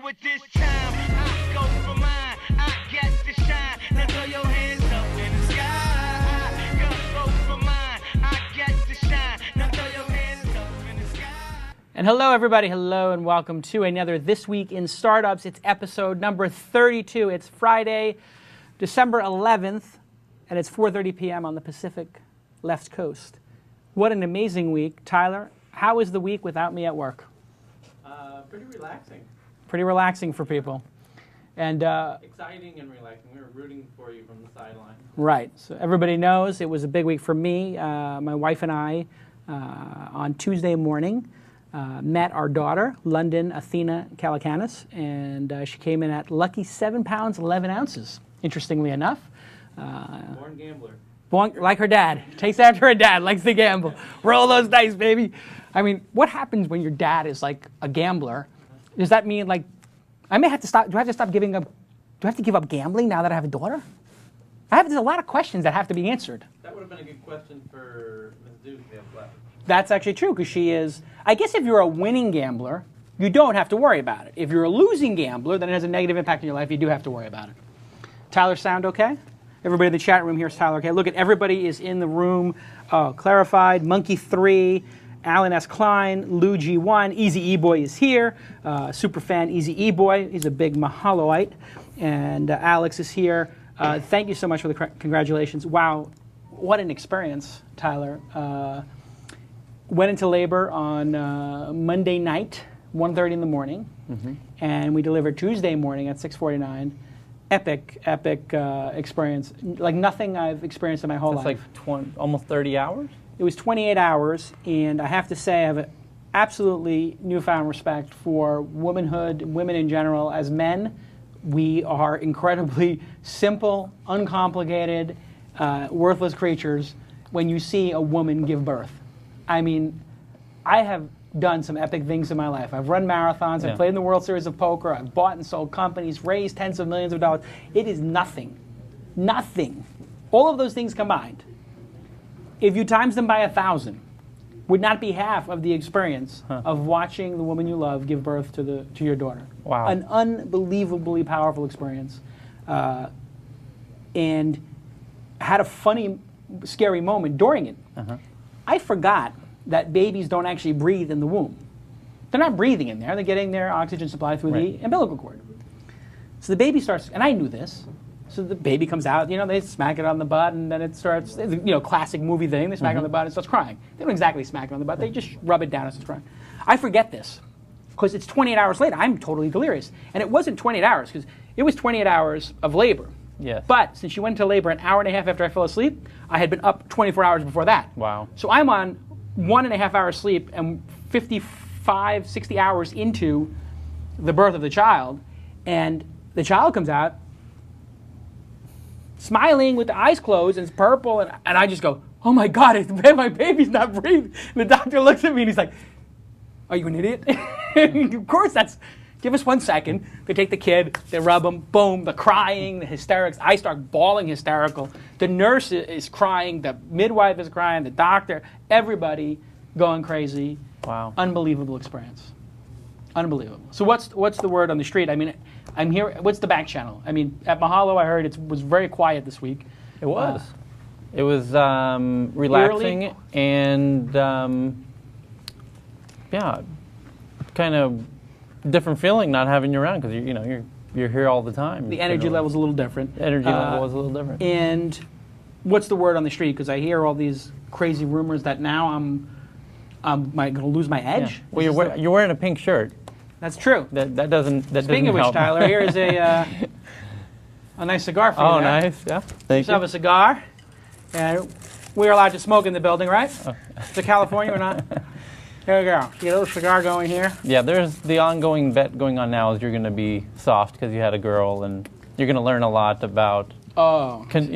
With this time, I go for mine. I get to shine. Now throw your hands up in the sky. I go for mine. I get to shine. Now throw your hands up in the sky. And hello, everybody. Hello, and welcome to another This Week in Startups. It's episode number 32. It's Friday, December 11th, and it's 4:30 p.m. on the Pacific left coast. What an amazing week. Tyler, how is the week without me at work? Pretty relaxing. Pretty relaxing for people. And Exciting and relaxing. We were rooting for you from the sideline. right. So everybody knows it was a big week for me. My wife and I, on Tuesday morning, met our daughter, London Athena Kalakanis, and she came in at lucky 7 pounds, 11 ounces, interestingly enough. Born gambler. Like her dad. Takes after her dad, likes to gamble. Roll those dice, baby. I mean, what happens when your dad is like a gambler? Does that mean like, I may have to stop, do I have to stop giving up, do I have to give up gambling now that I have a daughter? There's a lot of questions that have to be answered. That would have been a good question for Ms. Duke to have left. That's actually true, because she is, I guess if you're a winning gambler, you don't have to worry about it. If you're a losing gambler, then it has a negative impact on your life, you do have to worry about it. Tyler, sound okay? Everybody in the chat room here is Tyler okay? Look at everybody is in the room, clarified, Monkey 3, Alan S. Klein, Lou G1, Easy E-Boy is here, superfan Easy E-Boy, he's a big Mahaloite, and Alex is here. Thank you so much for the congratulations. Wow, what an experience, Tyler. Went into labor on Monday night, 1:30 in the morning, and we delivered Tuesday morning at 6:49. Epic experience, like nothing I've experienced in my whole life. That's like almost 30 hours? It was 28 hours, and I have to say I have an absolutely newfound respect for womanhood, women in general. As men, we are incredibly simple, uncomplicated, worthless creatures when you see a woman give birth. I mean, I have done some epic things in my life. I've run marathons, I've played in the World Series of Poker, I've bought and sold companies, raised tens of millions of dollars. It is nothing. Nothing. All of those things combined, if you times them by 1,000, would not be half of the experience of watching the woman you love give birth to your daughter. Wow. An unbelievably powerful experience. And had a funny, scary moment during it. I forgot that babies don't actually breathe in the womb. They're not breathing in there. They're getting their oxygen supply through the umbilical cord. So the baby starts, and I knew this, so the baby comes out, they smack it on the butt, and then it starts, classic movie thing, they smack it on the butt and it starts crying. They don't exactly smack it on the butt, they just rub it down and it starts crying. I forget this, because it's 28 hours later. I'm totally delirious. And it wasn't 28 hours, because it was 28 hours of labor. Yes. But since she went into labor an hour and a half after I fell asleep, I had been up 24 hours before that. Wow. So I'm on 1.5 hours sleep and 55, 60 hours into the birth of the child, and the child comes out smiling with the eyes closed, and it's purple, and I just go, oh my God, my baby's not breathing. And the doctor looks at me and he's like, are you an idiot? Of course, give us 1 second. They take the kid, they rub him, boom, the crying, the hysterics. I start bawling hysterical. The nurse is crying, the midwife is crying, the doctor, everybody going crazy. Wow. Unbelievable experience. Unbelievable. So what's the word on the street? I mean, I'm here, what's the back channel? I mean, at Mahalo I heard it was very quiet this week. It was. It was relaxing eerily, and, kind of different feeling not having you around, because you're here all the time. the energy level's a little different. The energy level was a little different. And what's the word on the street? Because I hear all these crazy rumors that now am I going to lose my edge? Yeah. Well, you're wearing a pink shirt. That's true. That doesn't Speaking of which, help. Tyler, here is a nice cigar for you. Oh, there. nice. Yeah. Thank You have a cigar, and we're allowed to smoke in the building, right? It's California, we're not. There we go. Get a little cigar going here. Yeah, there's the ongoing bet going on now is you're going to be soft because you had a girl, and you're going to learn a lot about. Oh. Because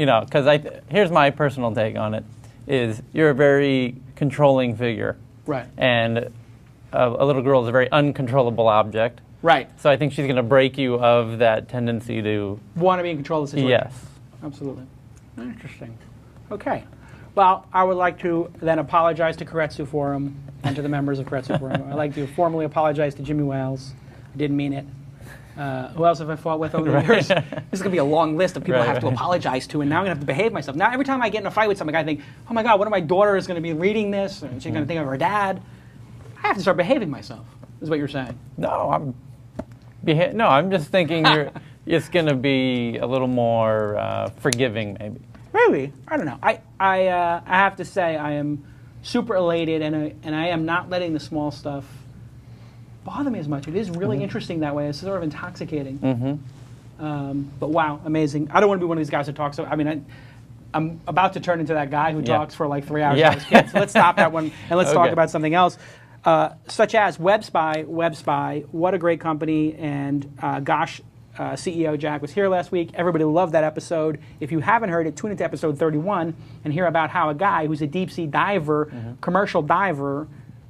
here's my personal take on it: is you're a very controlling figure, Right. and a little girl is a very uncontrollable object. Right. So I think she's going to break you of that tendency to Want to be in control of the situation. Yes. Absolutely. Interesting. Okay. Well, I would like to then apologize to Kretsu Forum and to the members of Kretsu Forum. I'd like to formally apologize to Jimmy Wales. I didn't mean it. Who else have I fought with over the years? This is going to be a long list of people I have to apologize to, and now I'm going to have to behave myself. Now, every time I get in a fight with somebody, I think, oh my God, one of my daughters is going to be reading this, and she's going to think of her dad. I have to start behaving myself, is what you're saying. No, I'm just thinking it's going to be a little more forgiving, maybe. Really? I don't know. I have to say I am super elated, and I am not letting the small stuff bother me as much. It is really interesting that way. It's sort of intoxicating. But wow, amazing. I don't want to be one of these guys who talks. I'm about to turn into that guy who talks for like 3 hours. So let's stop that one and let's talk about something else, such as WebSpy. WebSpy, what a great company, and CEO Jack was here last week. Everybody loved that episode. If you haven't heard it, tune into episode 31 and hear about how a guy who's a deep sea diver, commercial diver,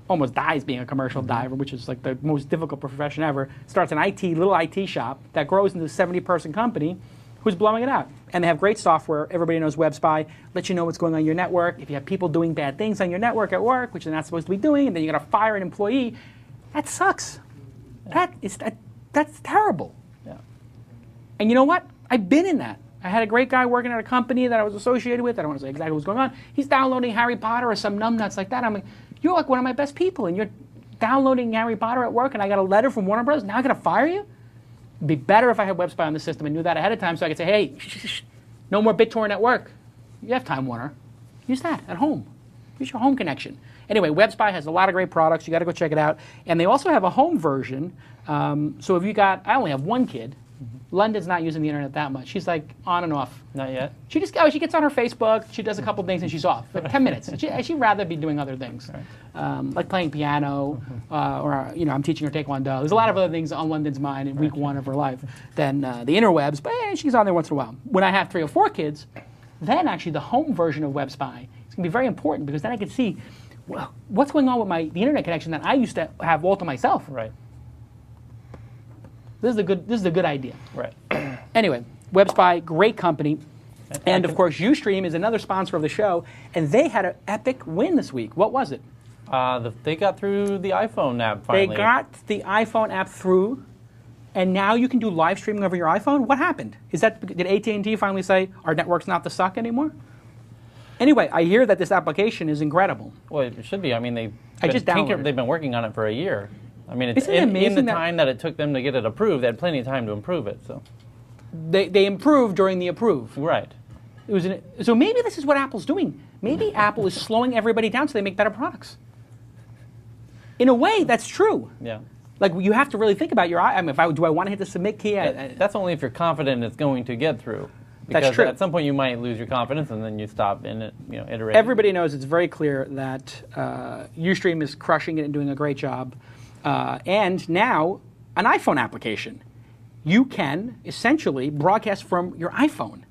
almost dies being a commercial diver, which is like the most difficult profession ever, starts an little IT shop that grows into a 70-person company who's blowing it out. And they have great software. Everybody knows WebSpy. Lets you know what's going on in your network. If you have people doing bad things on your network at work, which they're not supposed to be doing, and then you're going to fire an employee, that sucks. That's terrible. Yeah. And you know what? I've been in that. I had a great guy working at a company that I was associated with. I don't want to say exactly what's going on. He's downloading Harry Potter or some numbnuts like that. I'm like, you're like one of my best people, and you're downloading Harry Potter at work, and I got a letter from Warner Bros. Now I got to fire you? It'd be better if I had WebSpy on the system and knew that ahead of time, so I could say, hey, no more BitTorrent at work. You have Time Warner. Use that at home. Use your home connection. Anyway, WebSpy has a lot of great products. You got to go check it out. And they also have a home version. So if you got, I only have one kid. London's not using the internet that much. She's like on and off. Not yet. She gets on her Facebook. She does a couple things and she's off. For 10 minutes. She'd rather be doing other things, like playing piano, or I'm teaching her Taekwondo. There's a lot of other things on London's mind in week one of her life than the interwebs. But she's on there once in a while. When I have 3 or 4 kids, then actually the home version of WebSpy is going to be very important, because then I can see what's going on with the internet connection that I used to have all to myself. Right. This is a good idea. Right. Anyway, WebSpy, great company. And of course, Ustream is another sponsor of the show, and they had an epic win this week. What was it? They got through the iPhone app finally. They got the iPhone app through, and now you can do live streaming over your iPhone? What happened? Did AT&T finally say our network's not the suck anymore? Anyway, I hear that this application is incredible. Well, it should be. I mean, just downloaded it. They've been working on it for a year. I mean, Isn't it amazing in the time that it took them to get it approved, they had plenty of time to improve it. So they improved during the approve. Right. So maybe this is what Apple's doing. Maybe Apple is slowing everybody down so they make better products. In a way, that's true. Yeah. Like, you have to really think about do I want to hit the submit key? That's only if you're confident it's going to get through. Because that's true. At some point you might lose your confidence, and then you stop in it, iterating. Everybody knows it's very clear that Ustream is crushing it and doing a great job. And now, an iPhone application. You can essentially broadcast from your iPhone.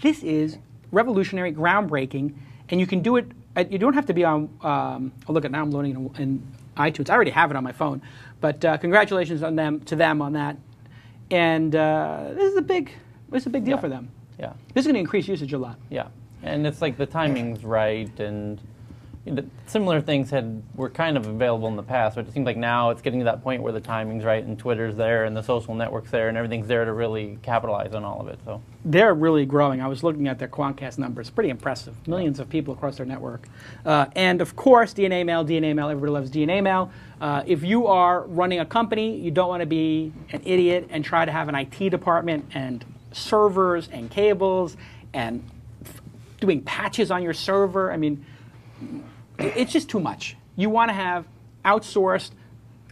This is revolutionary, groundbreaking, and you can do it. You don't have to be on. Look at now, I'm loading it in iTunes. I already have it on my phone, but congratulations to them on that. And this is a big deal for them. Yeah. This is going to increase usage a lot. Yeah, and it's like the timing's right, and similar things were kind of available in the past, but it seems like now it's getting to that point where the timing's right, and Twitter's there, and the social network's there, and everything's there to really capitalize on all of it. So they're really growing. I was looking at their Quantcast numbers. Pretty impressive. Millions of people across their network. And of course, DNA Mail. Everybody loves DNA Mail. If you are running a company, you don't want to be an idiot and try to have an IT department and servers and cables and doing patches on your server. I mean, it's just too much. You want to have outsourced,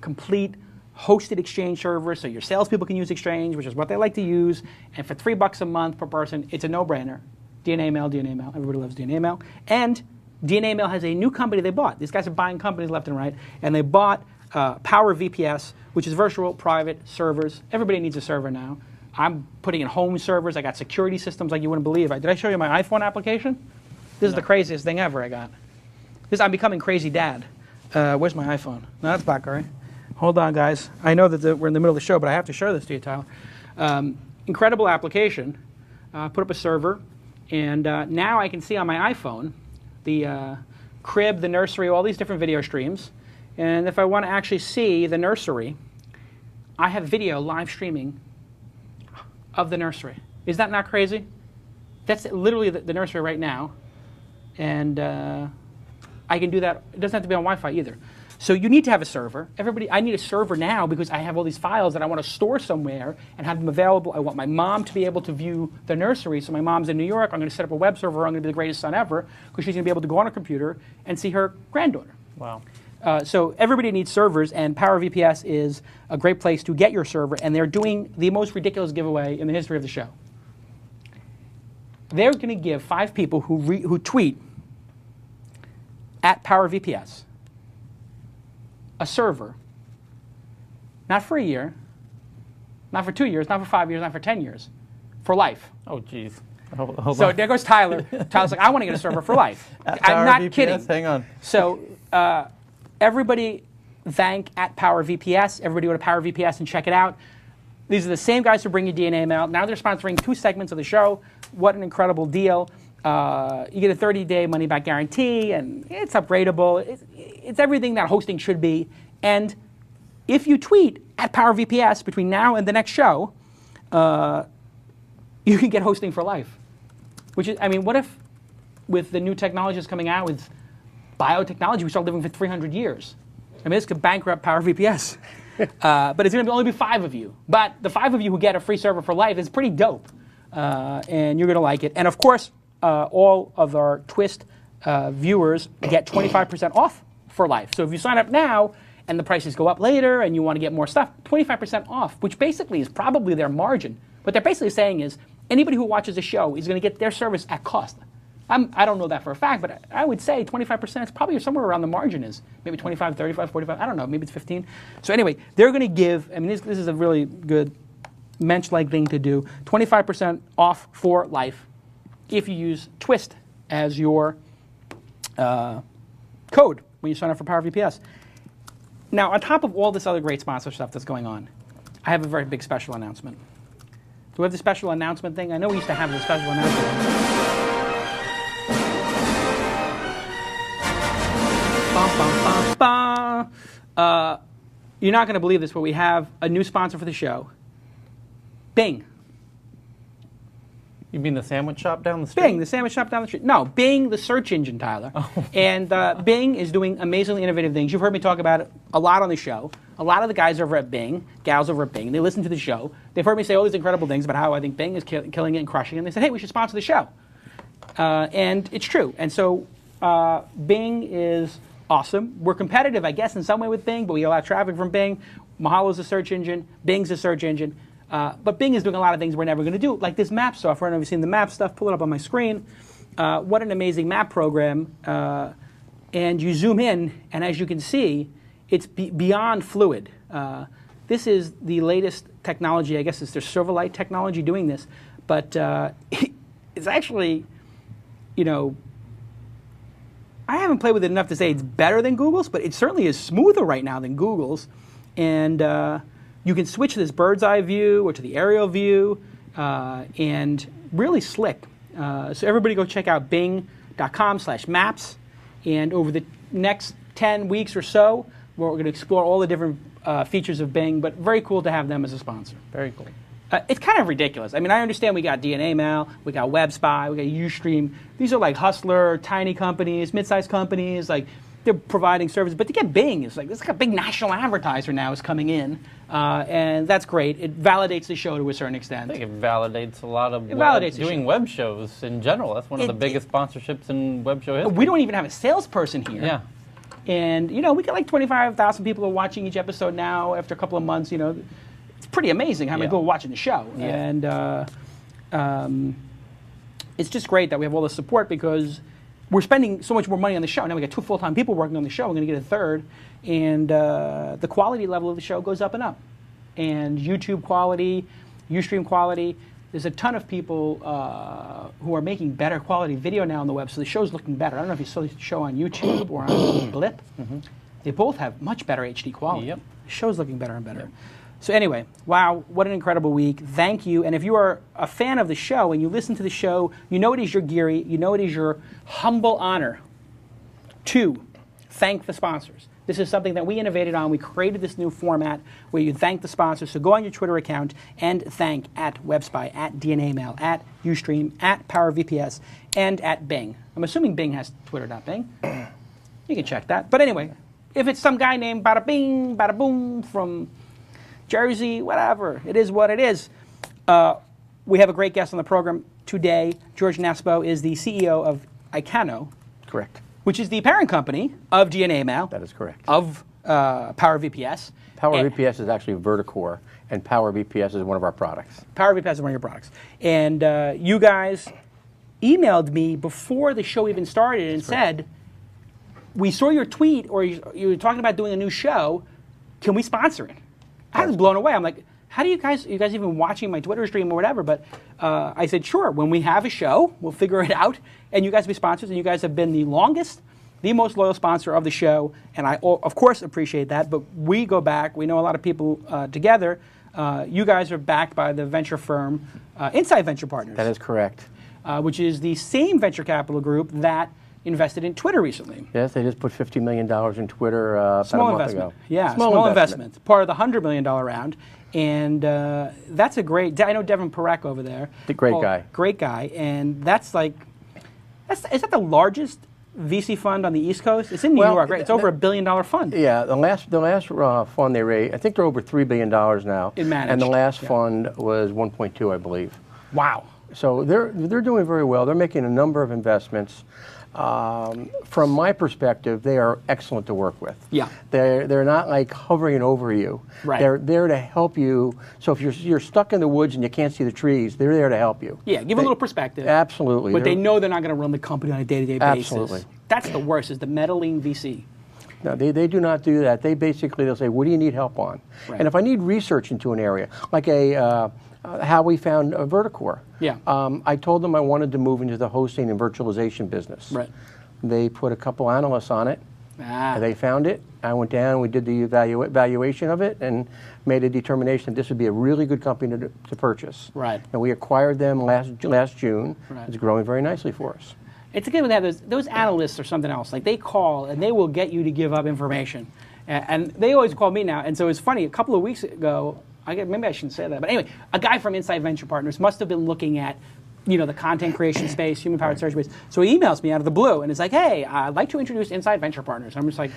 complete, hosted Exchange servers so your salespeople can use Exchange, which is what they like to use. And for $3 a month per person, it's a no-brainer. DNA Mail. Everybody loves DNA Mail. And DNA Mail has a new company they bought. These guys are buying companies left and right. And they bought PowerVPS, which is virtual private servers. Everybody needs a server now. I'm putting in home servers. I got security systems like you wouldn't believe. Did I show you my iPhone application? This is the craziest thing ever I got. I'm becoming crazy dad. Where's my iPhone? No, that's BlackBerry. Hold on, guys. I know that we're in the middle of the show, but I have to show this to you, Tyler. Incredible application. Put up a server, and now I can see on my iPhone the crib, the nursery, all these different video streams. And if I want to actually see the nursery, I have video live streaming of the nursery. Is that not crazy? That's literally the nursery right now. And I can do that. It doesn't have to be on Wi-Fi either. So you need to have a server. I need a server now because I have all these files that I want to store somewhere and have them available. I want my mom to be able to view the nursery. So my mom's in New York. I'm going to set up a web server. I'm going to be the greatest son ever because she's going to be able to go on her computer and see her granddaughter. Wow. So everybody needs servers, and PowerVPS is a great place to get your server. And they're doing the most ridiculous giveaway in the history of the show. They're going to give 5 people who tweet at PowerVPS a server, not for a year, not for 2 years, not for 5 years, not for 10 years, for life. Oh, geez. Hold So on. there goes Tyler. Tyler's like, I want to get a server for life. I'm not PowerVPS, kidding. Hang on. So everybody thank at PowerVPS. Everybody go to PowerVPS and check it out. These are the same guys who bring you DNA mail. Now they're sponsoring 2 segments of the show. What an incredible deal. You get a 30-day money-back guarantee, and it's upgradable. It's everything that hosting should be. And if you tweet at PowerVPS between now and the next show, you can get hosting for life. Which is, I mean, what if with the new technologies coming out with biotechnology, we start living for 300 years? I mean, this could bankrupt PowerVPS. But it's going to only be 5 of you. But the 5 of you who get a free server for life is pretty dope. And you're going to like it. And of course, all of our TWiST viewers get 25% off for life. So if you sign up now and the prices go up later and you want to get more stuff, 25% off, which basically is probably their margin. What they're basically saying is anybody who watches the show is going to get their service at cost. I don't know that for a fact, but I would say 25% is probably somewhere around the margin is. Maybe 25, 35, 45, I don't know, maybe it's 15. So anyway, they're going to give, I mean, this is a really good mensch-like thing to do, 25% off for life if you use TWiST as your code when you sign up for PowerVPS. Now, on top of all this other great sponsor stuff that's going on, I have a very big special announcement. Do we have the special announcement thing? I know we used to have the special announcement. You're not going to believe this, but we have a new sponsor for the show. Bing. You mean the sandwich shop down the street? Bing, the sandwich shop down the street. No, Bing, the search engine, Tyler. Oh. And Bing is doing amazingly innovative things. You've heard me talk about it a lot on the show. A lot of the guys over at Bing, gals over at Bing, they listen to the show. They've heard me say all these incredible things about how I think Bing is killing it and crushing it. And they said, hey, we should sponsor the show. And it's true. And so Bing is awesome. We're competitive, I guess, in some way with Bing, but we get a lot of traffic from Bing. Mahalo's a search engine. Bing's a search engine. But Bing is doing a lot of things we're never going to do, like this map software. I don't know if you've seen the map stuff. Pull it up on my screen. What an amazing map program. And you zoom in, and as you can see, it's beyond fluid. This is the latest technology. I guess it's their Silverlight technology doing this. But it's actually, you know, I haven't played with it enough to say it's better than Google's, but it certainly is smoother right now than Google's. And you can switch to this bird's eye view or to the aerial view, and really slick. So everybody go check out bing.com/maps. And over the next 10 weeks or so, we're going to explore all the different features of Bing, but very cool to have them as a sponsor. Very cool. It's kind of ridiculous. I mean, I understand we got DNA Mail, we got WebSpy, we got Ustream. These are like hustler, tiny companies, mid-sized companies, like they're providing services. But to get Bing, it's like a big national advertiser now is coming in, and that's great. It validates the show to a certain extent. I think it validates a lot of doing web shows in general. That's one of the biggest sponsorships in web show history. We don't even have a salesperson here. Yeah. And, you know, we get like 25,000 people are watching each episode now after a couple of months, you know. It's pretty amazing how many people are watching the show. Yeah. And it's just great that we have all this support because we're spending so much more money on the show. Now we got 2 full-time people working on the show. We're going to get a 3rd. And the quality level of the show goes up and up. And YouTube quality, Ustream quality. There's a ton of people who are making better quality video now on the web, so the show's looking better. I don't know if you saw the show on YouTube or on Blip. Mm-hmm. They both have much better HD quality. Yep. The show's looking better and better. Yep. So anyway, wow, what an incredible week. Thank you. And if you are a fan of the show and you listen to the show, you know it is your Geary, you know it is your humble honor to thank the sponsors. This is something that we innovated on. We created this new format where you thank the sponsors. So go on your Twitter account and thank at WebSpy, at DNA Mail, at Ustream, at PowerVPS, and at Bing. I'm assuming Bing has Twitter.Bing. You can check that. But anyway, if it's some guy named Bada Bing, Bada Boom from Jersey, whatever, it is what it is. We have a great guest on the program today. George Naspo is the CEO of KANO. Correct. Which is the parent company of DNA Mail. That is correct. Of PowerVPS. PowerVPS is actually Verticore, and PowerVPS is one of our products. PowerVPS is one of your products. And you guys emailed me before the show even started and said, we saw your tweet, or you were talking about doing a new show. Can we sponsor it? I was blown away. I'm like, how do you guys even watching my Twitter stream or whatever? But I said, sure, when we have a show, we'll figure it out. And you guys be sponsors, and you guys have been the longest, the most loyal sponsor of the show. And I, of course, appreciate that. But we go back. We know a lot of people together. You guys are backed by the venture firm Inside Venture Partners. That is correct. Which is the same venture capital group that invested in Twitter recently. Yes, they just put $50 million in Twitter about a month ago. Yeah, small investment. Part of the $100 million round. And that's a great, I know Devin Parekh over there. The great guy. Great guy. And that's like, is that the largest VC fund on the East Coast? It's in New York, right? It's over $1 billion fund. Yeah, the last fund they raised, I think they're over $3 billion now. It managed. And the last fund was 1.2, I believe. Wow. So they're doing very well. They're making a number of investments. From my perspective, they are excellent to work with. Yeah. They're not like hovering over you. Right. They're there to help you. So if you're stuck in the woods and you can't see the trees, they're there to help you. Yeah, give a little perspective. Absolutely. But they know they're not going to run the company on a day-to-day basis. Absolutely. That's the worst, is the meddling VC. No, they do not do that. They'll say, what do you need help on? Right. And if I need research into an area, like how we found Verticore. Yeah. I told them I wanted to move into the hosting and virtualization business. Right. They put a couple analysts on it. Ah. They found it. I went down, we did the evaluation of it, and made a determination that this would be a really good company to purchase. Right. And we acquired them last June. Right. It's growing very nicely for us. It's good when they have those analysts or something else. Like, they call and they will get you to give up information. And they always call me now. And so it's funny, a couple of weeks ago, maybe I shouldn't say that, but anyway, a guy from Inside Venture Partners must have been looking at, the content creation space, human-powered search space. So he emails me out of the blue, and it's like, hey, I'd like to introduce Inside Venture Partners. I'm just like,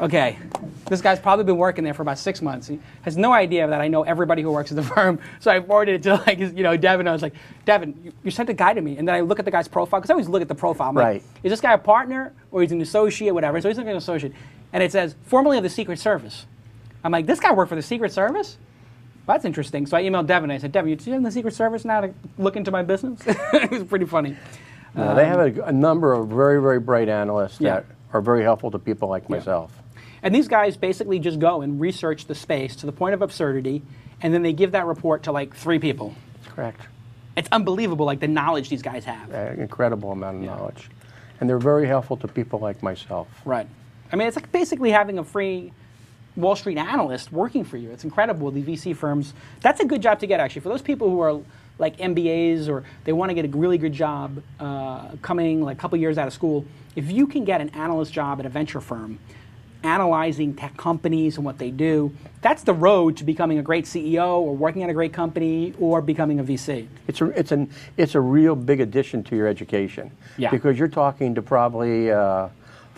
okay, this guy's probably been working there for about 6 months. He has no idea that I know everybody who works at the firm. So I forwarded it to Devin. I was like, Devin, you sent a guy to me, and then I look at the guy's profile, because I always look at the profile. I'm like, is this guy a partner, or he's an associate, whatever? So he's looking at an associate, and it says, formerly of the Secret Service. I'm like, this guy worked for the Secret Service? Well, that's interesting. So I emailed Devin. I said, Devin, you in the Secret Service now to look into my business? It was pretty funny. They have a number of very, very bright analysts that are very helpful to people like myself. And these guys basically just go and research the space to the point of absurdity, and then they give that report to like 3 people. That's correct. It's unbelievable, like the knowledge these guys have. An incredible amount of knowledge. And they're very helpful to people like myself. Right. I mean, it's like basically having a free Wall Street analyst working for you. It's incredible, the VC firms. That's a good job to get, actually. For those people who are like MBAs, or they want to get a really good job coming like a couple years out of school, if you can get an analyst job at a venture firm, analyzing tech companies and what they do, that's the road to becoming a great CEO, or working at a great company, or becoming a VC. It's a real big addition to your education. Yeah. Because you're talking to probably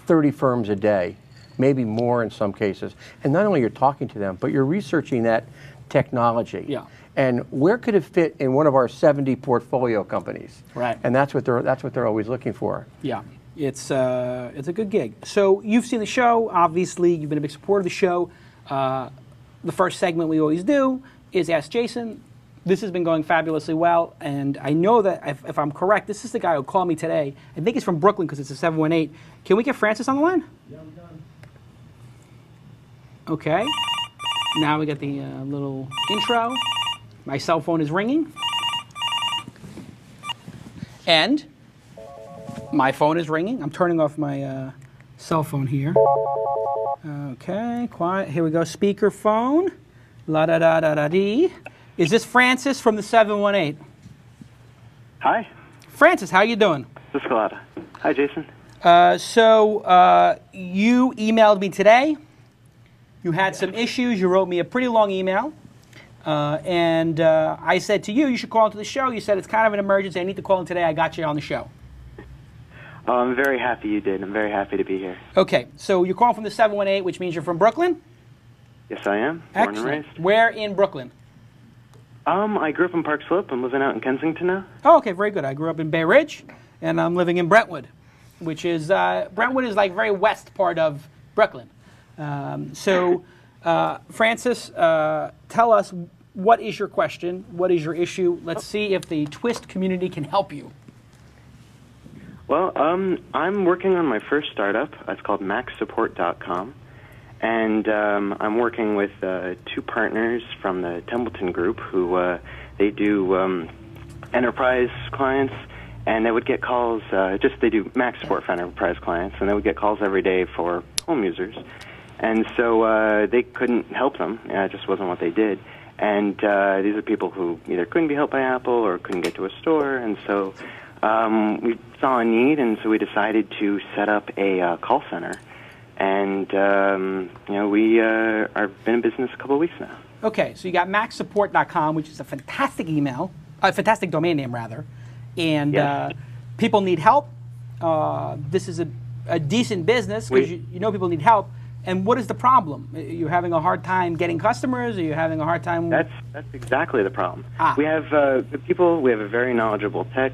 30 firms a day, maybe more in some cases. And not only you're talking to them, but you're researching that technology. Yeah. And where could it fit in one of our 70 portfolio companies? Right. And that's what they're always looking for. Yeah. It's a good gig. So you've seen the show, obviously. You've been a big supporter of the show. The first segment we always do is Ask Jason. This has been going fabulously well, and I know that if I'm correct, this is the guy who called me today. I think he's from Brooklyn because it's a 718. Can we get Francis on the line? Yeah, I'm done. Okay. Now we get the little intro. My cell phone is ringing. And my phone is ringing. I'm turning off my cell phone here. Okay, quiet. Here we go. Speaker phone. La da da da da dee. Is this Francis from the 718? Hi, Francis, how you doing? this is Galata. Hi, Jason. You emailed me today. You had some issues. You wrote me a pretty long email. And I said to you, you should call into the show. You said it's kind of an emergency. I need to call in today. I got you on the show. Oh, I'm very happy you did. I'm very happy to be here. Okay, so you're calling from the 718, which means you're from Brooklyn? Yes, I am. Born and raised. Where in Brooklyn? I grew up in Park Slope. I'm living out in Kensington now. Oh, okay, very good. I grew up in Bay Ridge, and I'm living in Brentwood, which is, Brentwood is like very west part of Brooklyn. Francis, tell us, what is your question? What is your issue? Let's see if the TWiST community can help you. Well, I'm working on my first startup. It's called MacSupport.com. And I'm working with two partners from the Templeton Group who they do enterprise clients, and they would get calls, they do Mac support for enterprise clients, and they would get calls every day for home users. And so they couldn't help them. It just wasn't what they did. And these are people who either couldn't be helped by Apple or couldn't get to a store, and so we saw a need, and so we decided to set up a call center. And, we are been in business a couple of weeks now. Okay, so you got MacSupport.com, which is a fantastic fantastic domain name, rather. And Yes. People need help. This is a decent business because you know people need help. And what is the problem? You're having a hard time getting customers? Are you having a hard time? That's exactly the problem. We have good people. We have a very knowledgeable tech.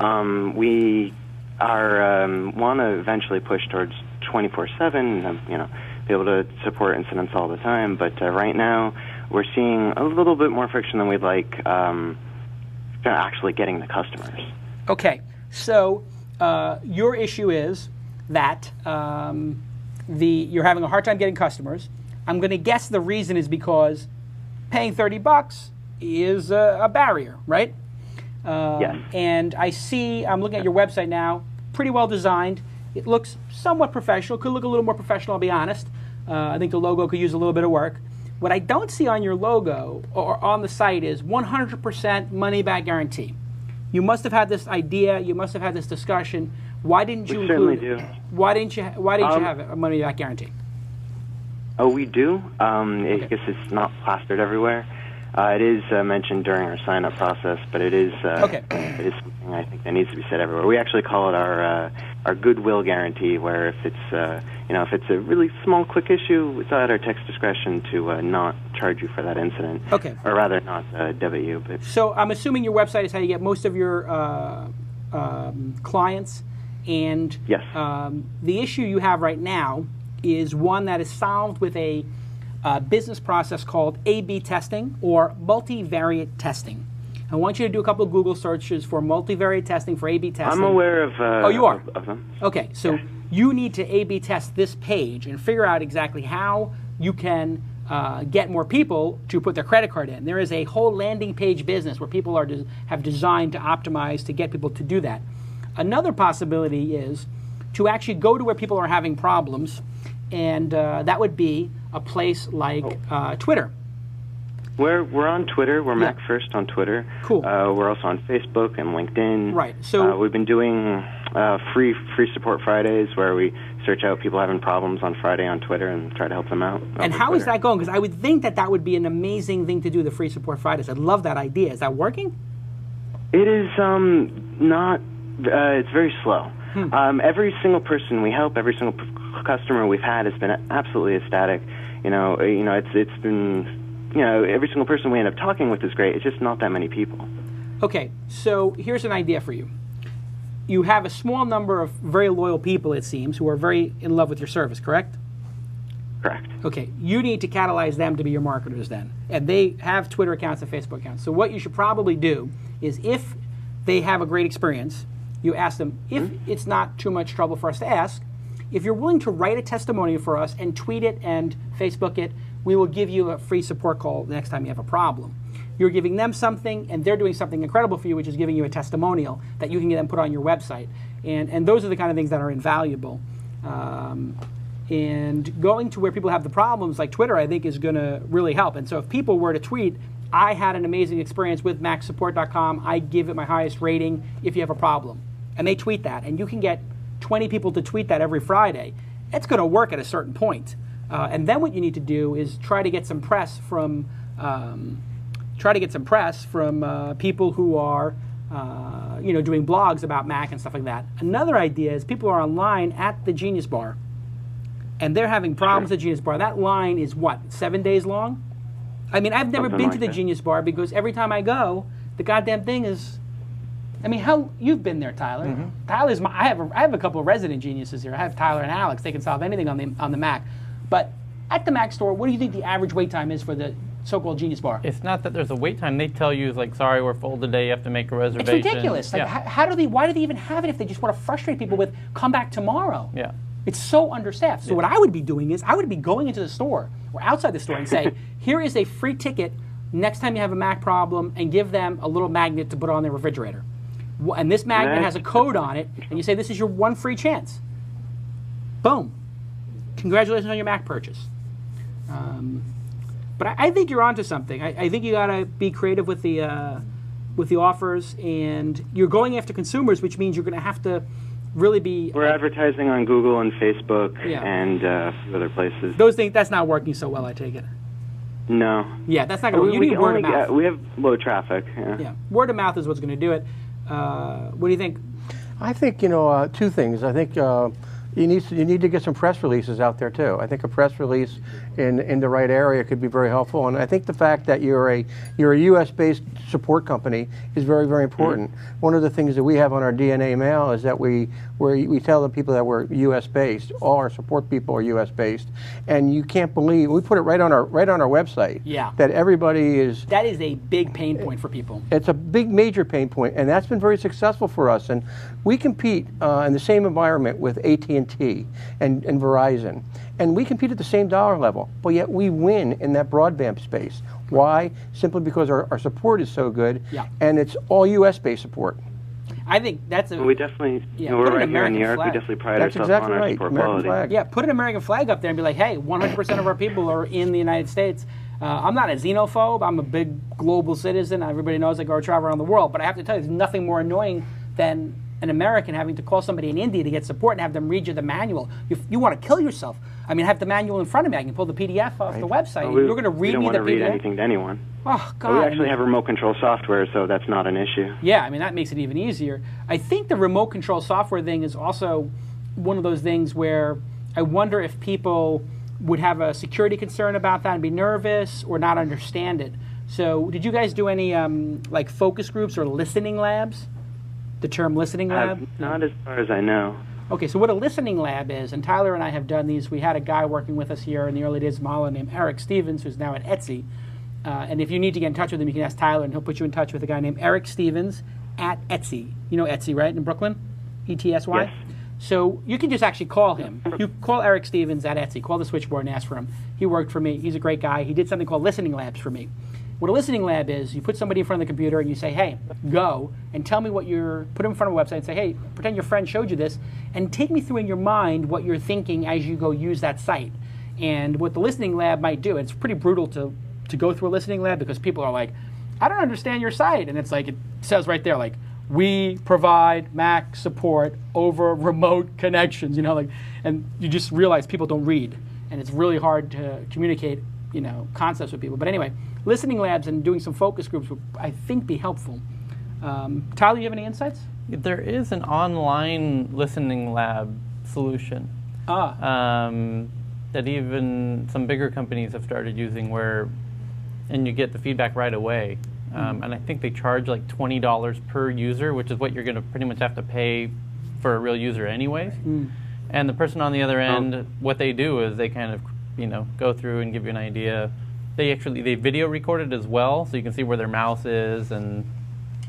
We are want to eventually push towards 24/7. Be able to support incidents all the time. But right now, we're seeing a little bit more friction than we'd like. Actually getting the customers. Okay, so your issue is that you're having a hard time getting customers. I'm going to guess the reason is because paying $30 is a barrier, right? Yes. And I'm looking at your website now, pretty well designed. It looks somewhat professional. Could look a little more professional, I'll be honest. I think the logo could use a little bit of work. What I don't see on your logo or on the site is 100% money-back guarantee. You must have had this idea. You must have had this discussion. Why didn't you certainly include? Do. Why didn't you have a money-back guarantee? Oh, we do. I guess it's not plastered everywhere. It is mentioned during our sign-up process, but it is it is something I think that needs to be said everywhere. We actually call it our goodwill guarantee, where if it's a really small, quick issue, it's at our tech's discretion to not charge you for that incident. Okay. Or rather, not debit you. But So I'm assuming your website is how you get most of your clients, and yes. The issue you have right now is one that is solved with a business process called A/B testing or multivariate testing. I want you to do a couple of Google searches for multivariate testing for A/B testing. I'm aware of. Oh, you are? Of them. Okay, so you need to A/B test this page and figure out exactly how you can get more people to put their credit card in. There is a whole landing page business where people have designed to optimize to get people to do that. Another possibility is to actually go to where people are having problems, and that would be a place like Twitter. We're on Twitter. We're Mac First on Twitter. Cool. We're also on Facebook and LinkedIn. Right. So we've been doing free support Fridays, where we search out people having problems on Friday on Twitter and try to help them out. And how is that going? Because I would think that would be an amazing thing to do, the free support Fridays. I'd love that idea. Is that working? It is not. It's very slow. Every single person we help, every single customer we've had has been absolutely ecstatic. It's been. Every single person we end up talking with is great. It's just not that many people. Okay, so here's an idea for you. You have a small number of very loyal people, it seems, who are very in love with your service, correct? Correct. Okay, you need to catalyze them to be your marketers then. And they have Twitter accounts and Facebook accounts. So what you should probably do is, if they have a great experience, you ask them, if it's not too much trouble for us to ask, if you're willing to write a testimonial for us and tweet it and Facebook it, we will give you a free support call the next time you have a problem. You're giving them something, and they're doing something incredible for you, which is giving you a testimonial that you can then put on your website. And those are the kind of things that are invaluable. And going to where people have the problems, like Twitter, I think is going to really help. And so if people were to tweet, I had an amazing experience with MacSupport.com, I give it my highest rating if you have a problem. And they tweet that, and you can get 20 people to tweet that every Friday. It's going to work at a certain point. And then what you need to do is try to get some press from people who are doing blogs about Mac and stuff like that. Another idea is people are online at the Genius Bar, and they're having problems at Genius Bar. That line is what, 7 days long? I mean, I've never been to the Genius Bar because every time I go, the goddamn thing is. I mean, how you've been there, Tyler? Mm-hmm. Tyler's I have a couple of resident geniuses here. I have Tyler and Alex. They can solve anything on the Mac. But at the Mac store, what do you think the average wait time is for the so-called Genius Bar? It's not that there's a wait time. They tell you, like, sorry, we're full today. You have to make a reservation. It's ridiculous. Like, why do they even have it if they just want to frustrate people with come back tomorrow? Yeah. It's so understaffed. So what I would be doing is I would be going into the store or outside the store and say, here is a free ticket next time you have a Mac problem, and give them a little magnet to put on their refrigerator. And this magnet has a code on it, and you say, this is your one free chance. Boom. Congratulations on your Mac purchase. But I think you're onto something. I think you got to be creative with the offers, and you're going after consumers, which means you're going to have to really be. We're advertising on Google and Facebook and other places. Those things, that's not working so well, I take it. No. Yeah, that's not going to. You need word of mouth. We have low traffic. Yeah, word of mouth is what's going to do it. What do you think? I think, two things. I think you need to get some press releases out there too. I think a press release in the right area could be very helpful. And I think the fact that you're a U.S.-based support company is very, very important. Mm-hmm. One of the things that we have on our DNA mail is that we tell the people that we're U.S.-based. All our support people are U.S.-based, and you can't believe we put it right on our website. Yeah. That everybody is. That is a big pain point for people. It's a big, major pain point, and that's been very successful for us. And we compete in the same environment with AT&T and Verizon, and we compete at the same dollar level, but yet we win in that broadband space. Why? Simply because our support is so good, and it's all U.S.-based support. I think that's a. We definitely, we're right here in New York. We definitely pride ourselves on our support quality. Flag. Yeah, put an American flag up there and be like, hey, 100% of our people are in the United States. I'm not a xenophobe. I'm a big global citizen. Everybody knows I go travel around the world. But I have to tell you, there's nothing more annoying than an American having to call somebody in India to get support and have them read you the manual. You want to kill yourself. I mean, I have the manual in front of me. I can pull the PDF off the website. You're going to read me the PDF? We don't want to read anything to anyone. Oh, God. But we actually have remote control software, so that's not an issue. Yeah, I mean, that makes it even easier. I think the remote control software thing is also one of those things where I wonder if people would have a security concern about that and be nervous or not understand it. So did you guys do any like focus groups or listening labs? The term listening lab? Not as far as I know. Okay, so what a listening lab is, and Tyler and I have done these. We had a guy working with us here in the early days of Mahalo named Eric Stevens, who's now at Etsy. And if you need to get in touch with him, you can ask Tyler, and he'll put you in touch with a guy named Eric Stevens at Etsy. You know Etsy, right, in Brooklyn? ETSY? Yes. So you can just actually call him. You call Eric Stevens at Etsy. Call the switchboard and ask for him. He worked for me. He's a great guy. He did something called listening labs for me. What a listening lab is, you put somebody in front of the computer and you say, hey, go and tell me what put them in front of a website and say, hey, pretend your friend showed you this and take me through in your mind what you're thinking as you go use that site. And what the listening lab might do, it's pretty brutal to go through a listening lab because people are like, I don't understand your site. And it's like, it says right there, like, we provide Mac support over remote connections, and you just realize people don't read. And it's really hard to communicate, concepts with people. But anyway, listening labs and doing some focus groups would, I think, be helpful. Tyler, you have any insights? There is an online listening lab solution that even some bigger companies have started using and you get the feedback right away. And I think they charge like $20 per user, which is what you're going to pretty much have to pay for a real user anyways. And the person on the other end, what they do is they kind of, go through and give you an idea. They video record it as well, so you can see where their mouse is and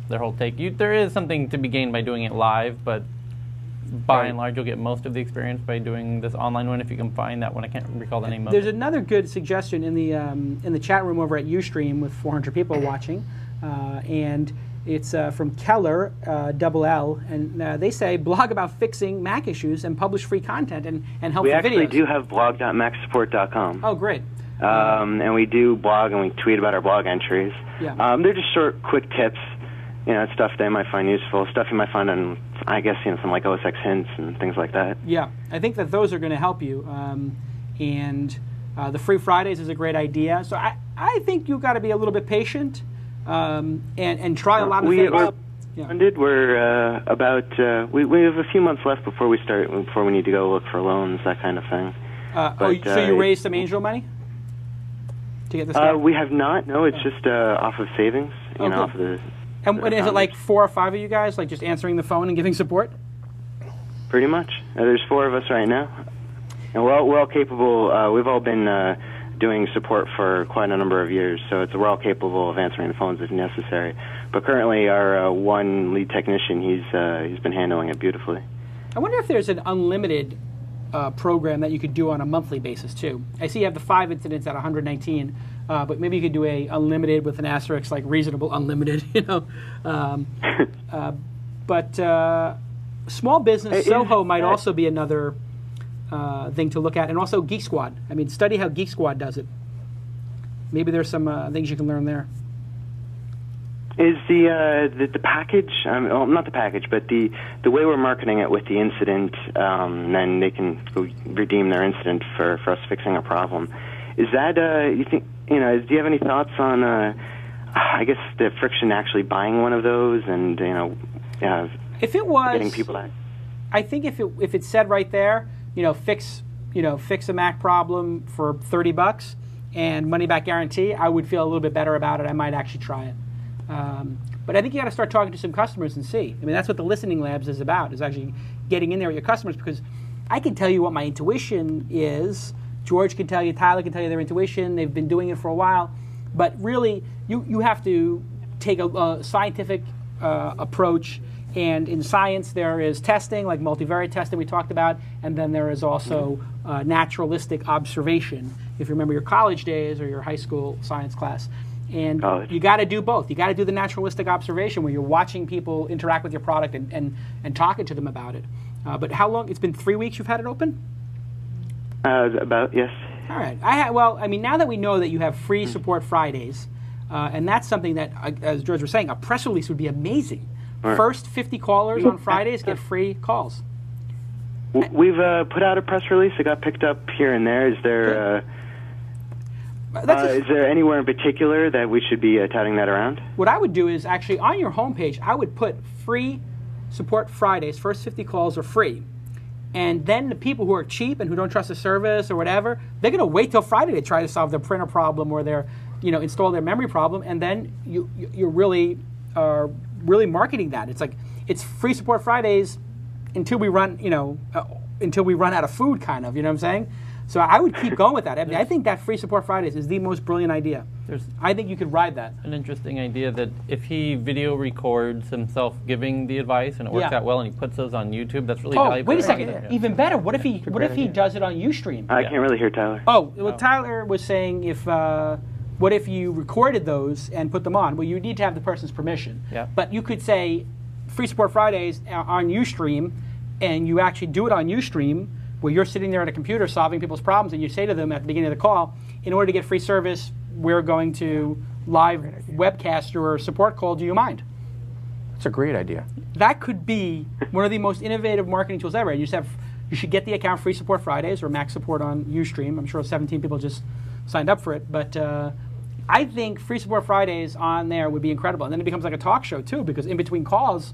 their whole take. There is something to be gained by doing it live, but by and large, you'll get most of the experience by doing this online one if you can find that one. I can't recall the name of it. There's another good suggestion in the chat room over at Ustream with 400 people watching, and it's from Keller, double L, and they say blog about fixing Mac issues and publish free content and helpful videos. We actually do have blog.macsupport.com. Oh, great. And we do blog and we tweet about our blog entries. Yeah. They're just short, quick tips stuff they might find useful, stuff you might find on, I guess, some like OS X hints and things like that. Yeah, I think that those are going to help you. And the Free Fridays is a great idea. So I think you've got to be a little bit patient and try a lot of things. We're about, we have a few months left before we need to go look for loans, that kind of thing. So you raised some angel money to get this guy? We have not. No, it's just off of savings, off of the... And is it like 4 or 5 of you guys, like just answering the phone and giving support? Pretty much. There's 4 of us right now. And we're all capable. We've all been doing support for quite a number of years, so we're all capable of answering the phones if necessary. But currently our one lead technician, he's been handling it beautifully. I wonder if there's an unlimited program that you could do on a monthly basis too. I see you have the 5 incidents at 119, but maybe you could do a unlimited with an asterisk, like reasonable unlimited, But small business Soho might also be another thing to look at, and also Geek Squad. I mean, study how Geek Squad does it. Maybe there's some things you can learn there. Is the package, not the package, but the way we're marketing it with the incident, then they can redeem their incident for us fixing a problem. Is that, you think, do you have any thoughts on, I guess, the friction actually buying one of those and, if it was, getting people back? I think if it said right there, fix a Mac problem for $30 and money back guarantee, I would feel a little bit better about it. I might actually try it. But I think you got to start talking to some customers and see. I mean, that's what the listening labs is about, is actually getting in there with your customers, because I can tell you what my intuition is. George can tell you, Tyler can tell you their intuition. They've been doing it for a while. But really, you have to take a scientific approach. And in science, there is testing, like multivariate testing we talked about, and then there is also naturalistic observation, if you remember your college days or your high school science class. And you got to do both. You got to do the naturalistic observation where you're watching people interact with your product and talking to them about it. But how long? It's been 3 weeks you've had it open? About, yes. All right. Now that we know that you have free support Fridays, and that's something that, as George was saying, a press release would be amazing. Right. First 50 callers on Fridays get free calls. We've put out a press release. It got picked up here and there. Is there... is there anywhere in particular that we should be touting that around? What I would do is actually on your homepage, I would put free support Fridays. First 50 calls are free. And then the people who are cheap and who don't trust the service or whatever, they're going to wait till Friday to try to solve their printer problem or their, install their memory problem. And then you're really marketing that. It's like, it's free support Fridays until we run, until we run out of food, kind of. You know what I'm saying? So I would keep going with that. I think that free support Fridays is the most brilliant idea. I think you could ride that. An interesting idea that if he video records himself giving the advice and it works out well and he puts those on YouTube, that's really valuable. Wait a second. Even better. What if he does it on Ustream? I can't really hear Tyler. Tyler was saying what if you recorded those and put them on? Well, you need to have the person's permission. Yeah. But you could say free support Fridays on Ustream, and you actually do it on Ustream, where you're sitting there at a computer solving people's problems, and you say to them at the beginning of the call, in order to get free service, we're going to live webcast your support call. Do you mind? That's a great idea. That could be one of the most innovative marketing tools ever. You should get the account Free Support Fridays or Mac Support on Ustream. I'm sure 17 people just signed up for it, but I think Free Support Fridays on there would be incredible. And then it becomes like a talk show too, because in between calls,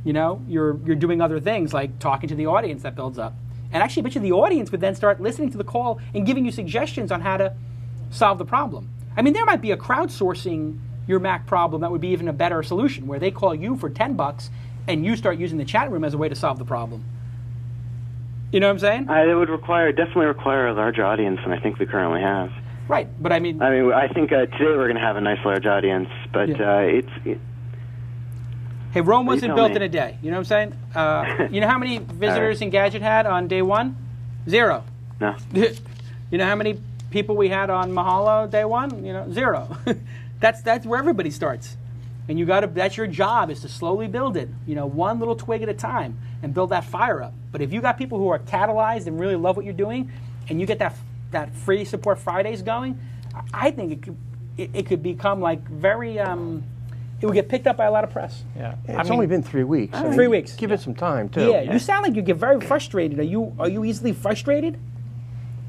you're doing other things like talking to the audience. That builds up. And actually, I bet you the audience would then start listening to the call and giving you suggestions on how to solve the problem. I mean, there might be a crowdsourcing your Mac problem that would be even a better solution, where they call you for $10 and you start using the chat room as a way to solve the problem. You know what I'm saying? It would definitely require a larger audience than I think we currently have. Right, but I mean, I think today we're going to have a nice large audience, but hey, Rome wasn't built in a day. You know what I'm saying? You know how many visitors Engadget had on day one? 0. No. You know how many people we had on Mahalo day one? 0. That's where everybody starts. And that's your job, is to slowly build it, one little twig at a time, and build that fire up. But if you got people who are catalyzed and really love what you're doing, and you get that free support Fridays going, I think it could become like very it would get picked up by a lot of press. Yeah. It's only been 3 weeks. I mean, 3 weeks. Give it some time, too. Yeah, you sound like you get very frustrated. Are you easily frustrated?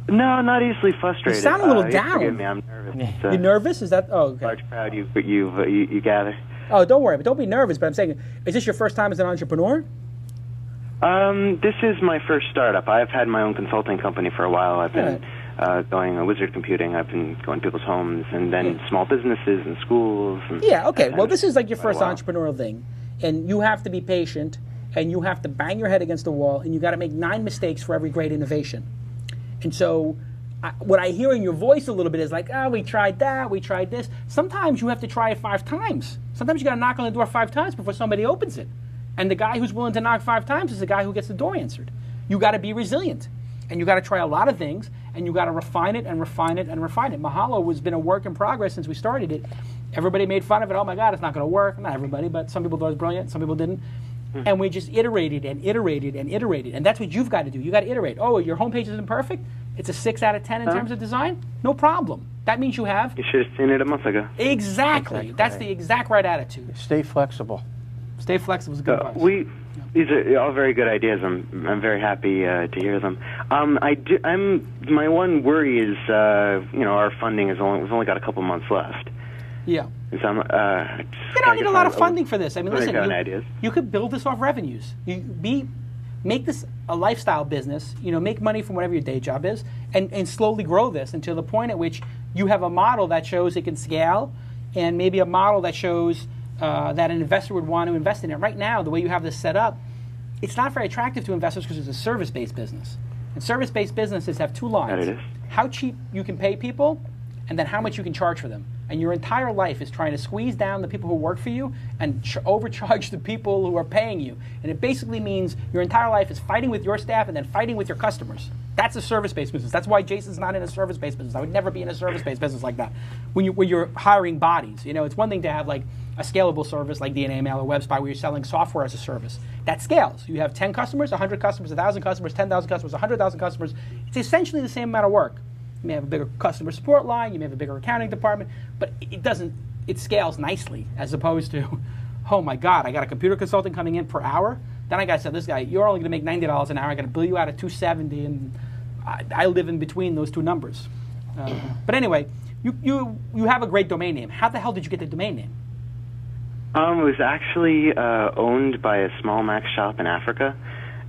No, not easily frustrated. You sound a little down. Forgive me, I'm nervous. It's You're nervous? Is that? Oh, okay. large crowd you gather. Oh, don't worry, but don't be nervous. But I'm saying, is this your first time as an entrepreneur? This is my first startup. I've had my own consulting company for a while. I've been going Wizard Computing. I've been going to people's homes and then small businesses and schools. And Yeah, okay. Well, this is like your quite a first while. entrepreneurial thing. And you have to be patient, and you have to bang your head against the wall, and you got to make 9 mistakes for every great innovation. And so what I hear in your voice a little bit is like, we tried that, we tried this. Sometimes you have to try it 5 times. Sometimes you got to knock on the door 5 times before somebody opens it. And the guy who's willing to knock 5 times is the guy who gets the door answered. You got to be resilient. And you got to try a lot of things, and you got to refine it and refine it and refine it. Mahalo has been a work in progress since we started it. Everybody made fun of it. Oh my God, it's not going to work. Not everybody, but some people thought it was brilliant, some people didn't. And we just iterated and iterated and iterated. And that's what you've got to do. You got to iterate. Oh, your homepage isn't perfect? It's a 6 out of 10 in terms of design? No problem. That means you have. You should have seen it a month ago. Exactly. That's the exact right attitude. Stay flexible. Stay flexible is good advice. These are all very good ideas. I'm very happy to hear them. My one worry is our funding we've only got a couple months left. Yeah. So I'm, You don't need a lot of funding for this. I mean, listen, ideas. You could build this off revenues. Make this a lifestyle business, make money from whatever your day job is, and slowly grow this until the point at which you have a model that shows it can scale, and maybe a model that shows that an investor would want to invest in it. Right now, the way you have this set up, it's not very attractive to investors because it's a service-based business. And service-based businesses have 2 lines. That it is. How cheap you can pay people, and then how much you can charge for them. And your entire life is trying to squeeze down the people who work for you and overcharge the people who are paying you. And it basically means your entire life is fighting with your staff and then fighting with your customers. That's a service-based business. That's why Jason's not in a service-based business. I would never be in a service-based business like that. When you're hiring bodies, it's one thing to have like a scalable service like DNA Mail or WebSpy where you're selling software as a service. That scales. You have 10 customers, 100 customers, 1,000 customers, 10,000 customers, 100,000 customers. It's essentially the same amount of work. You may have a bigger customer support line, you may have a bigger accounting department, but it scales nicely as opposed to, oh my God, I got a computer consultant coming in per hour. Then I got to say, this guy, you're only going to make $90 an hour. I got to bill you out at $270, and I live in between those 2 numbers. But anyway, you have a great domain name. How the hell did you get the domain name? It was actually owned by a small Mac shop in Africa,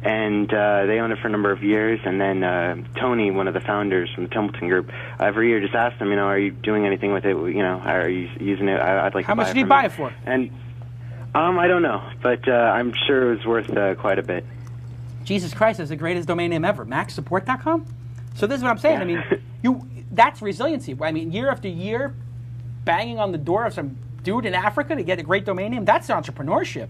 and they owned it for a number of years. And then Tony, one of the founders from the Templeton Group, every year just asked him, are you doing anything with it? Are you using it? I'd like. How to buy much it did he from buy you. it for? And I don't know, but I'm sure it was worth quite a bit. Jesus Christ, that's the greatest domain name ever. MacSupport.com? So this is what I'm saying. Yeah. I mean, that's resiliency. I mean, year after year, banging on the door of some dude in Africa to get a great domain name, that's entrepreneurship.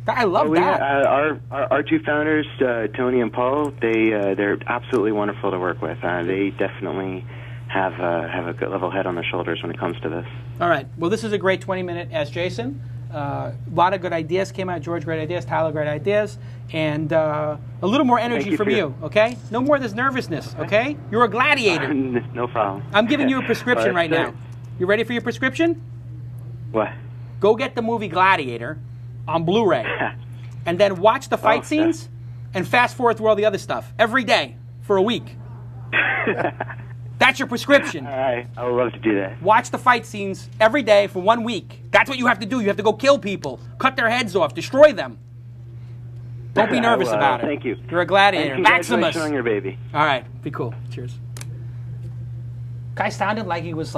I love that. Our 2 founders, Tony and Paul, they're absolutely wonderful to work with. They definitely have a good level head on their shoulders when it comes to this. All right. Well, this is a great 20-minute Ask Jason. A lot of good ideas came out. George, great ideas. Tyler, great ideas. And a little more energy from you, okay? No more of this nervousness, okay? You're a gladiator. No problem. I'm giving you a prescription right now. You ready for your prescription? What? Go get the movie Gladiator on Blu-ray, and then watch the fight scenes, and fast forward through all the other stuff every day for a week. That's your prescription. All right, I would love to do that. Watch the fight scenes every day for 1 week. That's what you have to do. You have to go kill people, cut their heads off, destroy them. Don't be nervous about it. Thank you. You're a gladiator. And Maximus. congratulations on your baby. All right, be cool. Cheers. Guy sounded like he was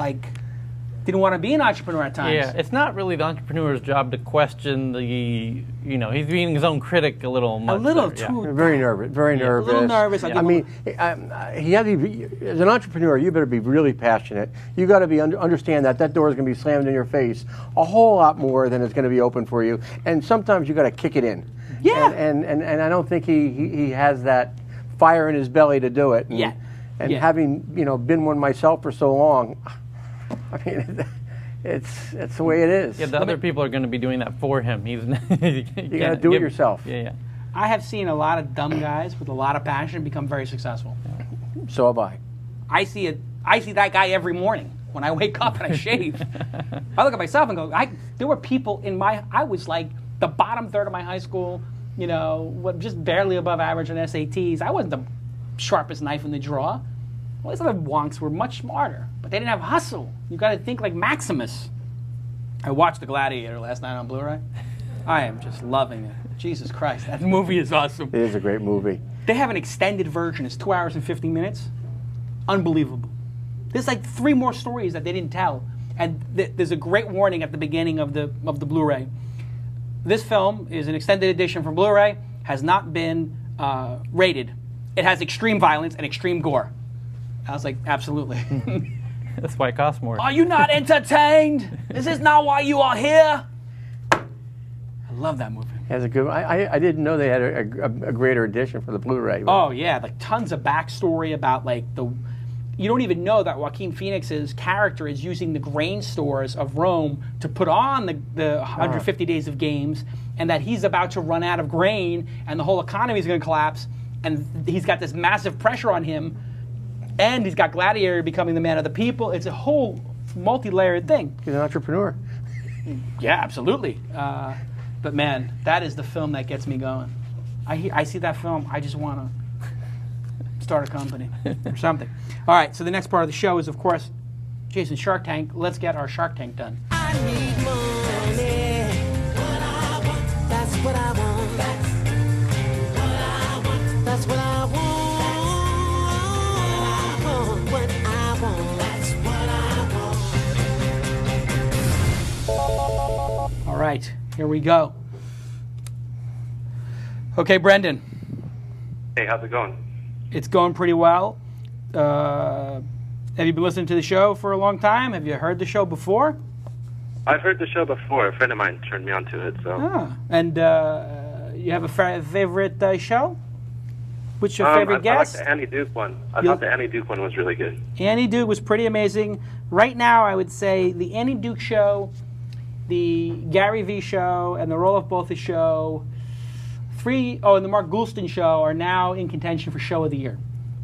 didn't want to be an entrepreneur at times. Yeah, it's not really the entrepreneur's job to question he's being his own critic a little much. A little there, too. Very nervous. Very nervous. A little nervous. I mean, he had to be, as an entrepreneur, you better be really passionate. You got to be understand that door is going to be slammed in your face a whole lot more than it's going to be open for you. And sometimes you got to kick it in. Yeah. And I don't think he has that fire in his belly to do it. And having been one myself for so long, I mean, it's the way it is. Yeah, the other people are going to be doing that for him. You got to do it yourself. Yeah. I have seen a lot of dumb guys with a lot of passion become very successful. So have I. I see that guy every morning. when I wake up and I shave. I look at myself and go, there were people I was like the bottom third of my high school, you know, just barely above average on SATs. I wasn't the sharpest knife in the drawer. Well, these other wonks were much smarter, but they didn't have hustle. You got to think like Maximus. I watched The Gladiator last night on Blu-ray. I am just loving it. Jesus Christ, that movie is awesome. It is a great movie. They have an extended version. It's 2 hours and 50 minutes. Unbelievable. There's like 3 more stories that they didn't tell. And there's a great warning at the beginning of the Blu-ray. This film is an extended edition from Blu-ray, has not been rated. It has extreme violence and extreme gore. I was like, absolutely. That's why it costs more. Are you not entertained? This is not why you are here. I love that movie. It has a good. I didn't know they had a greater edition for the Blu-ray. Oh yeah, like tons of backstory about like you don't even know that Joaquin Phoenix's character is using the grain stores of Rome to put on the 150 days of games, and that he's about to run out of grain, and the whole economy is going to collapse, and he's got this massive pressure on him, and he's got Gladiator becoming the man of the people. It's a whole multi-layered thing. He's an entrepreneur. Yeah, absolutely. But man, that is the film that gets me going. I see that film, I just want to start a company or something. All right, so the next part of the show is, of course, Jason's Shark Tank. Let's get our Shark Tank done. I need money. What I want, that's what I want. That's what I want. That's what I want. What I want. That's what I want. All right, here we go. Okay, Brendan. Hey, how's it going? It's going pretty well. Have you been listening to the show for a long time? Have you heard the show before? I've heard the show before. A friend of mine turned me onto it. So. Ah, and you have a favorite show? What's your favorite guest? I like the Annie Duke one. I thought the Annie Duke one was really good. Annie Duke was pretty amazing. Right now, I would say the Annie Duke show, the Gary V show, and the Roloff Botha show, and the Mark Goulston show are now in contention for Show of the Year.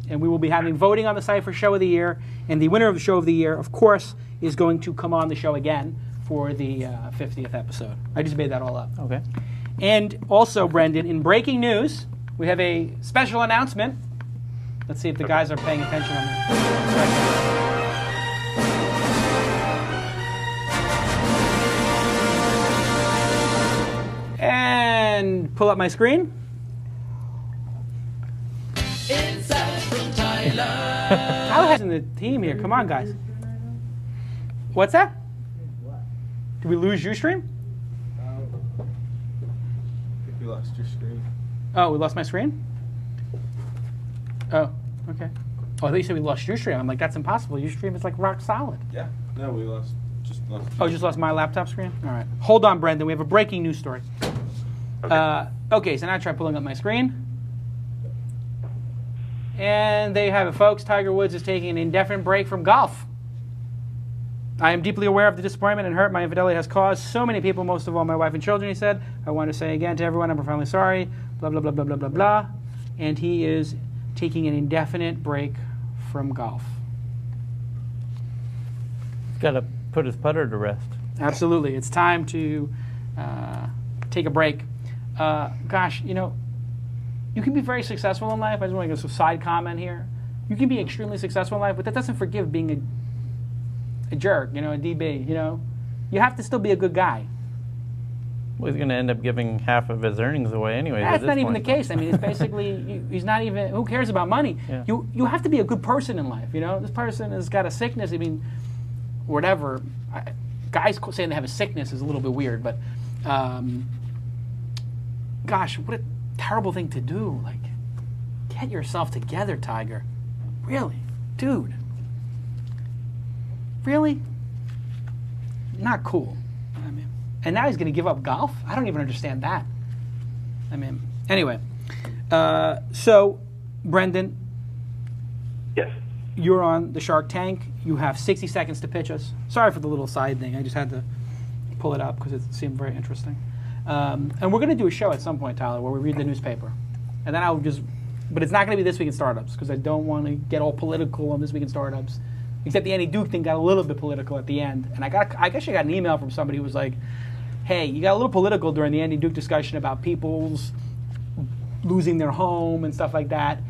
And we will be having voting on the site for Show of the Year. And the winner of the Show of the Year, of course, is going to come on the show again for the 50th episode. I just made that all up. Okay. And also, Brendan, in breaking news, we have a special announcement. Let's see if the guys are paying attention on that. And pull up my screen. How has in the team here? Come on, guys. What's that? Did we lose Ustream? I think we lost your screen. Oh, we lost my screen? Oh, okay. Oh, I thought you said we lost Ustream. I'm like, that's impossible. Ustream is like rock solid. Yeah. No, we just lost. Oh, just lost my laptop screen? All right. Hold on, Brendan. We have a breaking news story. Okay, so now I try pulling up my screen. And there you have it, folks. Tiger Woods is taking an indefinite break from golf. I am deeply aware of the disappointment and hurt my infidelity has caused so many people, most of all my wife and children, he said. I want to say again to everyone, I'm profoundly sorry, blah, blah, blah, blah, blah, blah, blah. And he is taking an indefinite break from golf. He's got to put his putter to rest. Absolutely. It's time to take a break. Gosh, you know, you can be very successful in life. I just want to give a side comment here. You can be extremely successful in life, but that doesn't forgive being a jerk, you know, a DB, you know. You have to still be a good guy. Well, he's going to end up giving half of his earnings away anyway. That's not even the case. I mean, it's basically, he's not even, who cares about money? Yeah. You have to be a good person in life, you know. This person has got a sickness, I mean, whatever. Guys saying they have a sickness is a little bit weird, but gosh, what a terrible thing to do. Like, get yourself together, Tiger. Really? Dude. Really? Not cool. I mean, and now he's going to give up golf? I don't even understand that. I mean, anyway. So, Brendan. Yes. You're on the Shark Tank. You have 60 seconds to pitch us. Sorry for the little side thing. I just had to pull it up because it seemed very interesting. And we're going to do a show at some point, Tyler, where we read the newspaper. And then but it's not going to be This Week in Startups because I don't want to get all political on This Week in Startups. Except the Andy Duke thing got a little bit political at the end. And I guess I got an email from somebody who was like, hey, you got a little political during the Andy Duke discussion about people's losing their home and stuff like that.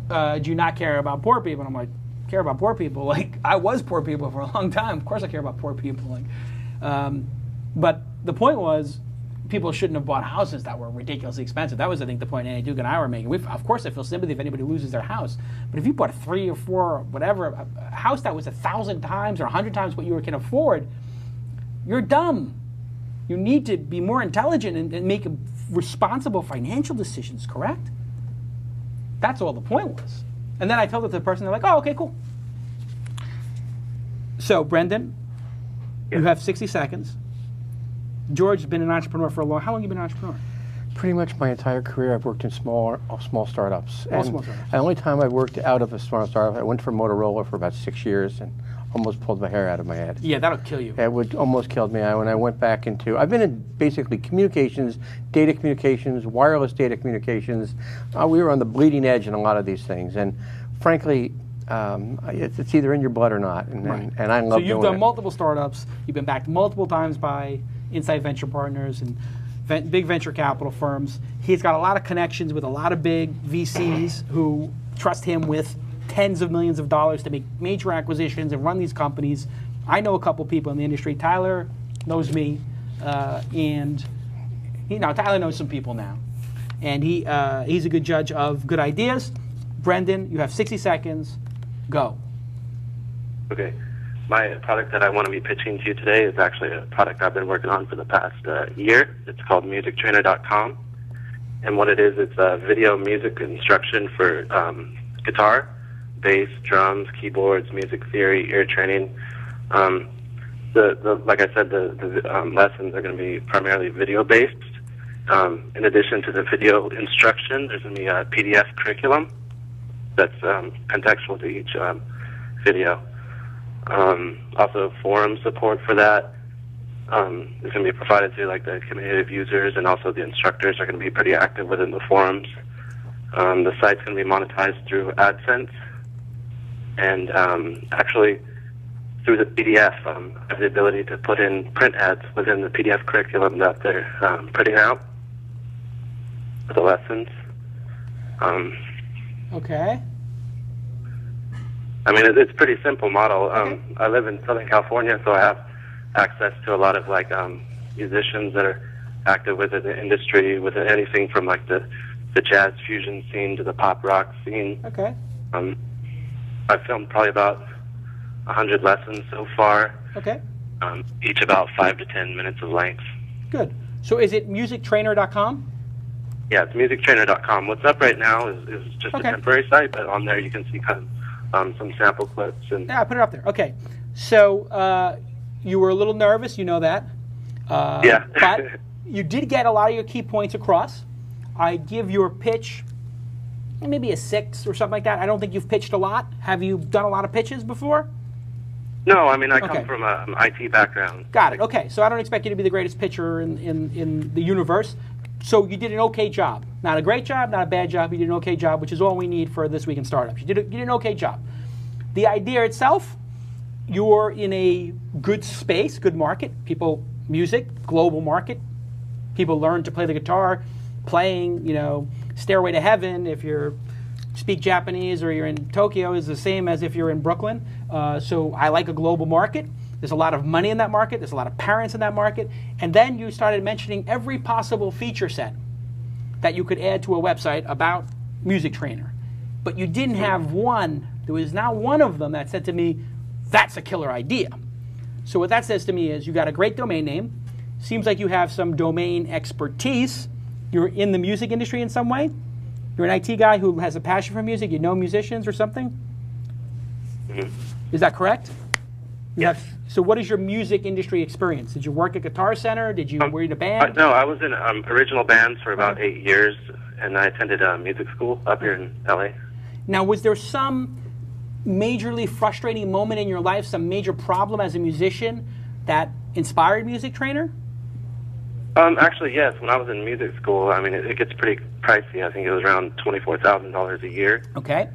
Do you not care about poor people? And I'm like, care about poor people? Like, I was poor people for a long time. Of course I care about poor people. Like, but the point was, people shouldn't have bought houses that were ridiculously expensive. That was, I think, the point Andy Duke and I were making. Of course, I feel sympathy if anybody loses their house. But if you bought 3 or 4 or whatever, a house that was 1,000 times or 100 times what you can afford, you're dumb. You need to be more intelligent and make responsible financial decisions, correct? That's all the point was. And then I told it to the person, they're like, oh, okay, cool. So, Brendan, you have 60 seconds. George has been an entrepreneur for a long. How long have you been an entrepreneur? Pretty much my entire career, I've worked in small startups. Small startups. The only time I worked out of a small startup, I went for Motorola for about 6 years and almost pulled my hair out of my head. Yeah, that'll kill you. It would almost killed me. When I went back into, I've been in basically communications, data communications, wireless data communications. We were on the bleeding edge in a lot of these things, and frankly, it's either in your blood or not. And I love doing it. So you've done multiple startups. You've been backed multiple times by Insight Venture Partners and big venture capital firms. He's got a lot of connections with a lot of big VCs who trust him with tens of millions of dollars to make major acquisitions and run these companies. I know a couple people in the industry. Tyler knows me, and Tyler knows some people now. And he's a good judge of good ideas. Brendan, you have 60 seconds. Go. Okay. My product that I want to be pitching to you today is actually a product I've been working on for the past year. It's called musictrainer.com. And what it is, it's video music instruction for guitar, bass, drums, keyboards, music theory, ear training. Like I said, the lessons are going to be primarily video-based. In addition to the video instruction, there's going to be a PDF curriculum that's contextual to each video. Also, forum support for that is going to be provided to like the community of users, and also the instructors are going to be pretty active within the forums. The site's going to be monetized through AdSense, and actually through the PDF, I have the ability to put in print ads within the PDF curriculum that they're putting out for the lessons. Okay. I mean, it's a pretty simple model. I live in Southern California, so I have access to a lot of like musicians that are active within the industry, with anything from like the jazz fusion scene to the pop rock scene. Okay. I've filmed probably about 100 lessons so far. Okay. Each about 5 to 10 minutes of length. Good. So is it musictrainer.com? Yeah, it's musictrainer.com. What's up right now is just a temporary site, but on there you can see kind of some sample clips. And yeah, I put it up there. Okay. So you were a little nervous, you know that. Yeah. But you did get a lot of your key points across. I give your pitch maybe a 6 or something like that. I don't think you've pitched a lot. Have you done a lot of pitches before? No, I mean, I come from an IT background. Got it. Okay. So I don't expect you to be the greatest pitcher in the universe. So you did an okay job. Not a great job, not a bad job. You did an okay job, which is all we need for This Week in Startups. You did an okay job. The idea itself, you're in a good space, good market. People, music, global market. People learn to play the guitar. Playing, Stairway to Heaven, if you speak Japanese or you're in Tokyo, is the same as if you're in Brooklyn. So I like a global market. There's a lot of money in that market. There's a lot of parents in that market. And then you started mentioning every possible feature set that you could add to a website about Music Trainer. But you didn't have one. There was not one of them that said to me, that's a killer idea. So what that says to me is you got a great domain name. Seems like you have some domain expertise. You're in the music industry in some way. You're an IT guy who has a passion for music. You know musicians or something. Mm-hmm. Is that correct? Yes. So what is your music industry experience? Did you work at Guitar Center? Were you in a band? No, I was in original bands for about 8 years, and I attended music school up here in LA. Now, was there some majorly frustrating moment in your life, some major problem as a musician that inspired Music Trainer? Actually, yes. When I was in music school, I mean, it gets pretty pricey. I think it was around $24,000 a year. Okay.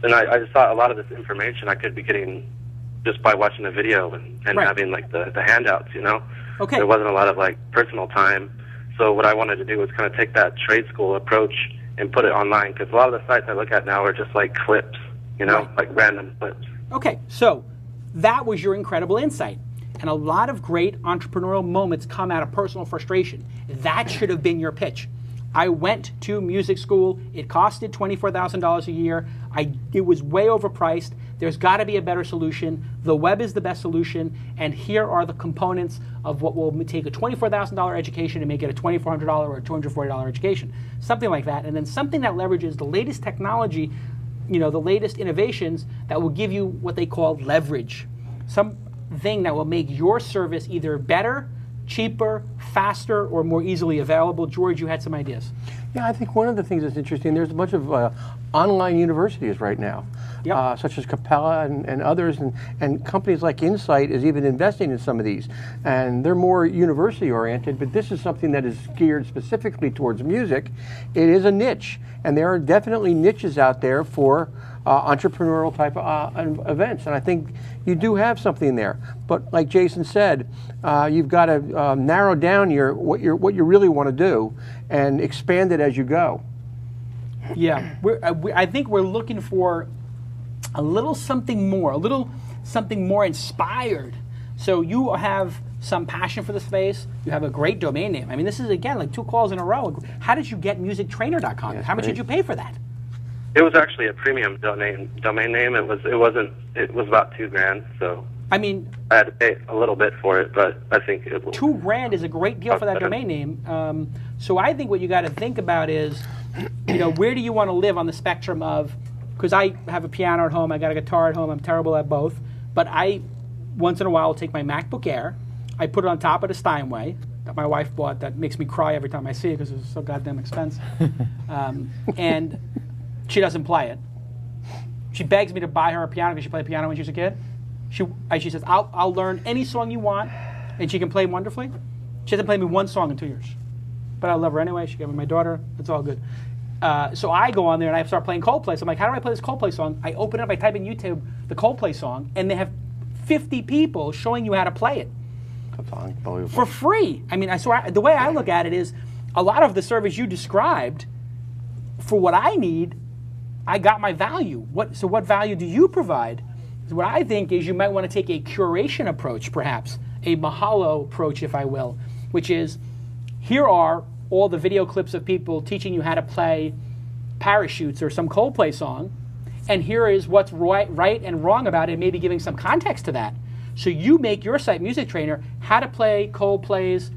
And I just thought a lot of this information I could be getting just by watching a video and Right. having like the handouts, you know? Okay. There wasn't a lot of like personal time. So what I wanted to do was kind of take that trade school approach and put it online, because a lot of the sites I look at now are just like clips, you know, Right. like random clips. Okay, so that was your incredible insight. And a lot of great entrepreneurial moments come out of personal frustration. That should have been your pitch. I went to music school. It costed $24,000 a year. It was way overpriced. There's got to be a better solution. The web is the best solution. And here are the components of what will take a $24,000 education and make it a $2,400 or a $240 education. Something like that. And then something that leverages the latest technology, you know, the latest innovations that will give you what they call leverage. Something that will make your service either better, cheaper, faster, or more easily available. George, you had some ideas. Yeah, I think one of the things that's interesting, there's a bunch of online universities right now, Yep. such as Capella and others, and companies like Insight is even investing in some of these. And they're more university oriented, but this is something that is geared specifically towards music. It is a niche, and there are definitely niches out there for entrepreneurial type of events, and I think you do have something there. But like Jason said, you've got to narrow down what you really want to do and expand it as you go. Yeah, I think we're looking for a little something more inspired. So you have some passion for the space. You have a great domain name. I mean, this is, again, like 2 calls in a row. How did you get musictrainer.com? Yes, How much right. did you pay for that? It was actually a premium domain name. It was about $2,000. So I mean, I had to pay a little bit for it, but I think it will. $2,000 is a great deal for that domain name. So I think what you got to think about is, you know, where do you want to live on the spectrum of, because I have a piano at home, I got a guitar at home, I'm terrible at both, but I, once in a while, will take my MacBook Air, I put it on top of the Steinway that my wife bought that makes me cry every time I see it because it's so goddamn expensive. And she doesn't play it. She begs me to buy her a piano because she played piano when she was a kid. She says, I'll learn any song you want, and she can play wonderfully. She hasn't played me one song in 2 years. But I love her anyway. She gave me my daughter. It's all good. So I go on there and I start playing Coldplay. So I'm like, how do I play this Coldplay song? I open it up, I type in YouTube the Coldplay song, and they have 50 people showing you how to play it. That's unbelievable. For free. I mean, the way I look at it is, a lot of the service you described, for what I need, I got my value. So what value do you provide? What I think is you might want to take a curation approach, perhaps, a Mahalo approach, if I will, which is, here are all the video clips of people teaching you how to play Parachutes or some Coldplay song, and here is what's right and wrong about it, maybe giving some context to that. So you make your site, Music Trainer, how to play Coldplay's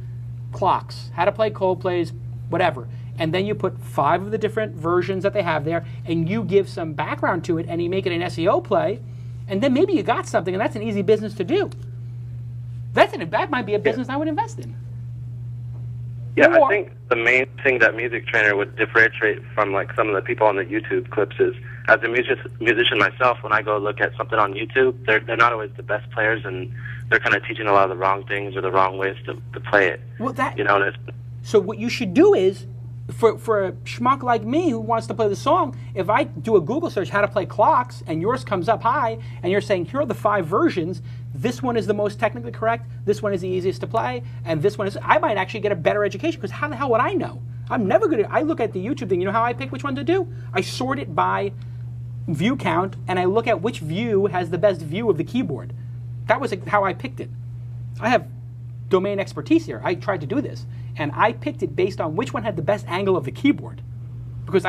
clocks, how to play Coldplay's whatever. And then you put 5 of the different versions that they have there, and you give some background to it, and you make it an SEO play, and then maybe you got something, and that's an easy business to do. That might be a business I would invest in. Yeah, Or- I think the main thing that Music Trainer would differentiate from like some of the people on the YouTube clips is, as a musician myself, when I go look at something on YouTube, they're not always the best players, and they're kind of teaching a lot of the wrong things or the wrong ways to play it. Well, You know, and it's, So what you should do is, for a schmuck like me who wants to play the song, if I do a Google search how to play clocks and yours comes up high and you're saying here are the 5 versions, this one is the most technically correct, this one is the easiest to play, and this one is, I might actually get a better education, because how the hell would I know? I'm never going to, I look at the YouTube thing, you know how I pick which one to do? I sort it by view count, and I look at which view has the best view of the keyboard. That was how I picked it. I have domain expertise here. I tried to do this, and I picked it based on which one had the best angle of the keyboard, because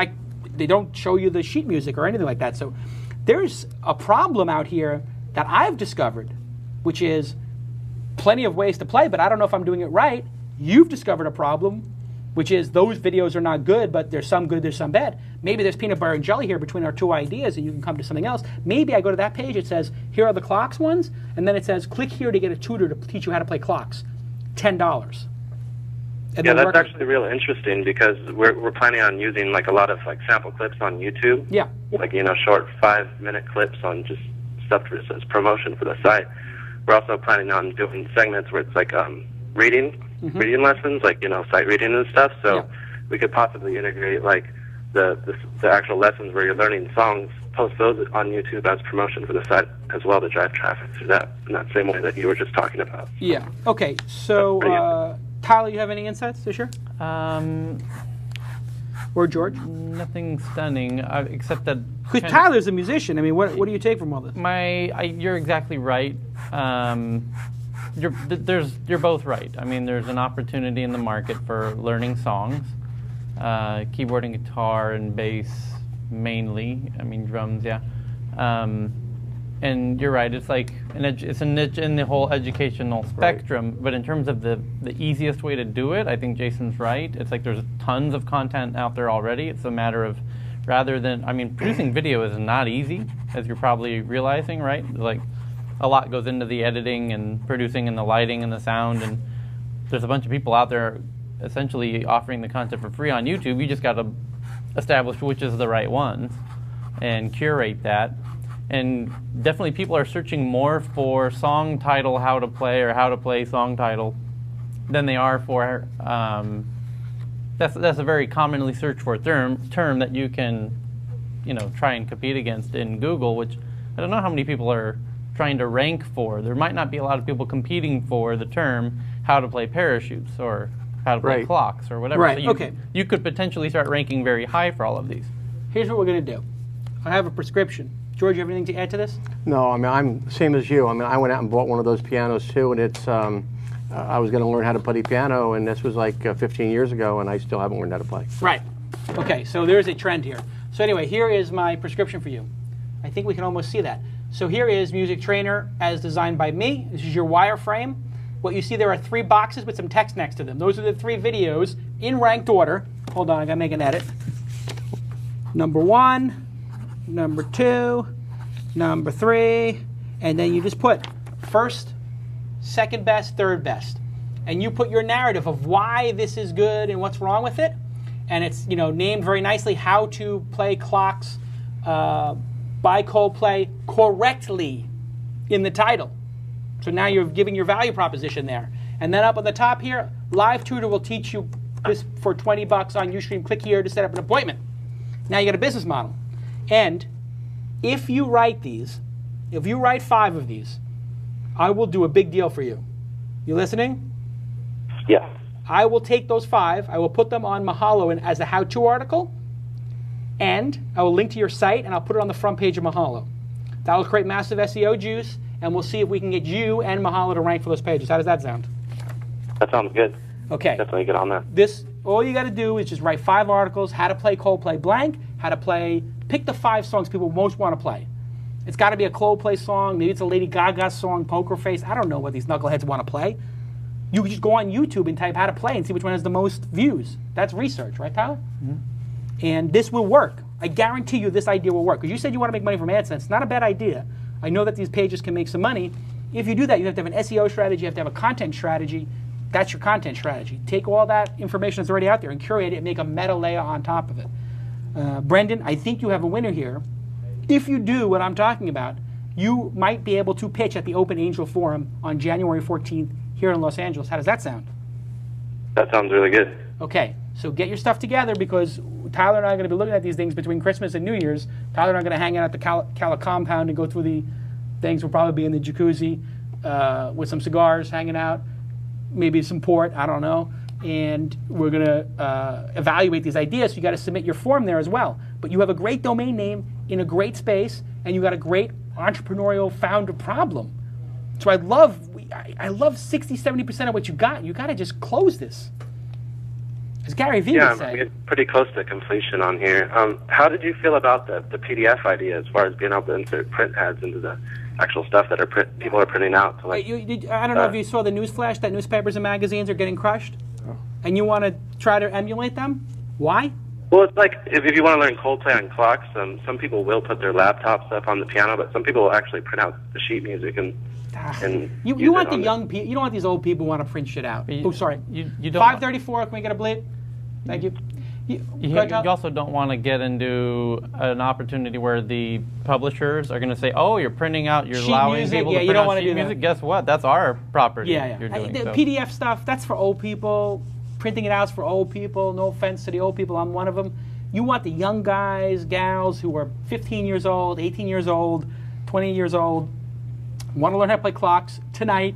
they don't show you the sheet music or anything like that. So there's a problem out here that I've discovered, which is plenty of ways to play, but I don't know if I'm doing it right. You've discovered a problem, which is those videos are not good, but there's some good, there's some bad. Maybe there's peanut butter and jelly here between our 2 ideas, and you can come to something else. Maybe I go to that page, it says, here are the clocks ones, and then it says, click here to get a tutor to teach you how to play clocks. $10. And yeah, then that's actually real interesting, because we're planning on using like a lot of like sample clips on YouTube. Yeah. Like, you know, short 5-minute clips on just stuff as promotion for the site. We're also planning on doing segments where it's like reading lessons, like, you know, sight reading and stuff. So we could possibly integrate like the actual lessons where you're learning songs post those on YouTube as promotion for the site as well to drive traffic through that in that same way that you were just talking about. Yeah. Okay. So, Tyler, you have any insights to share? Or George? Nothing stunning, except that... Because Tyler's a musician. I mean, what do you take from all this? You're exactly right. You're both right. I mean, there's an opportunity in the market for learning songs, keyboard and guitar and bass mainly. I mean, drums, yeah. And you're right. It's like it's a niche in the whole educational spectrum. Right. But in terms of the easiest way to do it, I think Jason's right. It's like there's tons of content out there already. It's a matter of producing video is not easy, as you're probably realizing, right? Like a lot goes into the editing and producing and the lighting and the sound, and there's a bunch of people out there essentially offering the content for free on YouTube. You just got to establish which is the right ones and curate that. And definitely people are searching more for song title how to play or how to play song title than they are for that's a very commonly searched for term that you can try and compete against in Google, which I don't know how many people are trying to rank for. There might not be a lot of people competing for the term how to play parachutes or how to play clocks or whatever. Right. So you could potentially start ranking very high for all of these. Here's what we're going to do. I have a prescription. George, you have anything to add to this? No, I mean, I'm same as you. I mean, I went out and bought one of those pianos too, and it's, I was going to learn how to play the piano, and this was like 15 years ago, and I still haven't learned how to play. Right. Okay, so there's a trend here. So anyway, here is my prescription for you. I think we can almost see that. So here is Music Trainer as designed by me. This is your wireframe. What you see there are 3 boxes with some text next to them. Those are the 3 videos in ranked order. Hold on, I got to make an edit. Number 1. Number 2, number 3, and then you just put first, second best, third best. And you put your narrative of why this is good and what's wrong with it. And it's named very nicely, How to Play Clocks by Coldplay correctly in the title. So now you're giving your value proposition there. And then up on the top here, Live Tutor will teach you this for $20 on Ustream. Click here to set up an appointment. Now you got a business model. And if you write these, if you write 5 of these, I will do a big deal for you. You listening? Yeah. I will take those 5, I will put them on Mahalo as a how-to article, and I will link to your site, and I'll put it on the front page of Mahalo. That will create massive SEO juice, and we'll see if we can get you and Mahalo to rank for those pages. How does that sound? That sounds good. Okay. Definitely get on that. All you got to do is just write 5 articles, how to play Coldplay blank, how to play, pick the 5 songs people most want to play. It's got to be a Coldplay song, maybe it's a Lady Gaga song, Poker Face, I don't know what these knuckleheads want to play. You just go on YouTube and type how to play and see which one has the most views. That's research, right, Tyler? Mm-hmm. And this will work. I guarantee you this idea will work. Because you said you want to make money from AdSense. It's not a bad idea. I know that these pages can make some money. If you do that, you have to have an SEO strategy, you have to have a content strategy. That's your content strategy. Take all that information that's already out there and curate it and make a meta layer on top of it. Brendan, I think you have a winner here. If you do what I'm talking about, you might be able to pitch at the Open Angel Forum on January 14th here in Los Angeles. How does that sound? That sounds really good. Okay, so get your stuff together because Tyler and I are going to be looking at these things between Christmas and New Year's. Tyler and I are going to hang out at the Cala compound and go through the things. We'll probably be in the jacuzzi with some cigars, hanging out. Maybe some port, I don't know, and we're going to evaluate these ideas. So you got to submit your form there as well. But you have a great domain name in a great space, and you got a great entrepreneurial founder problem. So I love 60-70% of what you got. You got to just close this. As Gary Vee would say. I'm getting pretty close to completion on here. How did you feel about the PDF idea as far as being able to insert print ads into the actual stuff that people are printing out? To I don't know if you saw the news flash that newspapers and magazines are getting crushed, and you want to try to emulate them. Why? Well, it's like if you want to learn Coldplay on clocks, some people will put their laptop stuff on the piano, but some people will actually print out the sheet music and you want the young people. You don't want these old people who want to print shit out. Sorry. You don't. 5:34. Can we get a bleep? Thank you. You also don't want to get into an opportunity where the publishers are going to say, "Oh, you're printing out, you're allowing people to print out sheet music." Guess what? That's our property. Yeah. You're doing, the PDF stuff, that's for old people. Printing it out is for old people. No offense to the old people. I'm one of them. You want the young guys, gals who are 15 years old, 18 years old, 20 years old, want to learn how to play clocks tonight.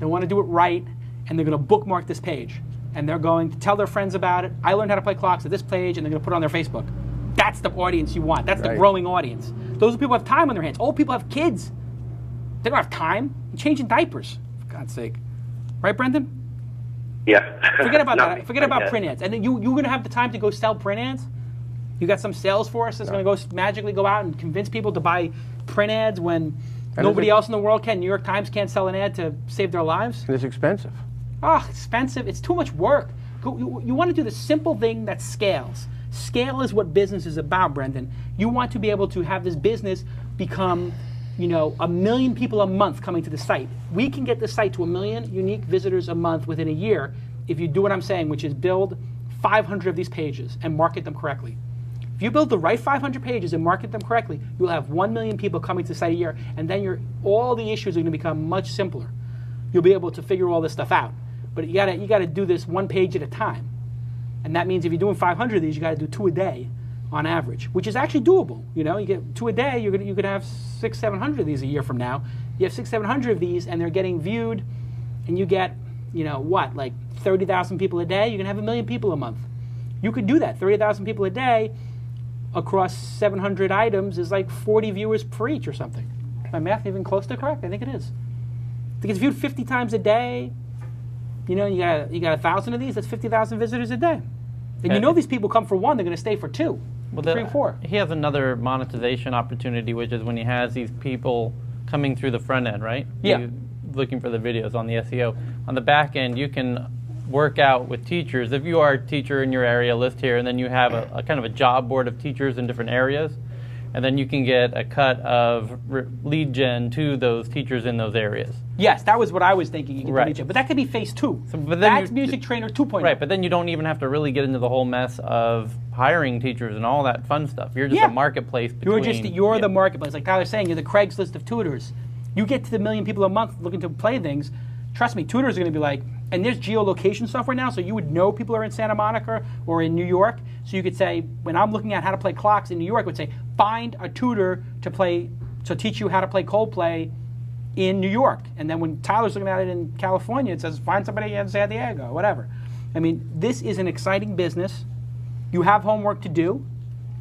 They want to do it right, and they're going to bookmark this page. And they're going to tell their friends about it. I learned how to play clocks at this page, and they're going to put it on their Facebook. That's the audience you want. That's the growing audience. Those people have time on their hands. Old people have kids. They don't have time. You're changing diapers, for God's sake. Right, Brendan? Yeah. Forget about No, that. Forget about yeah. print ads. And then you're going to have the time to go sell print ads? You got some sales force that's going to go magically go out and convince people to buy print ads when nobody else in the world can. New York Times can't sell an ad to save their lives? And it's expensive. Oh, expensive. It's too much work. You want to do the simple thing that scales. Scale is what business is about, Brendan. You want to be able to have this business become, 1 million people a month coming to the site. We can get the site to 1 million unique visitors a month within a year if you do what I'm saying, which is build 500 of these pages and market them correctly. If you build the right 500 pages and market them correctly, you'll have 1 million people coming to the site a year, and then all the issues are going to become much simpler. You'll be able to figure all this stuff out. But you gotta do this one page at a time. And that means if you're doing 500 of these, you gotta do 2 a day on average, which is actually doable. You get 2 a day, you could have 600, 700 of these a year from now. You have 600, 700 of these, and they're getting viewed, and you get, like 30,000 people a day. You can have 1 million people a month. You could do that. 30,000 people a day across 700 items is like 40 viewers per each or something. Is my math even close to correct? I think it is. If it gets viewed 50 times a day, you got 1,000 of these, that's 50,000 visitors a day. And these people come for 1, they're going to stay for 2, 3, 4. He has another monetization opportunity, which is when he has these people coming through the front end, right? Yeah. Looking for the videos on the SEO. On the back end, you can work out with teachers. If you are a teacher in your area, list here, and then you have a kind of a job board of teachers in different areas, and then you can get a cut of lead gen to those teachers in those areas. Yes, that was what I was thinking. You can Right. do lead gen. But that could be phase 2. But then That's Music Trainer 2.0. Right, but then you don't even have to really get into the whole mess of hiring teachers and all that fun stuff. You're just a marketplace between... You're the marketplace. Like Tyler's saying, you're the Craigslist of tutors. You get to the 1 million people a month looking to play things. Trust me, tutors are going to be like, and there's geolocation software now, so you would know people are in Santa Monica or in New York. So you could say, when I'm looking at how to play clocks in New York, I would say, find a tutor to teach you how to play Coldplay in New York. And then when Tyler's looking at it in California, it says, find somebody in San Diego, whatever. I mean, this is an exciting business. You have homework to do,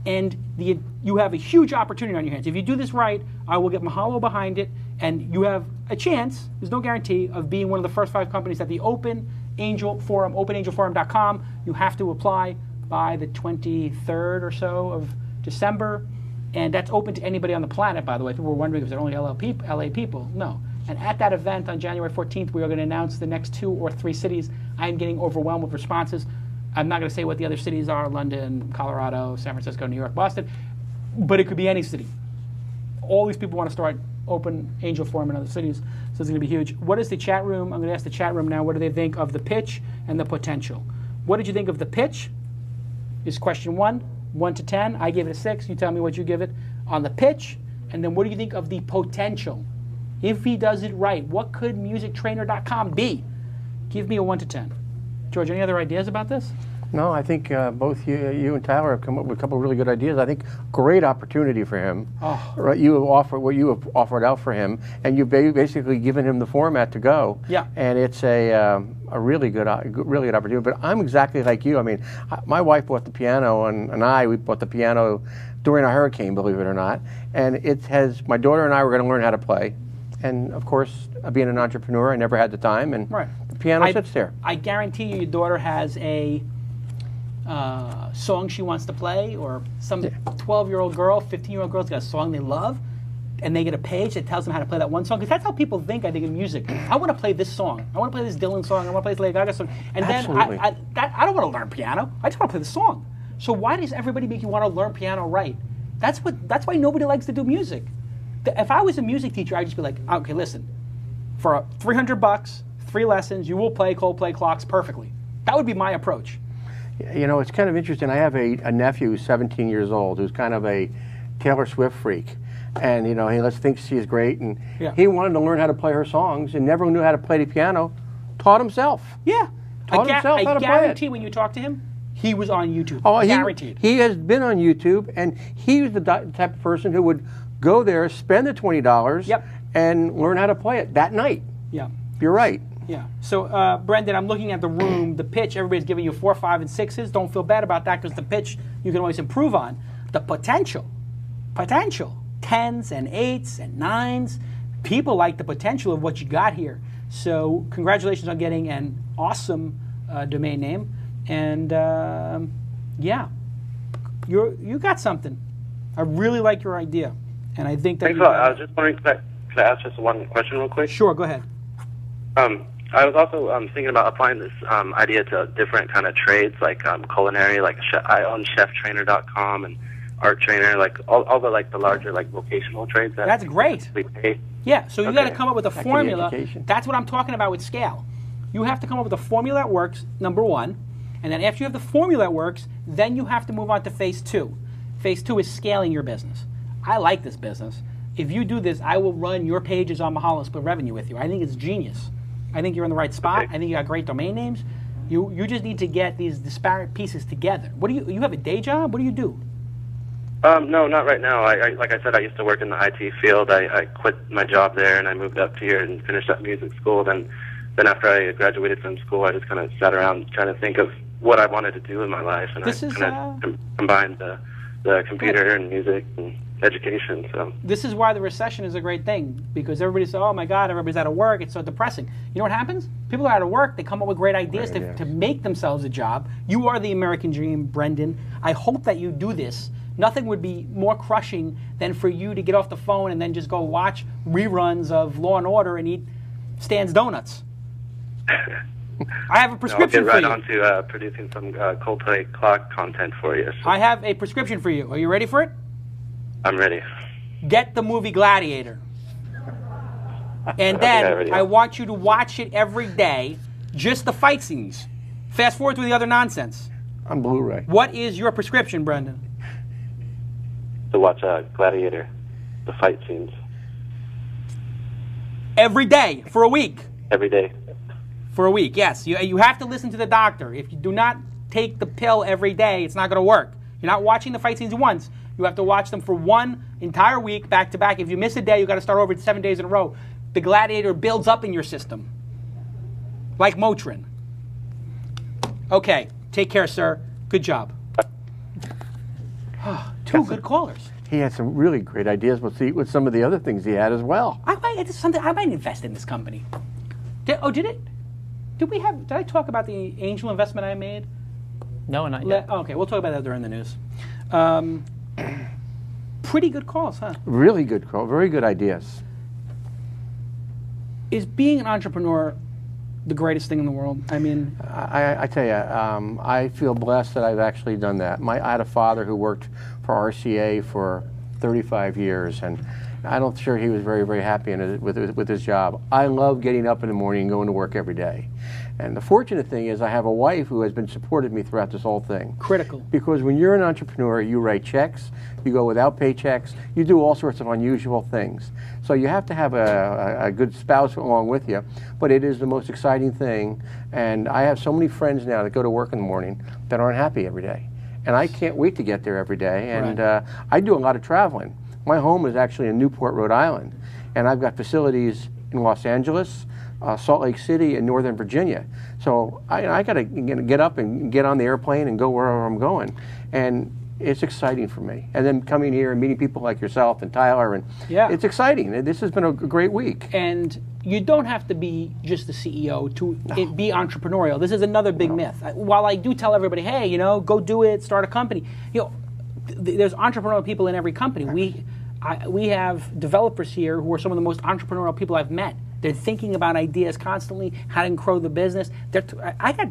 and you have a huge opportunity on your hands. If you do this right, I will get Mahalo behind it, and you have a chance, there's no guarantee, of being one of the first 5 companies at the Open Angel Forum, openangelforum.com. You have to apply by the 23rd or so of December, and that's open to anybody on the planet, by the way. People were wondering if they're only LA people. No. And at that event on January 14th, we are going to announce the next 2 or 3 cities. I am getting overwhelmed with responses. I'm not going to say what the other cities are, London, Colorado, San Francisco, New York, Boston, but it could be any city. All these people want to start Open Angel Forum in other cities, so it's going to be huge. What is the chat room? I'm going to ask the chat room now, what do they think of the pitch and the potential? What did you think of the pitch? Is question 1, 1 to 10. I gave it a 6. You tell me what you give it on the pitch. And then what do you think of the potential? If he does it right, what could musictrainer.com be? Give me a 1 to 10. George, any other ideas about this? No, I think both you and Tyler have come up with a couple of really good ideas. I think great opportunity for him. Oh. Right, you have offered what you have offered out for him, and you've basically given him the format to go. Yeah. And it's a really good opportunity. But I'm exactly like you. I mean, my wife bought the piano, and we bought the piano during a hurricane, believe it or not. And it has, my daughter and I were going to learn how to play. And of course, being an entrepreneur, I never had the time, and the piano sits there. I guarantee you your daughter has a song she wants to play, or some 12-year-old girl, 15-year-old girl's got a song they love, and they get a page that tells them how to play that one song. Because that's how people think, I think, in music. I want to play this song. I want to play this Dylan song. I want to play this Lady Gaga song. And Absolutely. then I don't want to learn piano. I just want to play the song. So why does everybody make you want to learn piano right? That's why nobody likes to do music. If I was a music teacher, I'd just be like, okay, listen, for $300, 3 lessons, you will play Coldplay clocks perfectly. That would be my approach. You know, it's kind of interesting. I have a nephew who's 17 years old who's kind of a Taylor Swift freak. And, you know, he thinks she's great. And he wanted to learn how to play her songs and never knew how to play the piano. Taught himself. Yeah. Taught himself how to play it. I guarantee when you talk to him, he was on YouTube. Oh, Guaranteed. He has been on YouTube, and he was the type of person who would go there, spend the $20, Yep. and learn how to play it that night. Yeah. You're right. Yeah. So, Brendan, I'm looking at the room, the pitch, everybody's giving you 4, 5, and 6s. Don't feel bad about that because the pitch you can always improve on. The potential, 10s and 8s and 9s. People like the potential of what you got here. So, congratulations on getting an awesome domain name. And, yeah, you got something. I really like your idea. And I think that Thanks a lot. I was just wondering, could I ask just one question real quick? Sure, go ahead. I was also thinking about applying this idea to different kind of trades, like culinary. Like I own ChefTrainer.com and Art Trainer, like all the like the larger like vocational trades. That's great. We pay. Yeah, so you got to Okay. come up with a Back to the formula. education. That's what I'm talking about with scale. You have to come up with a formula that works, number one, and then after you have the formula that works, then you have to move on to phase 2. Phase 2 is scaling your business. I like this business. If you do this, I will run your pages on Mahalo, split revenue with you. I think it's genius. I think you're in the right spot. Okay. I think you got great domain names. You just need to get these disparate pieces together. What do you have a day job? What do you do? No, not right now. I like I said, I used to work in the IT field. I quit my job there and I moved up here and finished up music school. Then after I graduated from school, I just kind of sat around trying to think of what I wanted to do in my life, and This I is, kind of combined the computer and music and education. So This is why the recession is a great thing, because everybody says, oh my God, everybody's out of work, it's so depressing. You know what happens? People are out of work, they come up with great ideas Great ideas. to make themselves a job. You are the American dream, Brendan. I hope that you do this. Nothing would be more crushing than for you to get off the phone and then just go watch reruns of Law and Order and eat Stan's Donuts. I have a I'll prescription get right for you. on to producing some Coldplay clock content for you. So I have a prescription for you. Are you ready for it? I'm ready. Get the movie Gladiator. And Okay, then ready. I want you to watch it every day, just the fight scenes. Fast forward through the other nonsense. On Blu-ray. What is your prescription, Brendan? To watch Gladiator, the fight scenes Every day for a week. every day. For a week, yes. You have to listen to the doctor. If you do not take the pill every day, it's not going to work. You're not watching the fight scenes once. You have to watch them for one entire week, back to back. If you miss a day, you've got to start over 7 days in a row. The Gladiator builds up in your system, like Motrin. Okay, take care, sir. Good job. Two good callers. He had some really great ideas with some of the other things he had as well. I might invest in this company. Did I talk about the angel investment I made? No, not yet. Okay, we'll talk about that during the news. Pretty good calls, huh? Really good call. Very good ideas. Is being an entrepreneur the greatest thing in the world? I mean, I tell you, I feel blessed that I've actually done that. I had a father who worked for RCA for 35 years, and I'm sure he was very, very happy with his job. I love getting up in the morning and going to work every day. And the fortunate thing is I have a wife who has been supported me throughout this whole thing. critical. Because when you're an entrepreneur, you write checks, you go without paychecks, you do all sorts of unusual things. So you have to have a good spouse along with you, but it is the most exciting thing. And I have so many friends now that go to work in the morning that aren't happy every day. And I can't wait to get there every day. And I do a lot of traveling. My home is actually in Newport, Rhode Island, and I've got facilities in Los Angeles, Salt Lake City, and Northern Virginia. So I got to get up and get on the airplane and go wherever I'm going. And it's exciting for me. And then coming here and meeting people like yourself and Tyler, and it's exciting. This has been a great week. And you don't have to be just the CEO to be entrepreneurial. This is another big myth. While I do tell everybody, hey, go do it, start a company. There's entrepreneurial people in every company. We have developers here who are some of the most entrepreneurial people I've met. They're thinking about ideas constantly, how to grow the business. I got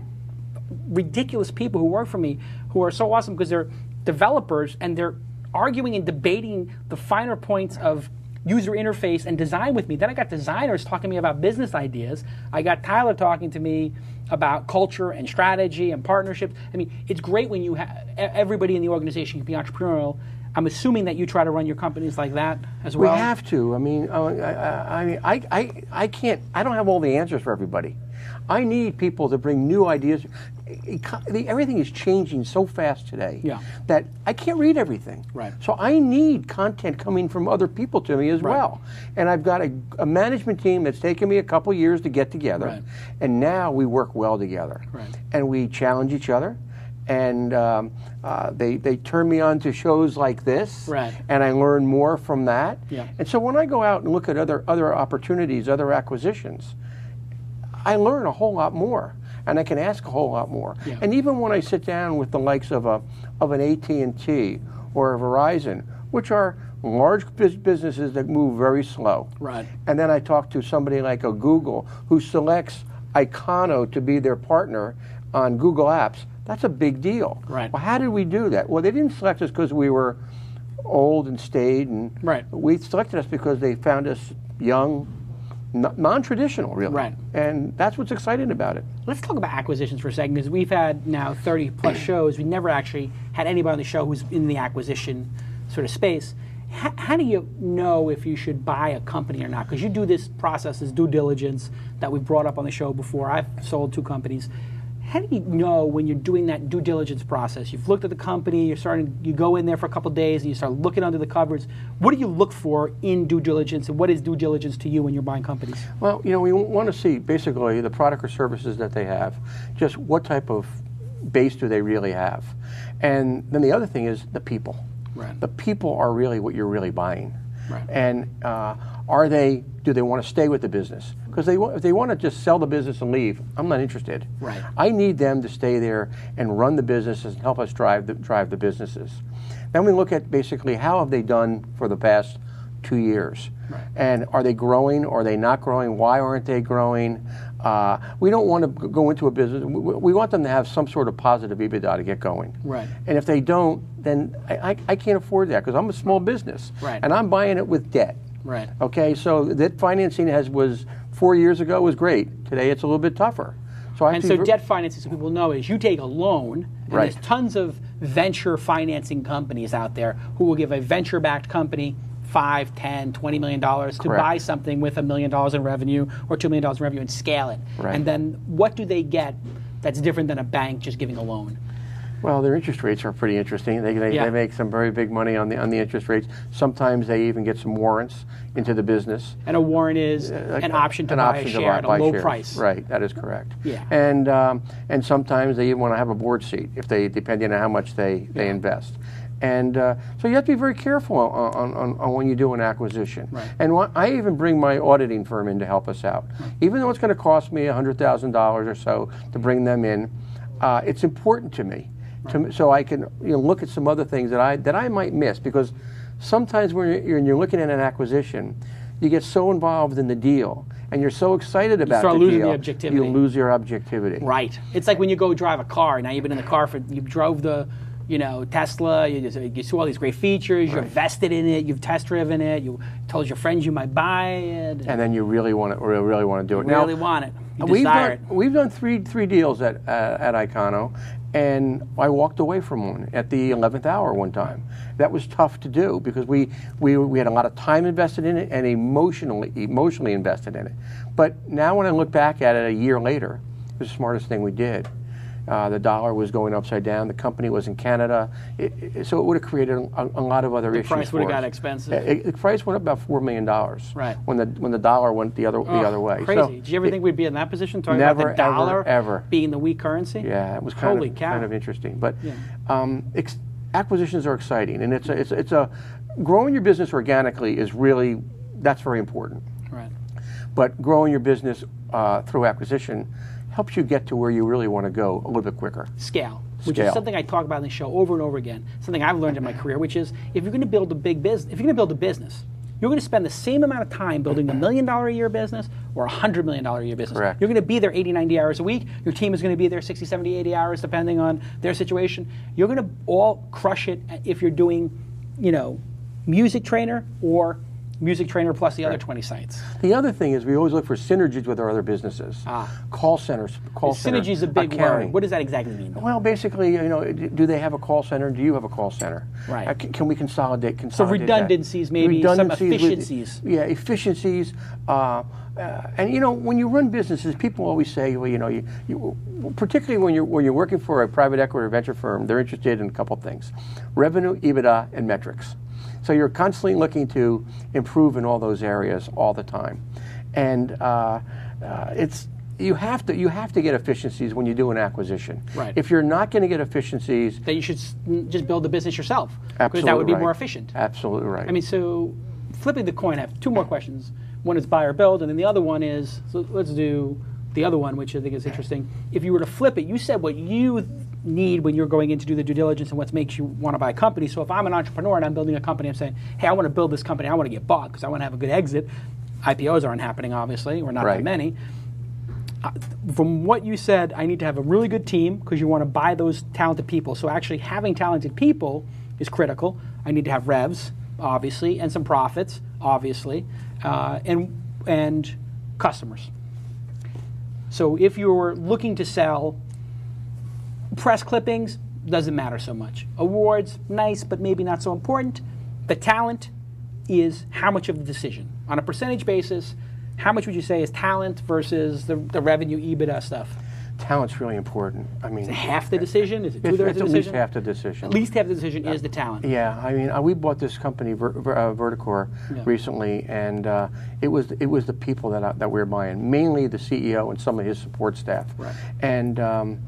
ridiculous people who work for me who are so awesome because they're developers and they're arguing and debating the finer points of user interface and design with me. Then I got designers talking to me about business ideas. I got Tyler talking to me about culture and strategy and partnerships. I mean, it's great when you have everybody in the organization can be entrepreneurial. I'm assuming that you try to run your companies like that as well. We have to. I mean, I can't. I don't have all the answers for everybody. I need people to bring new ideas. everything is changing so fast today Yeah. that I can't read everything. Right. So I need content coming from other people to me as Right. well. And I've got a management team that's taken me a couple years to get together. Right. And now we work well together. Right. And we challenge each other. And they turn me on to shows like this. Right. And I learn more from that. Yeah. And so when I go out and look at other opportunities, other acquisitions, I learn a whole lot more, and I can ask a whole lot more. Yeah. And even when I sit down with the likes of an AT&T or a Verizon, which are large businesses that move very slow, Right. and then I talk to somebody like a Google who selects KANO to be their partner on Google Apps, that's a big deal. Right. Well, how did we do that? Well, they didn't select us because we were old and staid, and Right. we selected us because they found us young, non-traditional, really. Right. And that's what's exciting about it. Let's talk about acquisitions for a second, because we've had now 30 plus shows. We never actually had anybody on the show who's in the acquisition sort of space. How do you know if you should buy a company or not? Because you do this process, this due diligence that we've brought up on the show before. I've sold 2 companies. How do you know when you're doing that due diligence process? You've looked at the company, you go in there for a couple of days and you start looking under the covers. What do you look for in due diligence, and what is due diligence to you when you're buying companies? Well, we want to see basically the product or services that they have, just what type of base do they really have. And then the other thing is the people. Right. The people are really what you're really buying. Right. And do they want to stay with the business? Because if they want to just sell the business and leave, I'm not interested. Right. I need them to stay there and run the businesses and help us drive the businesses. Then we look at basically how have they done for the past 2 years. Right. And are they growing? Are they not growing? Why aren't they growing? We don't want to go into a business. We want them to have some sort of positive EBITDA to get going. Right. And if they don't, then I can't afford that because I'm a small business. Right. And I'm buying it with debt. Right. Okay, so that financing was 4 years ago was great. Today it's a little bit tougher. So debt financing, so people know, is you take a loan, and Right. there's tons of venture financing companies out there who will give a venture-backed company $5, $10, $20 million to Correct. buy something with $1 million in revenue or $2 million in revenue and scale it. Right. And then what do they get that's different than a bank just giving a loan? Well, their interest rates are pretty interesting. They Yeah. make some very big money on the interest rates. Sometimes they even get some warrants into the business. And a warrant is an option to buy a share at a low shares. price. Right, that is correct. Yeah. And sometimes they even want to have a board seat depending on how much they invest. And so you have to be very careful on when you do an acquisition. Right. And I even bring my auditing firm in to help us out. Even though it's going to cost me $100,000 or so to bring them in, it's important to me. So I can look at some other things that I might miss, because sometimes when you're looking at an acquisition, you get so involved in the deal and you're so excited about start the losing deal, the objectivity. you lose your objectivity. Right. It's like when you go drive a car. Now you've been in the car you drove the Tesla, you saw all these great features, you're vested in it, you've test driven it, you told your friends you might buy it. And then you really want to do it. Really want it. You desire it. We've done three deals at KANO, and I walked away from one at the 11th hour one time. That was tough to do because we had a lot of time invested in it and emotionally invested in it. But now when I look back at it a year later, it was the smartest thing we did. The dollar was going upside down. The company was in Canada, so it would have created a lot of other issues. The price would have for got us. expensive. The price went up about $4 million. Right. When the dollar went the other way. Crazy. So Did you ever think we'd be in that position? Talking never, about the dollar ever. being the weak currency? Yeah, it was Holy cow. kind of interesting. But Yeah. acquisitions are exciting, and it's growing your business organically is really, that's very important. Right. But growing your business through acquisition helps you get to where you really want to go a little bit quicker. Scale, which Scale. is something I talk about in the show over and over again. Something I've learned in my career, which is if you're going to build a big business, you're going to spend the same amount of time building the $1 million a year business or a $100 million a year business. Correct. You're going to be there 80, 90 hours a week. Your team is going to be there 60, 70, 80 hours, depending on their situation. You're going to all crush it if you're doing, music trainer or Music Trainer plus the other 20 sites. The other thing is we always look for synergies with our other businesses. Call centers, Synergy is a big word. What does that exactly mean? Well, basically, do they have a call center? Do you have a call center? Right. Can we consolidate? So redundancies, that? maybe some efficiencies. Efficiencies. And when you run businesses, people always say, well, particularly when you're working for a private equity or venture firm, they're interested in a couple of things: revenue, EBITDA, and metrics. So you're constantly looking to improve in all those areas all the time, and you have to get efficiencies when you do an acquisition. Right. If you're not going to get efficiencies, then you should just build the business yourself, absolutely, because that would be right. more efficient. Absolutely right. I mean, so flipping the coin, I have two more questions. One is buy or build, and then the other one is, so let's do the other one, which I think is interesting. If you were to flip it, you said what you need when you're going in to do the due diligence and what makes you want to buy a company. So if I'm an entrepreneur and I'm building a company, I'm saying, hey, I want to build this company. I want to get bought because I want to have a good exit. IPOs aren't happening, obviously, or not that many. From what you said, I need to have a really good team because you want to buy those talented people. So actually having talented people is critical. I need to have revs, obviously, and some profits, obviously, and customers. So if you're looking to sell press clippings, doesn't matter so much. Awards, nice, but maybe not so important. The talent is how much of the decision. On a percentage basis, how much would you say is talent versus the revenue, EBITDA stuff? Talent's really important. I mean, is it half the decision? Is it 2/3 it's the at decision? least half the decision. At least half the decision is the talent. Yeah, I mean, we bought this company, Verticor, recently, and it was the people that we were buying, mainly the CEO and some of his support staff. Right. And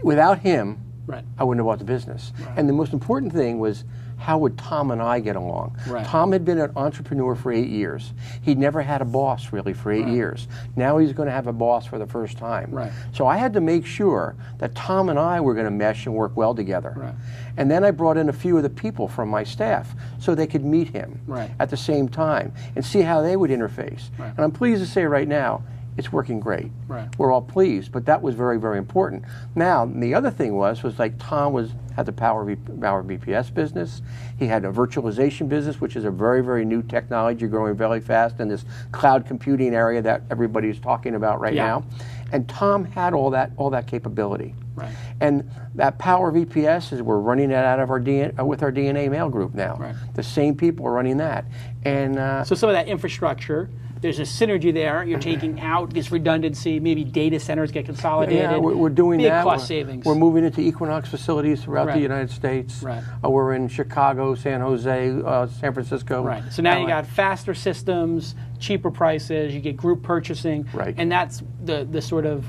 without him, right. I wouldn't have bought the business. Right. And the most important thing was, how would Tom and I get along? Right. Tom had been an entrepreneur for 8 years. He'd never had a boss really for 8 years. Now he's going to have a boss for the first time. Right. So I had to make sure that Tom and I were going to mesh and work well together. Right. And then I brought in a few of the people from my staff so they could meet him right. at the same time and see how they would interface. Right. And I'm pleased to say right now, it's working great. Right. We're all pleased, but that was very, very important. Now, the other thing was like Tom had the PowerVPS business. He had a virtualization business, which is a very, very new technology growing very fast in this cloud computing area that everybody's talking about right now. And Tom had all that capability. Right. And that PowerVPS is we're running that out of our with our DNA mail group now. Right. The same people are running that. And so some of that infrastructure, there's a synergy there. You're taking out this redundancy. Maybe data centers get consolidated. Yeah, we're doing big that. Cost savings. We're moving into Equinox facilities throughout the United States. Right. We're in Chicago, San Jose, San Francisco. Right. So now you got faster systems, cheaper prices. You get group purchasing. Right. And that's the sort of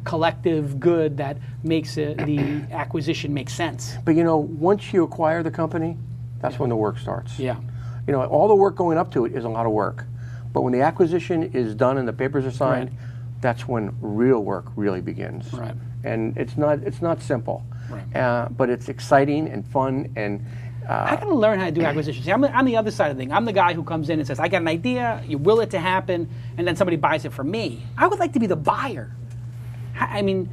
collective good that makes the acquisition make sense. But once you acquire the company, that's when the work starts. Yeah. All the work going up to it is a lot of work. But when the acquisition is done and the papers are signed, that's when real work really begins. Right. And it's not simple. Right. But it's exciting and fun and. I got to learn how to do acquisitions. See, I'm the other side of the thing. I'm the guy who comes in and says, I got an idea, you will it to happen, and then somebody buys it from me. I would like to be the buyer. I mean,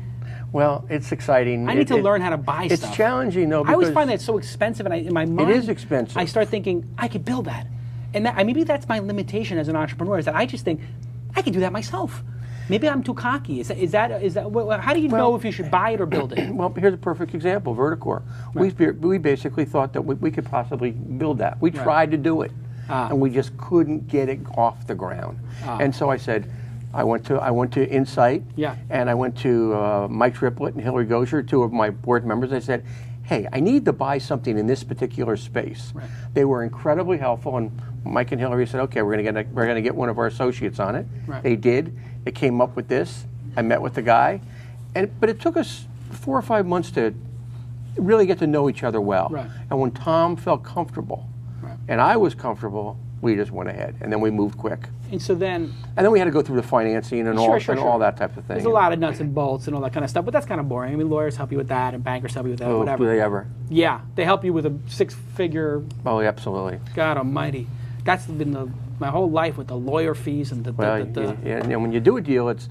well, it's exciting. I need to learn how to buy stuff. It's challenging, though. I always find that it's so expensive, and in my mind, it is expensive. I start thinking, I could build that. And maybe that's my limitation as an entrepreneur, is that I just think, I could do that myself. Maybe I'm too cocky. Is that how do you know if you should buy it or build it? Well, here's a perfect example, Verticor. Right. We basically thought that we could possibly build that. We tried to do it, and we just couldn't get it off the ground. And so I said, I went to Insight, and I went to Mike Triplett and Hillary Gosher, two of my board members. I said, hey, I need to buy something in this particular space. Right. They were incredibly helpful, and Mike and Hillary said, okay, we're going to get one of our associates on it. Right. They did. They came up with this. I met with the guy, but it took us 4 or 5 months to really get to know each other well. Right. And when Tom felt comfortable, and I was comfortable, we just went ahead, and then we moved quick. And so then... And then we had to go through the financing and all that type of thing. There's a lot of nuts and bolts and all that kind of stuff, but that's kind of boring. I mean, lawyers help you with that, and bankers help you with that, whatever. Do they ever? Yeah, they help you with a 6-figure... Oh, absolutely. God almighty. that's been my whole life with the lawyer fees and the. And when you do a deal, it's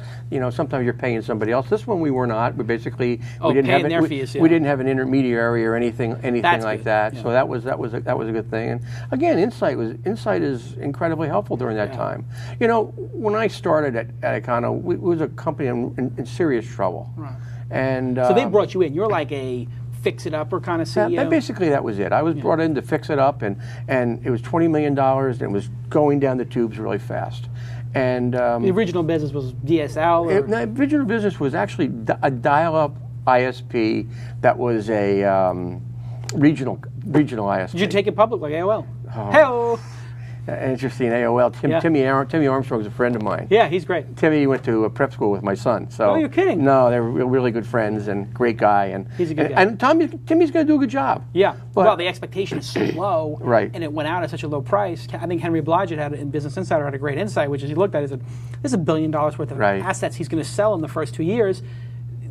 sometimes you're paying somebody else. This one we were not. We basically we didn't paying have their fees. We didn't have an intermediary or anything That's like good. that. Yeah. So that was a good thing. And again, Insight is incredibly helpful during that time. When I started at KANO, we was a company in serious trouble. Right. And So they brought you in. You're like a fix-it-upper kind of CEO? Basically, that was it. I was brought in to fix it up, and it was $20 million, and it was going down the tubes really fast. And the original business was DSL? The original business was actually a dial-up ISP that was a regional ISP. Did you take it public like AOL? Oh. Hello. Interesting, AOL. Timmy Armstrong's a friend of mine. Yeah, he's great. Timmy went to prep school with my son. So, oh, you're kidding? No, they're really good friends and great guy. And he's a good guy. And Timmy's going to do a good job. Yeah. But, well, the expectation is so low, right? And it went out at such a low price. I think Henry Blodgett had in Business Insider had a great insight, which is he looked at it and said, "This is $1 billion worth of assets he's going to sell in the first 2 years.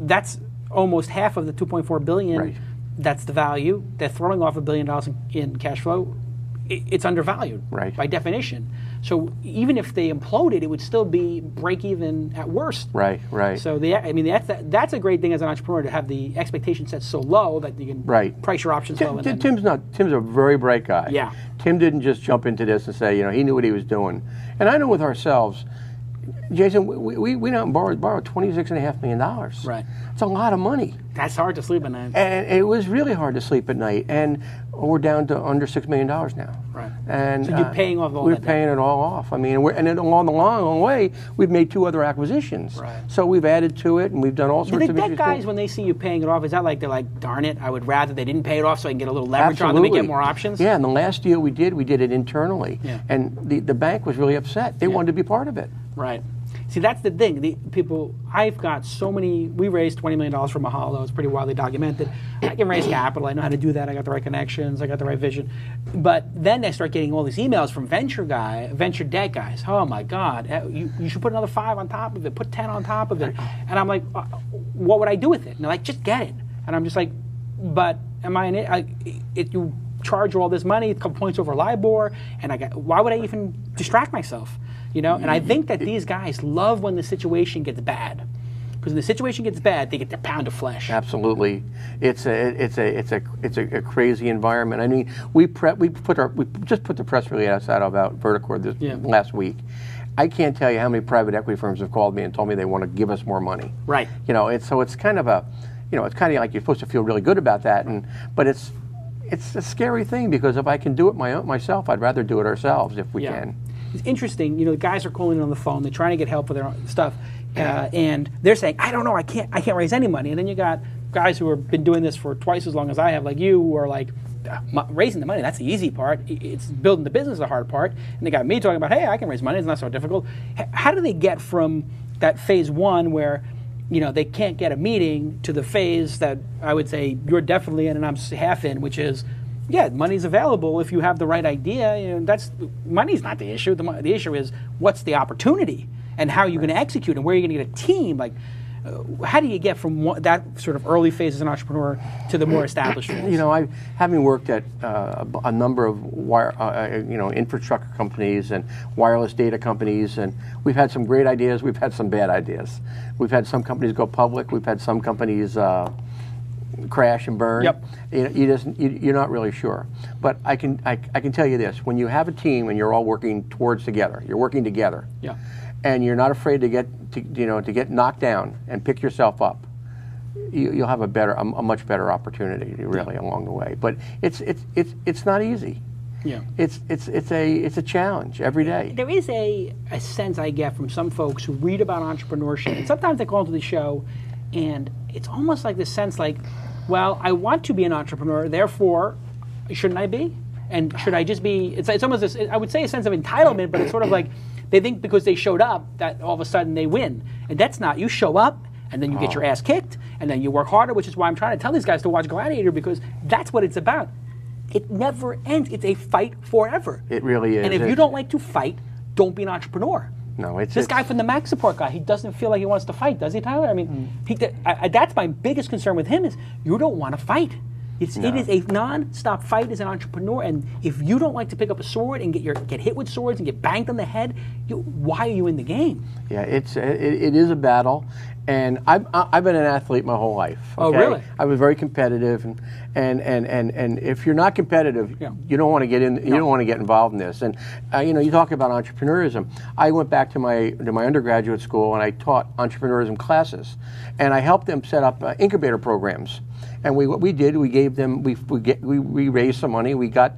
That's almost half of the $2.4 billion. Right. That's the value. They're throwing off $1 billion in cash flow. It's undervalued by definition. So even if they imploded, it would still be break even at worst. Right. So that's a great thing as an entrepreneur to have the expectation set so low that you can price your options low. Tim's a very bright guy. Yeah. Tim didn't just jump into this and say, he knew what he was doing. And I know with ourselves, Jason, we went out and borrowed $26.5 million. Right. It's a lot of money. That's hard to sleep at night. And it was really hard to sleep at night. And we're down to under $6 million now. Right. And so you're paying off all that. We're paying it all off. I mean, and then along the long way, we've made 2 other acquisitions. Right. So we've added to it, and we've done all sorts of interesting guys, when they see you paying it off, is that like they're like, darn it, I would rather they didn't pay it off so I can get a little leverage on them and get more options? Yeah, and the last deal we did it internally. Yeah. And the bank was really upset. They wanted to be part of it. Right. See, that's the thing. I've got so many. We raised $20 million from Mahalo. It's pretty widely documented. I can raise capital. I know how to do that. I got the right connections. I got the right vision. But then I start getting all these emails from venture debt guys. Oh my God, you should put another 5 on top of it. Put 10 on top of it. And I'm like, what would I do with it? And they're like, just get it. And I'm just like, but am I in it? If you charge all this money, a couple points over LIBOR, and why would I even distract myself? And I think that these guys love when the situation gets bad, because when the situation gets bad, they get the pound of flesh. Absolutely, it's a crazy environment. I mean, we just put the press release out about Verticore last week. I can't tell you how many private equity firms have called me and told me they want to give us more money. Right. It's kind of like you're supposed to feel really good about that, but it's a scary thing, because if I can do it myself, I'd rather do it ourselves if we can. It's interesting, the guys are calling in on the phone, they're trying to get help with their own stuff, and they're saying, I don't know, I can't raise any money. And then you got guys who have been doing this for twice as long as I have, like you, who are like, raising the money, that's the easy part. It's building the business the hard part. And they got me talking about, hey, I can raise money, it's not so difficult. How do they get from that phase 1 where they can't get a meeting to the phase that I would say you're definitely in and I'm half in, which is, money's available if you have the right idea. Money's not the issue. The issue is what's the opportunity and how you're going to execute and where you're going to get a team. Like, how do you get from that sort of early phase as an entrepreneur to the more established phase? Having worked at a number of infrastructure companies and wireless data companies, and we've had some great ideas. We've had some bad ideas. We've had some companies go public. We've had some companies crash and burn. Yep. You're not really sure. But I can tell you this: when you have a team and you're all working together, Yeah. and you're not afraid to get knocked down and pick yourself up, you'll have a much better opportunity along the way. But it's not easy. Yeah. It's a challenge every day. There is a sense I get from some folks who read about entrepreneurship, and sometimes they call into the show, and it's almost like this sense like, well, I want to be an entrepreneur, therefore, shouldn't I be? And should I just be? It's almost this, I would say, a sense of entitlement, but it's sort of like they think because they showed up that all of a sudden they win, and that's not. You show up, and then you get your ass kicked, and then you work harder, which is why I'm trying to tell these guys to watch Gladiator, because that's what it's about. It never ends. It's a fight forever. It really is. And if you don't like to fight, don't be an entrepreneur. No, it's this guy from the Mac support guy. He doesn't feel like he wants to fight, does he, Tyler? I mean, that's my biggest concern with him is you don't want to fight. It is a non-stop fight as an entrepreneur, and if you don't like to pick up a sword and get hit with swords and get banged on the head, why are you in the game? Yeah, it is a battle, and I've been an athlete my whole life. Oh, okay? really? I was very competitive, and if you're not competitive, you don't want to get in. You don't want to get involved in this. And you talk about entrepreneurism. I went back to my undergraduate school and I taught entrepreneurism classes, and I helped them set up incubator programs. And what we did, we gave them, we raised some money, we got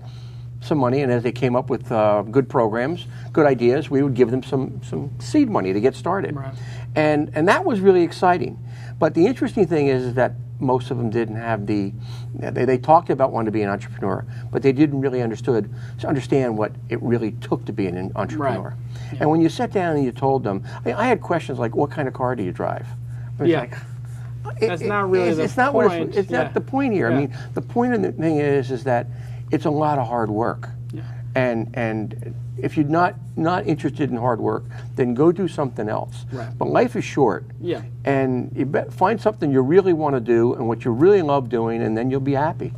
some money, and as they came up with good programs, good ideas, we would give them some seed money to get started. Right. And that was really exciting. But the interesting thing is that most of them didn't have they talked about wanting to be an entrepreneur, but they didn't really understand what it really took to be an entrepreneur. Right. Yeah. And when you sat down and you told them, I had questions like, what kind of car do you drive? I was like, that's not really the point. It's not the point here. Yeah. I mean, the point of the thing is that it's a lot of hard work. Yeah. And if you're not interested in hard work, then go do something else. Right. But life is short. Yeah. And you find something you really want to do and what you really love doing, and then you'll be happy.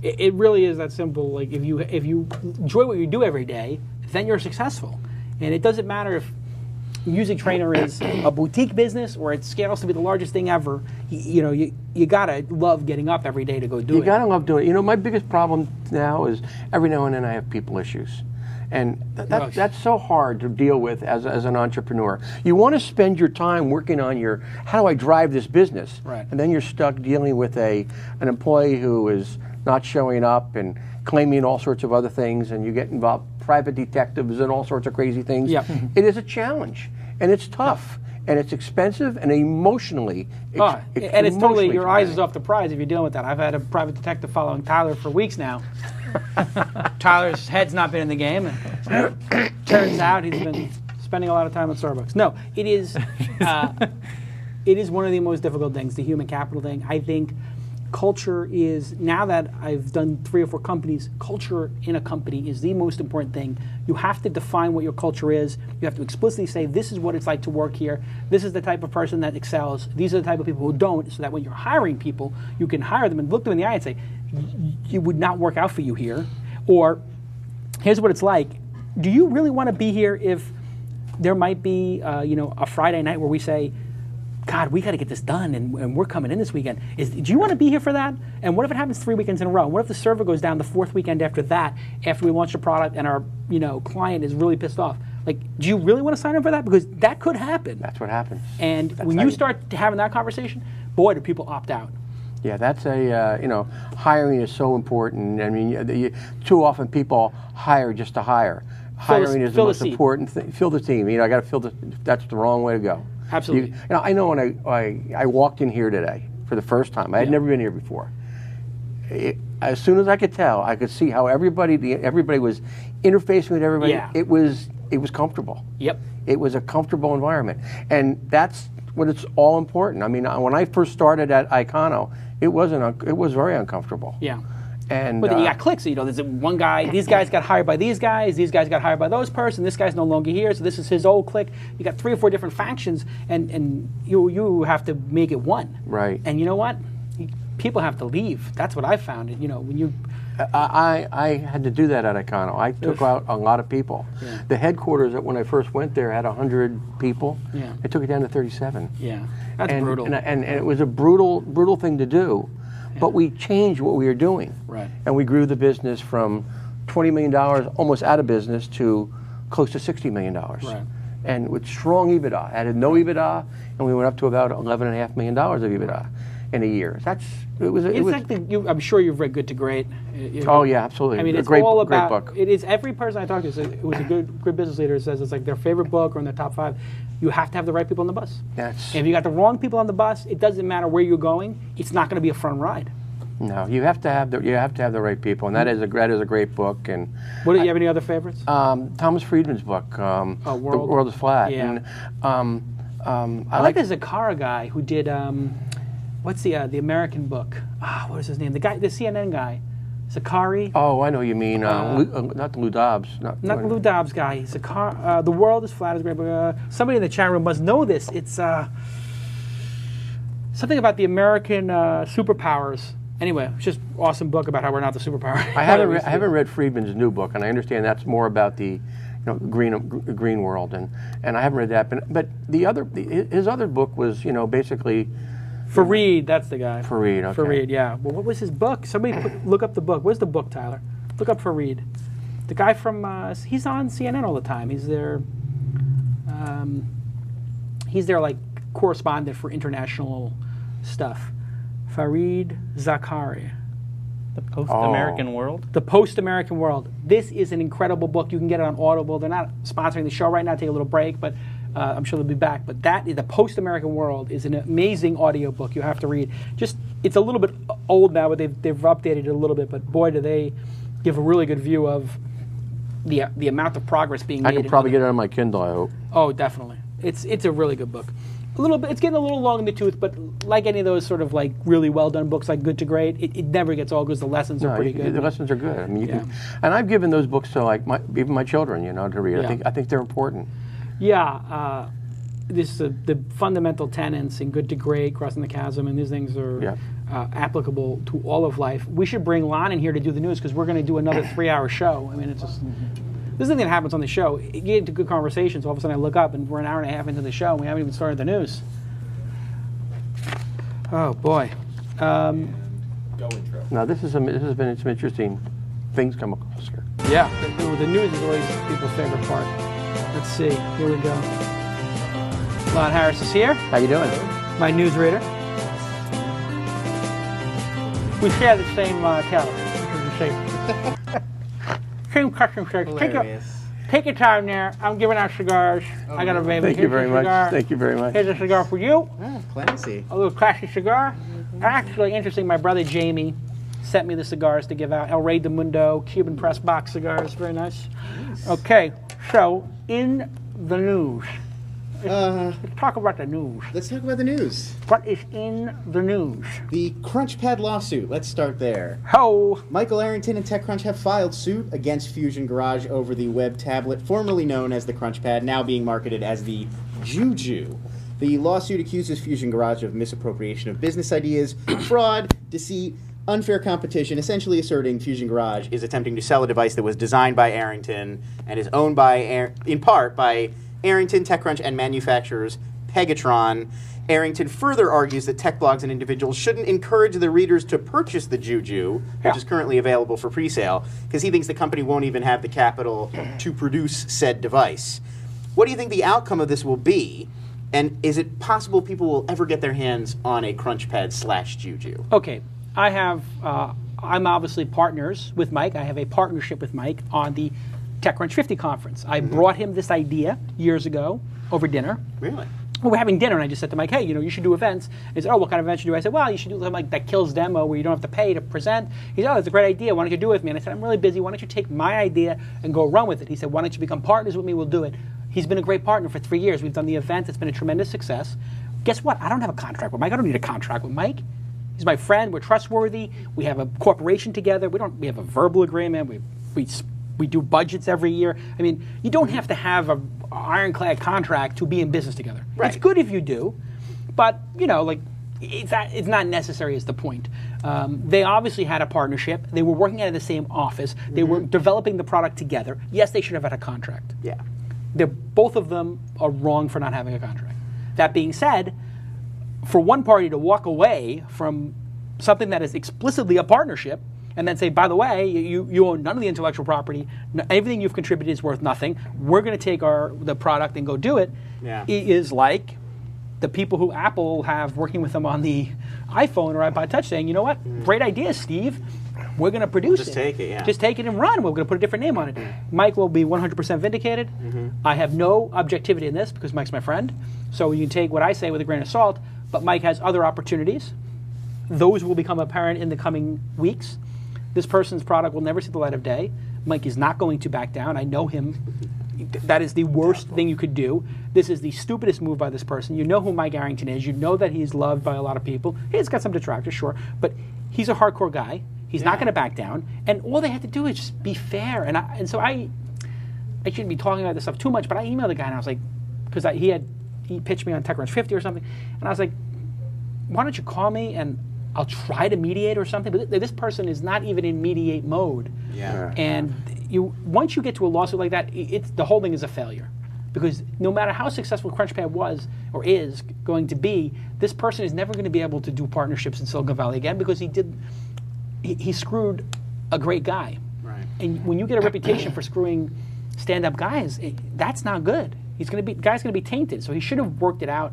It really is that simple. Like if you enjoy what you do every day, then you're successful. And it doesn't matter if Music Trainer is a boutique business or it scales to be the largest thing ever. You gotta love getting up every day to go do it. You gotta love doing it. My biggest problem now is every now and then I have people issues. And that's so hard to deal with as an entrepreneur. You want to spend your time working on how do I drive this business? Right. And then you're stuck dealing with an employee who is not showing up and claiming all sorts of other things, and you get involved, private detectives and all sorts of crazy things. Yeah. It is a challenge, and it's tough, and it's expensive, and emotionally, and it's totally, your eyes is demanding. off the prize if you're dealing with that. I've had a private detective following Tyler for weeks now. Tyler's head's not been in the game, and turns out he's been spending a lot of time at Starbucks. No, it is one of the most difficult things, the human capital thing. I think culture is, now that I've done 3 or 4 companies, culture in a company is the most important thing. You have to define what your culture is. You have to explicitly say, this is what it's like to work here. This is the type of person that excels. These are the type of people who don't, so that when you're hiring people, you can hire them and look them in the eye and say, you would not work out for you here. Or, here's what it's like. Do you really want to be here if there might be a Friday night where we say, God, we got to get this done, and we're coming in this weekend. Do you want to be here for that? And what if it happens 3 weekends in a row? And what if the server goes down the 4th weekend after that, after we launch the product and our client is really pissed off? Like, do you really want to sign up for that? Because that could happen. That's what happens. And when you start having that conversation, boy, do people opt out. Yeah, that's hiring is so important. I mean, too often people hire just to hire. Hiring is the most important thing. Fill the team. I got to fill that's the wrong way to go. Absolutely. I know when I walked in here today for the first time. I had never been here before. As soon as I could tell, I could see how everybody was interfacing with everybody. Yeah. It was comfortable. Yep. It was a comfortable environment, and that's what it's all important. I mean, when I first started at KANO, it was very uncomfortable. Yeah. And but then you got clicks. There's one guy. These guys got hired by these guys. These guys got hired by those person. This guy's no longer here, so this is his old clique. You got 3 or 4 different factions, and you have to make it one. Right. And you know what? People have to leave. That's what I found. When you. I had to do that at KANO. I took out a lot of people. Yeah. The headquarters, when I first went there, had 100 people. Yeah. I took it down to 37. Yeah. That's brutal. And it was a brutal thing to do. But we changed what we were doing. Right. And we grew the business from $20 million, almost out of business, to close to $60 million. Right. And with strong EBITDA. Added no EBITDA, and we went up to about $11.5 million of EBITDA in a year. I'm sure you've read Good to Great. Oh yeah, absolutely. I mean, it's all about. Great book. It is, every person I talk to it was a good business leader says it's like their favorite book or in their top 5. You have to have the right people on the bus. Yes. And if you got the wrong people on the bus, it doesn't matter where you're going. It's not going to be a fun ride. No, you have to have the right people, and that is a great book. And do you have any other favorites? Thomas Friedman's book, The World is Flat. Yeah. And, I like the Zakara guy who did what's the American book? What is his name? The CNN guy, Zakari. Oh, I know what you mean. Not the Lou Dobbs. Not the Lou Dobbs guy. The World is Flat is a great book. Somebody in the chat room must know this. It's something about the American superpowers. Anyway, it's just awesome book about how we're not the superpower. I haven't read Friedman's new book, and I understand that's more about the green world, and I haven't read that. But his other book was basically Fareed, that's the guy. Fareed, okay. Fareed, yeah. Well, what was his book? Somebody look up the book. Where's the book, Tyler? Look up Fareed. The guy from he's on CNN all the time. He's their like correspondent for international stuff. Fareed Zakari. The Post-American World? The Post-American World. This is an incredible book. You can get it on Audible. They're not sponsoring the show right now. Take a little break, but I'm sure they'll be back. But the Post-American World is an amazing audio book you have to read. It's a little bit old now, but they've updated it a little bit. But boy, do they give a really good view of the amount of progress being made. I could probably get it on my Kindle, I hope. Oh, definitely. It's a really good book. It's getting a little long in the tooth, but like any of those sort of like really well done books like Good to Great, it never gets old because the lessons are pretty good. The lessons are good. I mean, and I've given those books to like even my children, to read. Yeah. I think they're important. Yeah, the fundamental tenets in Good to Great, Crossing the Chasm, and these things are applicable to all of life. We should bring Lon in here to do the news because we're going to do another 3-hour show. I mean, it's just. This is the thing that happens on the show. You get into good conversations, all of a sudden I look up and we're an hour and a half into the show and we haven't even started the news. Oh boy. Go intro. Now this has been some interesting things come across here. Yeah, the news is always people's favorite part. Let's see, here we go. Lon Harris is here. How you doing? My news reader. We share the same couch, which is the same. Same custom shirts. Take your time there. I'm giving out cigars. I got a baby. Thank you very much. Thank you very much. Here's a cigar for you. Oh, plenty. A little classy cigar. Actually, interesting. My brother Jamie sent me the cigars to give out. El Rey de Mundo Cuban press box cigars. Very nice. Okay, so in the news. Let's talk about the news. Let's talk about the news. What is in the news? The CrunchPad lawsuit. Let's start there. Ho! Michael Arrington and TechCrunch have filed suit against Fusion Garage over the web tablet formerly known as the CrunchPad, now being marketed as the Juju. The lawsuit accuses Fusion Garage of misappropriation of business ideas, fraud, deceit, unfair competition, essentially asserting Fusion Garage is attempting to sell a device that was designed by Arrington and is owned by, in part, by Arrington, TechCrunch, and manufacturers Pegatron. Arrington further argues that tech blogs and individuals shouldn't encourage the readers to purchase the Juju, which is currently available for pre-sale, because he thinks the company won't even have the capital to produce said device. What do you think the outcome of this will be? And is it possible people will ever get their hands on a CrunchPad/Juju? Okay, I'm obviously partners with Mike. I have a partnership with Mike on the TechCrunch 50 conference. I brought him this idea years ago over dinner. Really? Well, we're having dinner, and I just said to Mike, hey, you should do events. He said, oh, what kind of events should you do? I said, well, you should do something like that Kills demo where you don't have to pay to present. He said, oh, that's a great idea. Why don't you do it with me? And I said, I'm really busy. Why don't you take my idea and go run with it? He said, why don't you become partners with me? We'll do it. He's been a great partner for 3 years. We've done the event. It's been a tremendous success. Guess what? I don't have a contract with Mike. I don't need a contract with Mike. He's my friend. We're trustworthy. We have a corporation together. We have a verbal agreement. We do budgets every year. I mean, you don't have to have an ironclad contract to be in business together. Right. It's good if you do, but it's not necessary is the point. They obviously had a partnership. They were working out of the same office. They were developing the product together. Yes, they should have had a contract. Yeah. Both of them are wrong for not having a contract. That being said, for one party to walk away from something that is explicitly a partnership and then say, by the way, you own none of the intellectual property, everything you've contributed is worth nothing, we're going to take the product and go do it, it is like the people who Apple have working with them on the iPhone or iPod Touch saying, you know what, great idea, Steve. We're going to produce it. Just take it, yeah. Just take it and run. We're going to put a different name on it. Mike will be 100% vindicated. I have no objectivity in this because Mike's my friend. So you can take what I say with a grain of salt, but Mike has other opportunities. Those will become apparent in the coming weeks. This person's product will never see the light of day. Mike is not going to back down. I know him. That is the worst thing you could do. This is the stupidest move by this person. You know who Mike Arrington is. You know that he's loved by a lot of people. He's got some detractors, sure, but he's a hardcore guy. He's not going to back down. And all they had to do is just be fair. And so I shouldn't be talking about this stuff too much, but I emailed the guy and I was like, because he pitched me on TechCrunch 50 or something, and I was like, why don't you call me and I'll try to mediate or something, but this person is not even in mediate mode. Yeah. And once you get to a lawsuit like that, the whole thing is a failure. Because no matter how successful Crunchpad was or is going to be, this person is never going to be able to do partnerships in Silicon Valley again because he screwed a great guy. Right. And when you get a reputation for screwing stand-up guys, that's not good. Guy's going to be tainted. So he should have worked it out.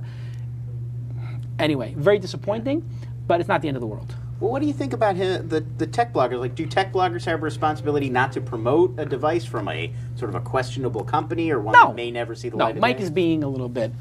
Anyway, very disappointing, but it's not the end of the world. Well, what do you think about the tech bloggers? Like, do tech bloggers have a responsibility not to promote a device from a sort of a questionable company or one that may never see the light of day? Mike is being a little bit...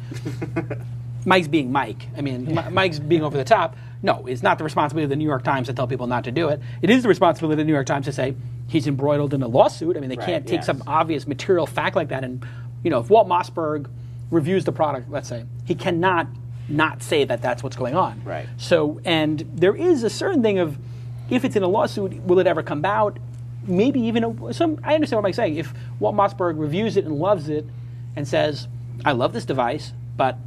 Mike's being Mike. I mean, Mike's being over the top. No, it's not the responsibility of the New York Times to tell people not to do it. It is the responsibility of the New York Times to say he's embroiled in a lawsuit. I mean, they can't take some obvious material fact like that. And, if Walt Mossberg reviews the product, let's say, he cannot not say that that's what's going on. Right. So, and there is a certain thing of, if it's in a lawsuit, will it ever come out? Maybe even I understand what Mike's saying. If Walt Mossberg reviews it and loves it and says, I love this device, but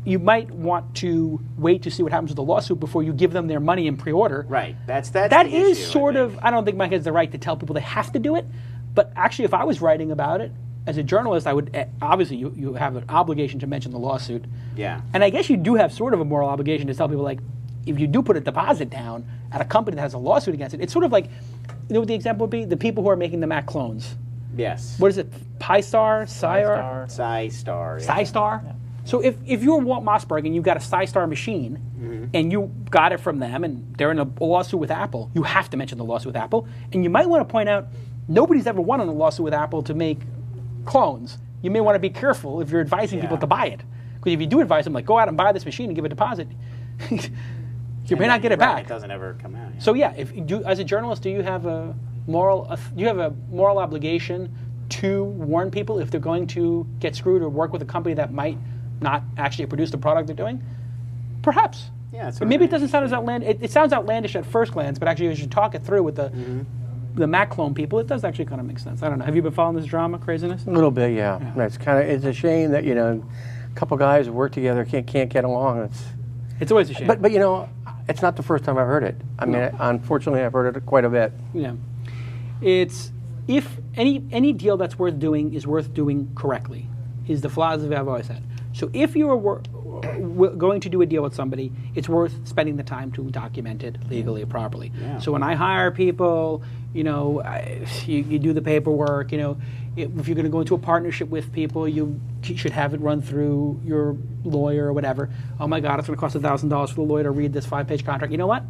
you might want to wait to see what happens with the lawsuit before you give them their money in pre-order. Right. That is sort of, I don't think Mike has the right to tell people they have to do it, but actually if I was writing about it, as a journalist, I would, obviously you have an obligation to mention the lawsuit. Yeah. And I guess you do have sort of a moral obligation to tell people, like, if you do put a deposit down at a company that has a lawsuit against it, it's sort of like, what the example would be? The people who are making the Mac clones. Yes. What is it? Pi-Star? Sci-Star? Sci-Star. Sci-Star? Yeah. So if you're Walt Mossberg and you've got a Sci-Star machine and you got it from them and they're in a lawsuit with Apple, you have to mention the lawsuit with Apple. And you might want to point out, nobody's ever won on a lawsuit with Apple to make clones. You may want to be careful if you're advising people to buy it. Because if you do advise them, like, go out and buy this machine and give a deposit, you may not get it back. It doesn't ever come out. So yeah, as a journalist, do you have a moral obligation to warn people if they're going to get screwed or work with a company that might not actually produce the product they're doing? Perhaps. Yeah. But maybe it doesn't sound as outlandish. It sounds outlandish at first glance, but actually, as you talk it through with the Mac clone people, it does actually kind of make sense. I don't know. Have you been following this drama craziness? A little bit, yeah. It's a shame that a couple guys who work together can't get along. It's always a shame. But it's not the first time I've heard it. I mean, unfortunately, I've heard it quite a bit. Yeah, it's if any deal that's worth doing is worth doing correctly, is the philosophy I've always had. So if you are going to do a deal with somebody, it's worth spending the time to document it legally, properly. Yeah. So when I hire people, you do the paperwork. If you're going to go into a partnership with people, you should have it run through your lawyer or whatever. Oh my God, it's going to cost $1,000 for the lawyer to read this 5-page contract. You know what?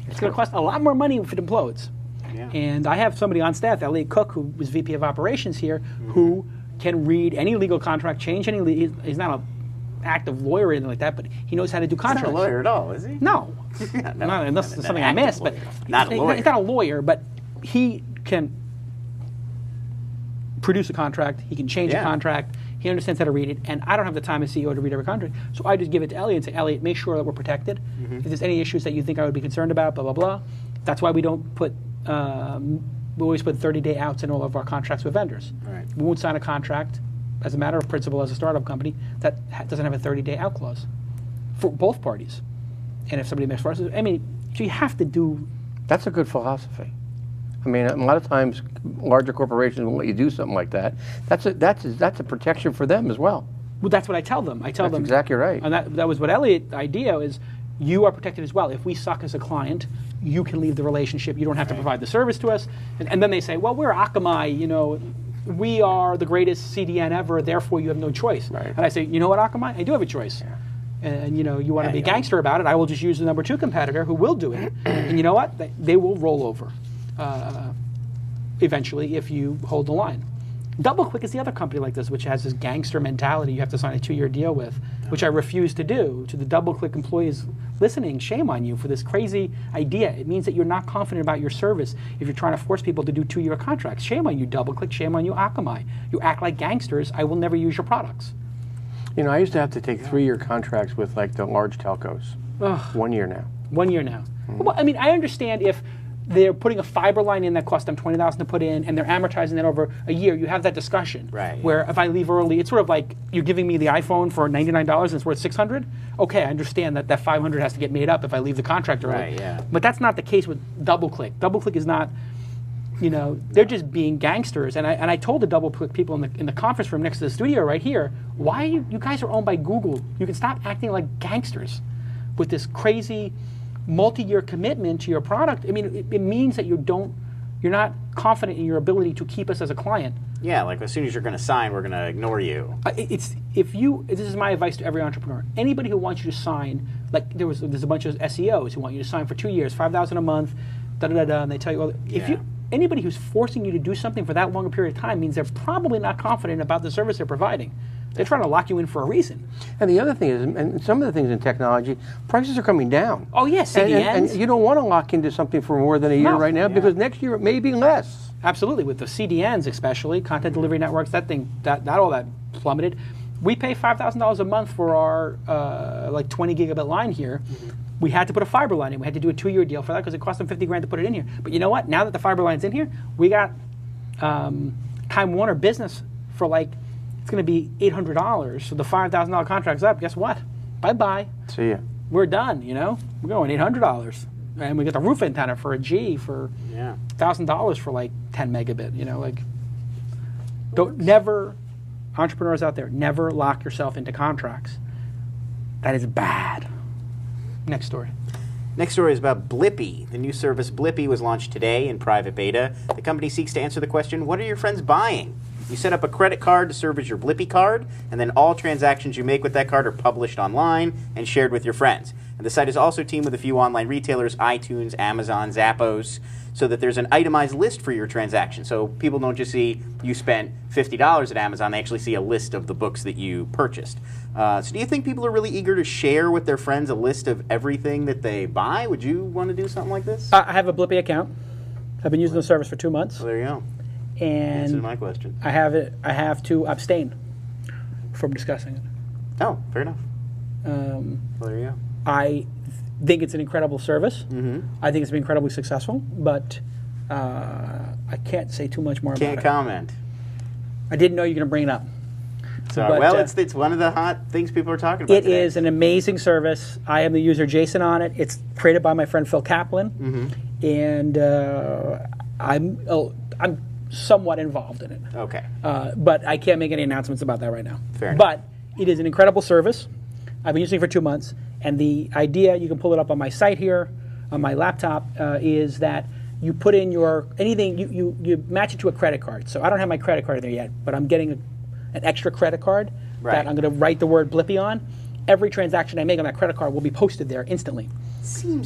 It's going to cost a lot more money if it implodes. Yeah. And I have somebody on staff, Elliot Cook, who was VP of Operations here, who can read any legal contract, change any. He's not an active lawyer or anything like that, but he knows how to do contracts. He's not a lawyer at all, is he? No, unless it's something I missed. But not a lawyer. He's not a lawyer, but he can produce a contract. He can change a contract. He understands how to read it, and I don't have the time as CEO to read every contract. So I just give it to Elliot and say, Elliot, make sure that we're protected. If there's any issues that you think I would be concerned about, blah blah blah. That's why we don't put. We always put 30-day outs in all of our contracts with vendors. Right. We won't sign a contract, as a matter of principle, as a startup company, that doesn't have a 30-day out clause for both parties. And if somebody misforces, so you have to do. That's a good philosophy. I mean, a lot of times, larger corporations won't let you do something like that. That's a protection for them as well. Well, that's what I tell them. That's exactly right. And that was what Elliot's idea is. You are protected as well. If we suck as a client, you can leave the relationship. You don't have to provide the service to us. And then they say, well, we're Akamai, we are the greatest CDN ever, therefore you have no choice. Right. And I say, you know what, Akamai? I do have a choice. Yeah. And you want to be gangster about it, I will just use the number 2 competitor who will do it. And you know what? They will roll over eventually if you hold the line. DoubleClick is the other company like this, which has this gangster mentality you have to sign a 2-year deal with, which I refuse to do. To the DoubleClick employees listening, shame on you for this crazy idea. It means that you're not confident about your service if you're trying to force people to do 2-year contracts. Shame on you, DoubleClick. Shame on you, Akamai. You act like gangsters. I will never use your products. I used to have to take 3-year contracts with the large telcos. 1 year now. 1 year now. Well, I understand if they're putting a fiber line in that costs them $20,000 to put in, and they're amortizing that over a year. You have that discussion, Right. where if I leave early, it's sort of like you're giving me the iPhone for $99 and it's worth $600. Okay, I understand that $500 has to get made up if I leave the contract early. Right, yeah. But that's not the case with DoubleClick. DoubleClick is not, they're just being gangsters. And I told the DoubleClick people in the conference room next to the studio right here, why are you guys are owned by Google? You can stop acting like gangsters with this crazy multi-year commitment to your product. I mean, it means that you're not confident in your ability to keep us as a client. Yeah, like as soon as you're going to sign, we're going to ignore you. This is my advice to every entrepreneur. Anybody who wants you to sign, like there's a bunch of SEOs who want you to sign for 2 years, $5,000 a month, and they tell you, anybody who's forcing you to do something for that long a period of time means they're probably not confident about the service they're providing. They're trying to lock you in for a reason. And the other thing is, and some of the things in technology, prices are coming down. Oh, yes, CDNs. And you don't want to lock into something for more than a year right now, because next year it may be less. Absolutely, with the CDNs especially, content delivery networks, that all that plummeted. We pay $5,000 a month for our 20 gigabit line here. Mm-hmm. We had to put a fiber line in. We had to do a 2-year deal for that because it cost them $50,000 to put it in here. But you know what? Now that the fiber line's in here, we got Time Warner Business for it's going to be $800. So the $5,000 contract's up. Guess what? Bye-bye. See ya. We're done, We're going $800. And we get the roof antenna for a G for $1,000 for 10 megabit, never, entrepreneurs out there, never lock yourself into contracts. That is bad. Next story. Next story is about Blippy. The new service Blippy was launched today in private beta. The company seeks to answer the question, what are your friends buying? You set up a credit card to serve as your Blippy card, and then all transactions you make with that card are published online and shared with your friends. And the site is also teamed with a few online retailers, iTunes, Amazon, Zappos, so that there's an itemized list for your transaction. So people don't just see you spent $50 at Amazon, they actually see a list of the books that you purchased. So do you think people are really eager to share with their friends a list of everything that they buy? Would you want to do something like this? I have a Blippy account. I've been using the service for 2 months. Well, there you go. And answer my question. I have to abstain from discussing it. Oh, fair enough. Well, there you go. I think it's an incredible service. Mm-hmm. I think it's been incredibly successful, but I can't say too much more about it. Can't comment. I didn't know you were going to bring it up. Sorry. Well, it's one of the hot things people are talking about It today. is an amazing service. I am the user Jason on it. It's created by my friend Phil Kaplan, and I'm somewhat involved in it. Okay. But I can't make any announcements about that right now. Fair enough. But it is an incredible service. I've been using it for 2 months, and the idea, you can pull it up on my site here, on my laptop, is that you put in you match it to a credit card. So I don't have my credit card in there yet, but I'm getting an extra credit card that I'm going to write the word Blippy on. Every transaction I make on that credit card will be posted there instantly.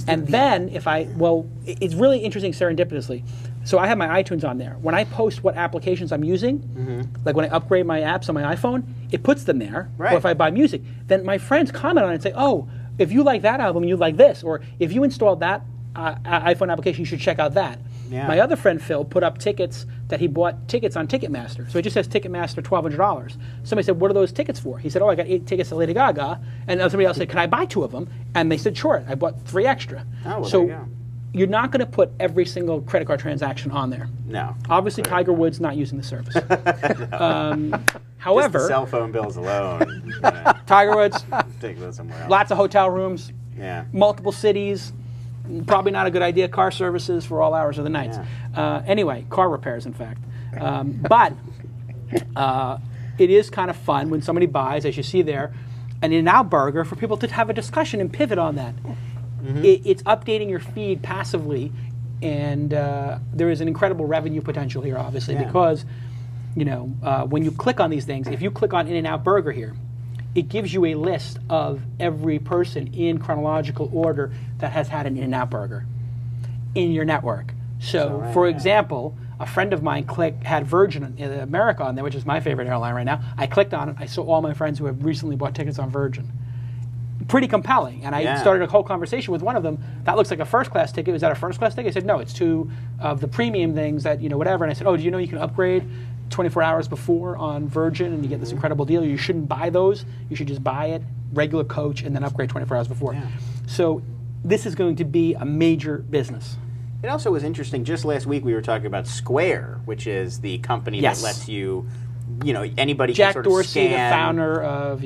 Then it's really interesting serendipitously. So I have my iTunes on there. When I post what applications I'm using, like when I upgrade my apps on my iPhone, it puts them there. Right. Or if I buy music, then my friends comment on it and say, oh, if you like that album, you like this. Or if you installed that iPhone application, you should check out that. Yeah. My other friend Phil put up tickets that he bought tickets on Ticketmaster. So it just says Ticketmaster $1,200. Somebody said, what are those tickets for? He said, oh, I got 8 tickets to Lady Gaga. And somebody else said, can I buy 2 of them? And they said, sure. I bought 3 extra. Oh, well, so there you go. You're not going to put every single credit card transaction on there. No. Obviously, Tiger Woods not using the service. However, just the cell phone bills alone. Tiger Woods, Take those somewhere else. lots of hotel rooms, Yeah. multiple cities. Probably not a good idea. Car services for all hours of the night. Anyway, car repairs, in fact. But it is kind of fun when somebody buys, as you see there, an In-N-Out burger for people to have a discussion and pivot on that. It's updating your feed passively, and there is an incredible revenue potential here, obviously, because when you click on these things, if you click on In-N-Out burger here, it gives you a list of every person in chronological order that has had an In-N-Out burger in your network. So, for example, a friend of mine had Virgin in America on there, which is my favorite airline right now. I clicked on it. I saw all my friends who have recently bought tickets on Virgin. Pretty compelling. And I started a whole conversation with one of them. That looks like a first-class ticket. Is that a first-class ticket? I said, no, it's 2 of the premium things that, whatever. And I said, oh, do you know you can upgrade 24 hours before on Virgin and you get this incredible deal? You shouldn't buy those. You should just buy it, regular coach, and then upgrade 24 hours before. So this is going to be a major business. It also was interesting. Just last week, we were talking about Square, which is the company Yes. that lets you, anybody Jack can sort of Dorsey, the scan founder of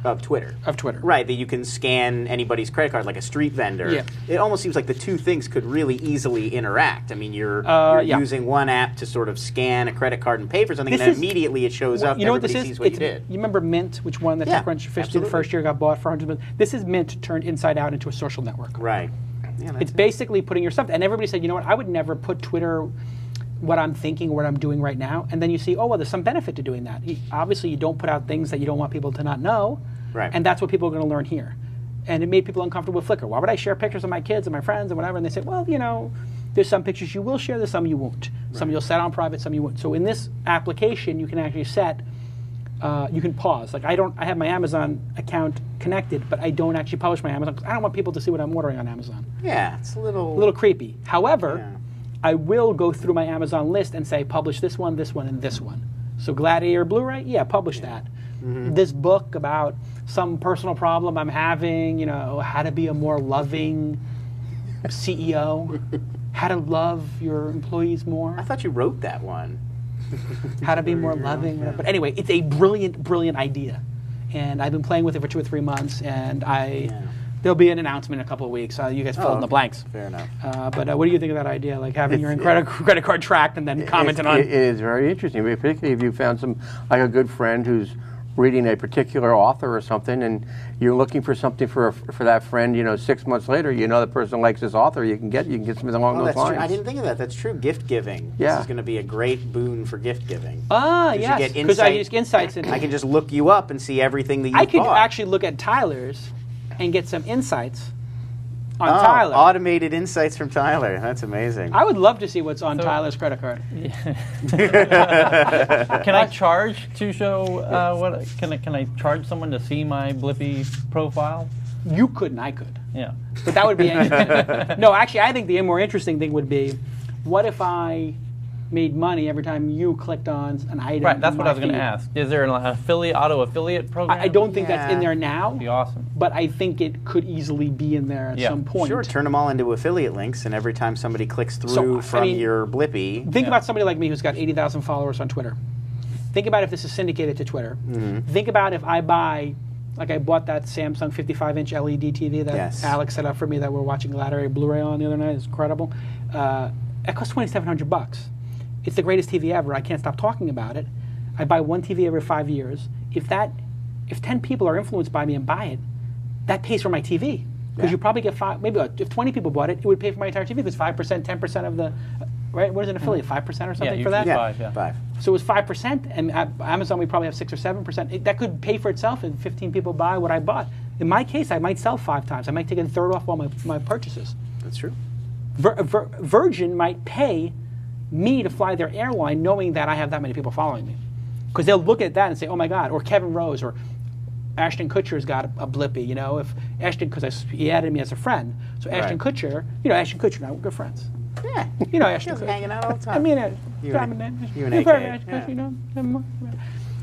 of Twitter. Of Twitter. Right, that you can scan anybody's credit card like a street vendor. Yeah. It almost seems like the two things could really easily interact. I mean, you're yeah. using one app to sort of scan a credit card and pay for something, This and is- then immediately it shows up. You know what this everybody is? sees what you did. You remember Mint, which one that Yeah, TechCrunch officially the absolutely. first year got bought for $100 million? This is Mint turned inside out into a social network. Right. Yeah, that's It's it. basically putting your stuff, and everybody said, you know what, I would never put Twitter, what I'm thinking, what I'm doing right now, and then you see, oh, well, there's some benefit to doing that. Obviously, you don't put out things that you don't want people to not know, Right. and that's what people are going to learn here. And it made people uncomfortable with Flickr. Why would I share pictures of my kids and my friends and whatever? And they say, well, there's some pictures you will share, there's some you won't. Some you'll set on private, some you won't. So in this application, you can actually set, you can pause. Like I have my Amazon account connected, but I don't actually publish my Amazon because I don't want people to see what I'm ordering on Amazon. Yeah, it's a little... A little creepy. However, Yeah. I will go through my Amazon list and say, publish this one, and this one. So Gladiator Blu-ray, yeah, publish that. This book about some personal problem I'm having, how to be a more loving CEO, how to love your employees more, I thought you wrote that one. how to be more loving. But anyway, it's a brilliant, brilliant idea. And I've been playing with it for 2 or 3 months, and there'll be an announcement in a couple of weeks. You guys fill in the blanks. Fair enough. But what do you think of that idea, like having your credit card tracked and then commenting on? It is very interesting, particularly if you found like a good friend who's reading a particular author or something, and you're looking for something for that friend. 6 months later, the person likes this author. You can get something along those That's lines. true. I didn't think of that. That's true. Gift giving. Yeah. This is going to be a great boon for gift giving. Yes, because I use insights. I can just look you up and see everything that you I could bought. actually look at Tyler's and get some insights on Tyler. Automated insights from Tyler. That's amazing. I would love to see what's on Tyler's credit card. Can I charge to show what? Can I charge someone to see my Blippy profile? You couldn't, I could. Yeah. But that would be... No, actually, I think the more interesting thing would be, what if I made money every time you clicked on an item? Right, that's in what my I was going to feed? ask. Is there an auto affiliate program? I don't think that's in Yeah. there now. That'd be awesome. But I think it could easily be in there at some point. Sure, turn them all into affiliate links, and every time somebody clicks through So, from I mean, your Blippy... Think about somebody like me who's got 80,000 followers on Twitter. Think about if this is syndicated to Twitter. Think about if I buy, like I bought that Samsung 55-inch LED TV that Yes. Alex set up for me that we're watching Gladiator Blu-ray on the other night. It's incredible. It cost $2,700. It's the greatest TV ever. I can't stop talking about it. I buy one TV every 5 years. If 10 people are influenced by me and buy it, that pays for my TV. Because you probably get if 20 people bought it, it would pay for my entire TV because 5%, 10% of the, right? What is an affiliate? 5% or something for that? usually 5, yeah. 5. So it was 5%, and at Amazon we probably have 6 or 7%. That could pay for itself if 15 people buy what I bought. In my case, I might sell 5 times. I might take a third off all my purchases. That's true. Virgin might pay me to fly their airline knowing that I have that many people following me. Because they'll look at that and say, oh my God, or Kevin Rose, or Ashton Kutcher's got a Blippy, if Ashton, because he added me as a friend. So Ashton Right. Kutcher, Ashton Kutcher and I, we're good friends. Yeah. Ashton Just Kutcher. hanging out all the time. I mean, You and you've AK, heard of Ashton yeah. Kutcher,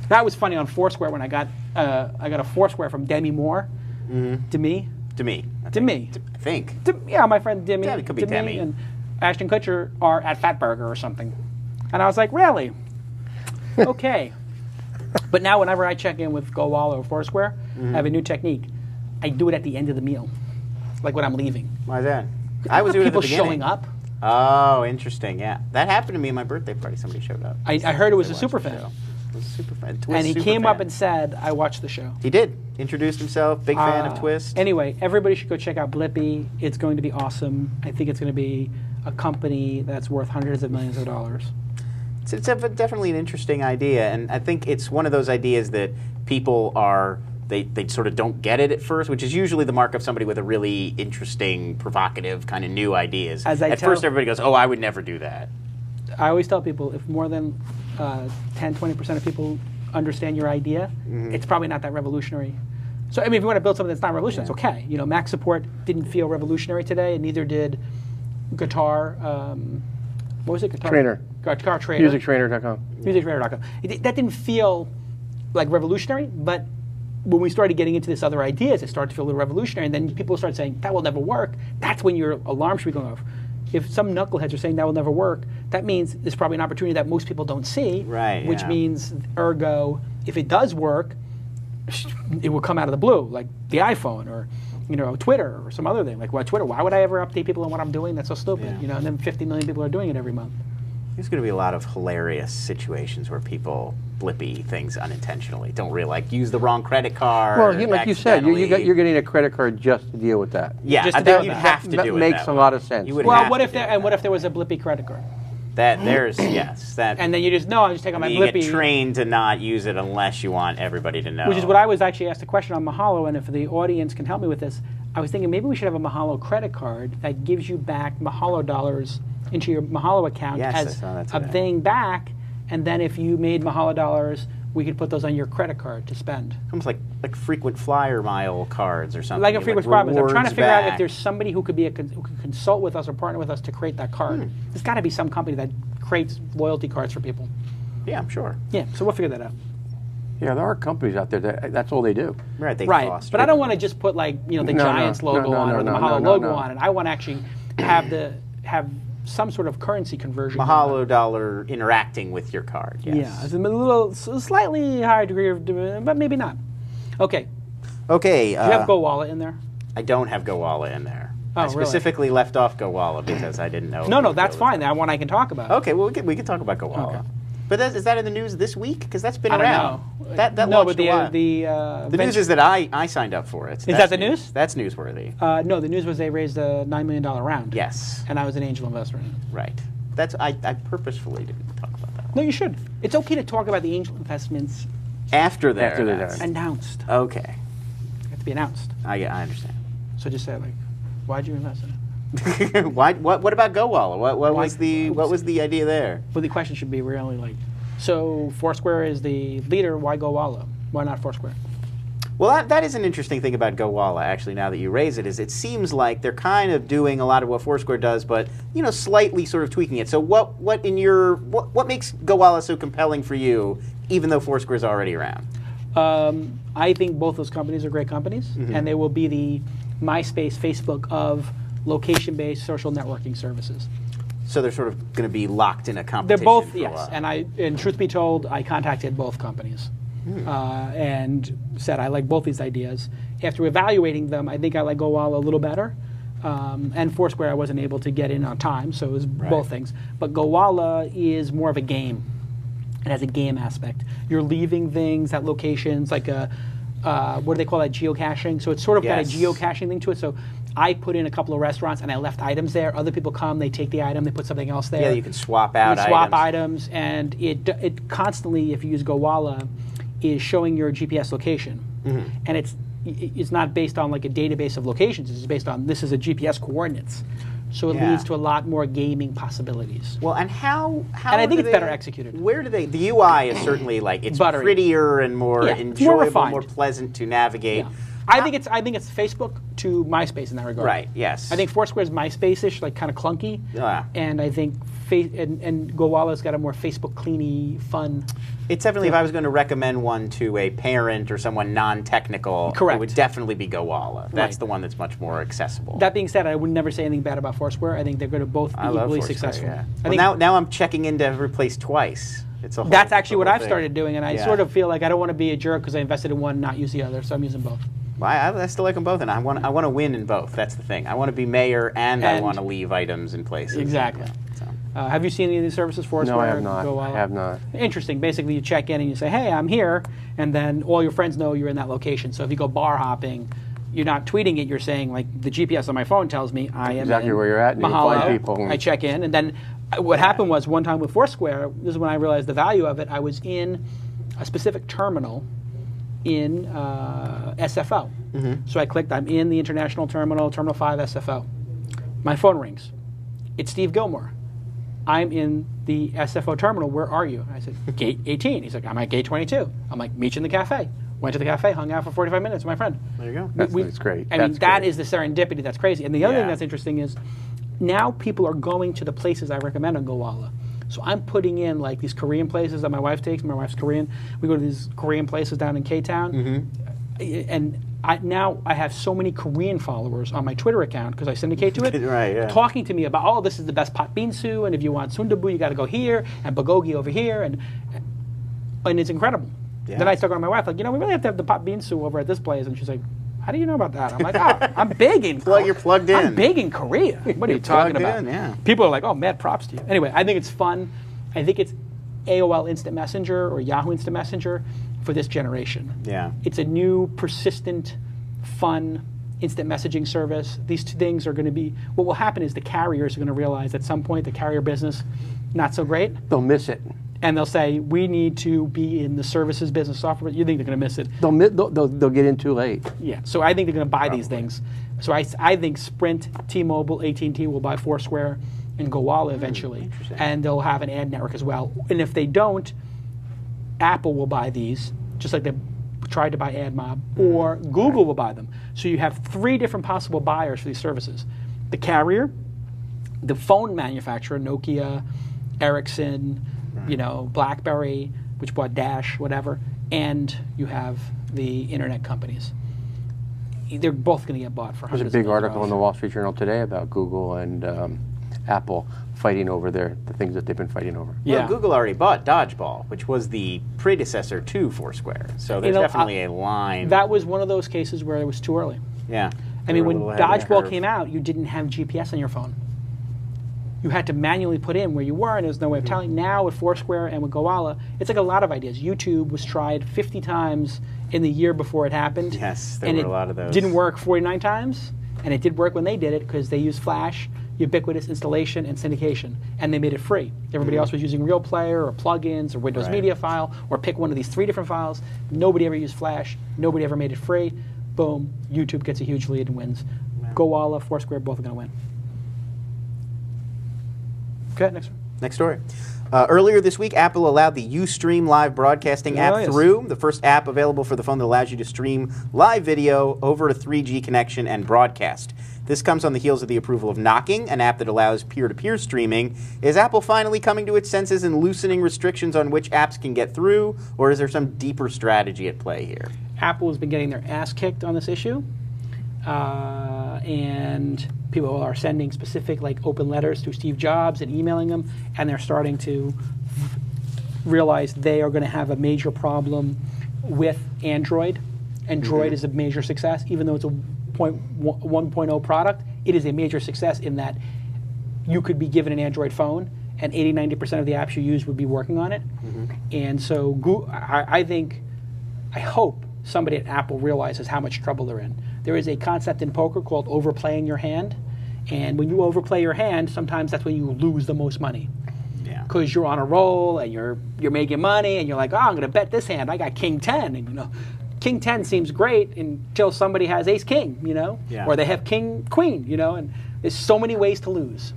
That was funny on Foursquare when I got a Foursquare from Demi Moore. Demi? Demi. I Demi. think. Yeah, my friend Demi. Yeah, it could be Demi. And Ashton Kutcher are at Fatburger or something. And I was like, really? Okay. But now whenever I check in with GoWall or Foursquare, I have a new technique. I do it at the end of the meal, like when I'm leaving. Why that? I was doing it at people the beginning. showing up. Oh, interesting. Yeah, that happened to me at my birthday party. Somebody showed up. I heard it was They a super watched the fan. show. It was a super fan. TWiST And he super came fan. up and said, I watched the show. He did. Introduced himself. Big fan of TWiST. Anyway, everybody should go check out Blippy. It's going to be awesome. I think it's going to be a company that's worth hundreds of millions of dollars. It's definitely an interesting idea, and I think it's one of those ideas that people they sort of don't get it at first, which is usually the mark of somebody with a really interesting, provocative, kind of new ideas. At first, everybody goes, "Oh, I would never do that." I always tell people, if more than 10, 20% of people understand your idea, it's probably not that revolutionary. So, I mean, if you want to build something that's not revolutionary, that's okay. Mac support didn't feel revolutionary today, and neither did guitar. What was it? Guitar Trainer. Guitar Trainer. MusicTrainer.com. MusicTrainer.com. That didn't feel like revolutionary, but when we started getting into this other ideas, it started to feel a little revolutionary, and then people start saying, that will never work. That's when your alarm should be going off. if some knuckleheads are saying that will never work, that means there's probably an opportunity that most people don't see. Right, Which yeah. means, ergo, if it does work, it will come out of the blue, like the iPhone or Twitter or some other thing. Like, Twitter, why would I ever update people on what I'm doing? That's so stupid. Yeah. And then 50 million people are doing it every month. There's going to be a lot of hilarious situations where people blippy things unintentionally. Don't really use the wrong credit card. Well, like you said, accidentally. you're getting a credit card just to deal with that. Yeah, Just I to deal think with you'd that. have to do it. Makes that a way. lot of sense. You would Well, have what to if do there, it and what that if there was a blippy credit card? way. There's yes that. And then you just, no, I'm just taking my you blippy. get trained to not use it unless you want everybody to know. Which is what I was actually asked a question on Mahalo, and if the audience can help me with this, I was thinking maybe we should have a Mahalo credit card that gives you back Mahalo dollars into your Mahalo account Yes, I as saw that a today. thing back, and then if you made Mahalo dollars, we could put those on your credit card to spend. Almost like frequent flyer mile cards or something. Like a frequent flyer miles. I'm trying to rewards figure out if back. there's somebody who could who could consult with us or partner with us to create that card. There's got to be some company that creates loyalty cards for people. Yeah, I'm sure. Yeah, so we'll figure that out. Yeah, there are companies out there that's all they do. Right, they Right, foster but I it. don't want to just put the Giants logo on or the Mahalo logo on it. I want to actually have some sort of currency conversion. Mahalo dollar interacting with your card. Yes. Yeah, it's a slightly higher degree of, but maybe not. Okay, Okay. do you have Go Wallet in there? I don't have GoWalla in there. Oh, I really? specifically left off GoWalla because I didn't know. No, that's fine. That one I can talk about. Okay, well we can talk about GoWalla. Okay. But is that in the news this week? Because that's been I don't around. know. That no, launched but a while. the news is that I signed up for it. Is that the news? That's newsworthy. No, the news was they raised a $9 million round. Yes. And I was an angel investor in it. Right. I purposefully didn't talk about that. No, you should. It's okay to talk about the angel investments After they're After they're announced. announced. Okay. They have to be announced. I understand. So just say why'd you invest in it? What about GoWalla? What was the idea there? Well, the question should be really so Foursquare is the leader. Why GoWalla? Why not Foursquare? Well, that is an interesting thing about GoWalla, actually, now that you raise it, is it seems like they're kind of doing a lot of what Foursquare does, but, slightly sort of tweaking it. So what makes GoWalla so compelling for you, even though Foursquare's already around? I think both those companies are great companies, and they will be the MySpace, Facebook of location-based social networking services. So they're sort of going to be locked in a They're competition. both, for a yes. while. And truth be told, I contacted both companies and said I like both these ideas. After evaluating them, I think I like GoWalla a little better. And Foursquare I wasn't able to get in on time, so it was both things. But GoWalla is more of a game. It has a game aspect. You're leaving things at locations like what do they call that, geocaching? So it's sort of got a geocaching thing to it. So I put in a couple of restaurants and I left items there. Other people come, they take the item, they put something else there. Yeah, you can swap out You swap items, and it constantly, if you use GoWalla, is showing your GPS location. And it's not based on like a database of locations. It's based on this is a GPS coordinates. So it leads to a lot more gaming possibilities. Well, and how and I think do it's better executed. Where do they? The UI is certainly it's Buttery. prettier and more It's more enjoyable, refined. more pleasant to navigate. Yeah. I think it's Facebook to MySpace in that regard. Right. Yes. I think Foursquare is MySpace-ish, like kind of clunky. Yeah. And I think and GoWalla's got a more Facebook cleany, fun. It's definitely, if I was going to recommend one to a parent or someone non-technical, Correct. it would definitely be GoWalla. That's Right. the one that's much more accessible. That being said, I would never say anything bad about Foursquare. I think they're going to both be I love equally Foursquare, successful. Yeah. I Well, think now I'm checking in to replace TWiST. It's a whole, that's actually what whole I've thing. started doing, and I sort of feel like I don't want to be a jerk because I invested in one and not use the other, so I'm using both. Well, I still like them both, and I want to win in both. That's the thing. I want to be mayor, and I want to leave items in places. Exactly. Yeah, so. Have you seen any of these services, Foursquare? No, I have not. GoWalla? I have not. Interesting. Basically, you check in and you say, hey, I'm here, and then all your friends know you're in that location. So if you go bar hopping, you're not tweeting it, you're saying, like, the GPS on my phone tells me I am Exactly in where you're at, and you can Mahalo. find people. I check in, and then what happened was one time with Foursquare, this is when I realized the value of it, I was in a specific terminal in SFO. So I clicked, I'm in the international terminal, Terminal 5 SFO. My phone rings. It's Steve Gilmore. I'm in the SFO terminal. Where are you? I said, gate 18. He's like, I'm at gate 22. I'm like, meet you in the cafe. Went to the cafe, hung out for 45 minutes with my friend. There you go. That's great. I mean, That's that great. is the serendipity that's crazy. And the other thing that's interesting is now people are going to the places I recommend on GoWalla. So I'm putting in like these Korean places that my wife takes. My wife's Korean. We go to these Korean places down in K-Town. And Now I have so many Korean followers on my Twitter account because I syndicate to it, Right, yeah. talking to me about, oh, this is the best pot binsu, and if you want sundabu, you got to go here, and bulgogi over here, and it's incredible. Yeah. Then I talk to my wife, like, we really have to have the pot binsu over at this place, and she's like, how do you know about that? I'm like, oh, I'm big in You're plugged in. I'm big in Korea. What are you talking Plugged about? in, yeah. People are like, oh, mad props to you. Anyway, I think it's fun. I think it's AOL Instant Messenger or Yahoo Instant Messenger for this generation. Yeah. It's a new, persistent, fun instant messaging service. These two things are going to be, what will happen is the carriers are going to realize at some point the carrier business, not so great. They'll miss it. And they'll say, we need to be in the services business software. You think they're going to miss it? They'll get in too late. Yeah. So I think they're going to buy these things. So I think Sprint, T-Mobile, AT&T will buy Foursquare and Gowalla eventually. And they'll have an ad network as well. And if they don't, Apple will buy these, just like they tried to buy AdMob, or Google will buy them. So you have 3 different possible buyers for these services. The carrier, the phone manufacturer, Nokia, Ericsson, BlackBerry, which bought Dash, whatever, and you have the internet companies. They're both going to get bought for hundreds There's a big article in the Wall Street Journal today about Google and Apple fighting over the things that they've been fighting over. Yeah. Well, Google already bought Dodgeball, which was the predecessor to Foursquare. So there's definitely a line. That was one of those cases where it was too early. Yeah. I mean, They were a when little ahead of the Dodgeball curve. came out, you didn't have GPS on your phone. You had to manually put in where you were, and there was no way of telling. Now with Foursquare and with Gowalla, it's like a lot of ideas. YouTube was tried 50 times in the year before it happened. Yes, there and were it a lot of those. didn't work 49 times, and it did work when they did it because they used Flash, ubiquitous installation, and syndication, and they made it free. Everybody else was using Real Player or plugins or Windows Right. Media File, or pick one of these 3 different files. Nobody ever used Flash. Nobody ever made it free. Boom, YouTube gets a huge lead and wins. Gowalla, Foursquare, both are going to win. Okay, next one. Next story. Earlier this week, Apple allowed the Ustream live broadcasting app yes. through, the first app available for the phone that allows you to stream live video over a 3G connection and broadcast. This comes on the heels of the approval of Knocking, an app that allows peer-to-peer streaming. Is Apple finally coming to its senses and loosening restrictions on which apps can get through, or is there some deeper strategy at play here? Apple has been getting their ass kicked on this issue, and people are sending specific open letters to Steve Jobs and emailing him, and they're starting to realize they are going to have a major problem with Android. Android is a major success, even though it's a 1.0 product. It is a major success in that you could be given an Android phone, and 80-90% of the apps you use would be working on it. And so I hope somebody at Apple realizes how much trouble they're in. There is a concept in poker called overplaying your hand. And when you overplay your hand, sometimes that's when you lose the most money. Yeah. Because you're on a roll and you're making money and you're like, oh, I'm going to bet this hand. I got King 10. And King 10 seems great until somebody has Ace King, Yeah. or they have King Queen, and there's so many ways to lose.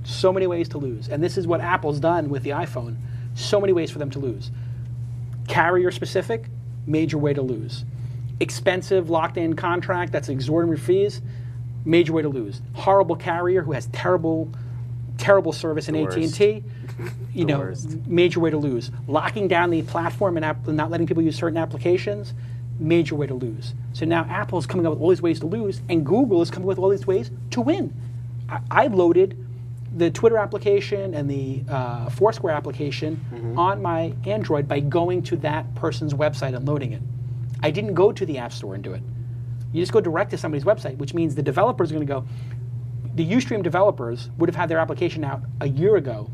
So many ways to lose. And this is what Apple's done with the iPhone. So many ways for them to lose. Carrier specific, major way to lose. Expensive locked-in contract that's exorbitant fees, major way to lose. Horrible carrier who has terrible service in The worst. AT&T, worst. major way to lose. Locking down the platform and not letting people use certain applications, major way to lose. So now Apple's coming up with all these ways to lose, and Google is coming up with all these ways to win. I loaded the Twitter application and the Foursquare application on my Android by going to that person's website and loading it. I didn't go to the App Store and do it. You just go direct to somebody's website, which means the developers are going to go. The Ustream developers would have had their application out a year ago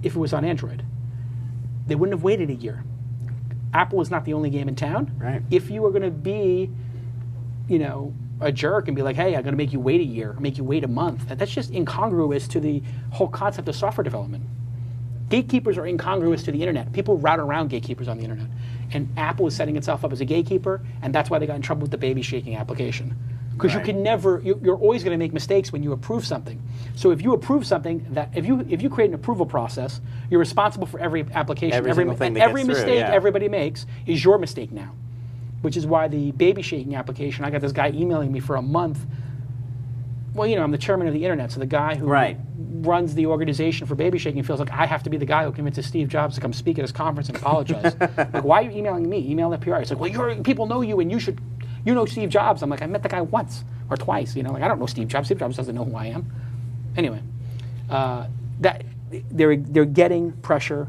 if it was on Android. They wouldn't have waited a year. Apple is not the only game in town. Right. If you were going to be, a jerk and be like, hey, I'm going to make you wait a year, or make you wait a month, that's just incongruous to the whole concept of software development. Gatekeepers are incongruous to the internet. People route around gatekeepers on the internet. And Apple is setting itself up as a gatekeeper, and that's why they got in trouble with the baby shaking application. Because you can never, you're always going to make mistakes when you approve something. So if you approve something, that if you create an approval process, you're responsible for every application, Every single thing that every gets through, mistake yeah. everybody makes is your mistake now. Which is why the baby shaking application, I got this guy emailing me for a month. Well, I'm the chairman of the internet, so the guy who runs the organization for baby shaking feels like I have to be the guy who convinces Steve Jobs to come speak at his conference and apologize. Like, why are you emailing me? Email the PR. It's like, well, people know you and you should. You know Steve Jobs. I'm like, I met the guy once or twice. You know, like I don't know Steve Jobs. Steve Jobs doesn't know who I am. Anyway, that they're getting pressure,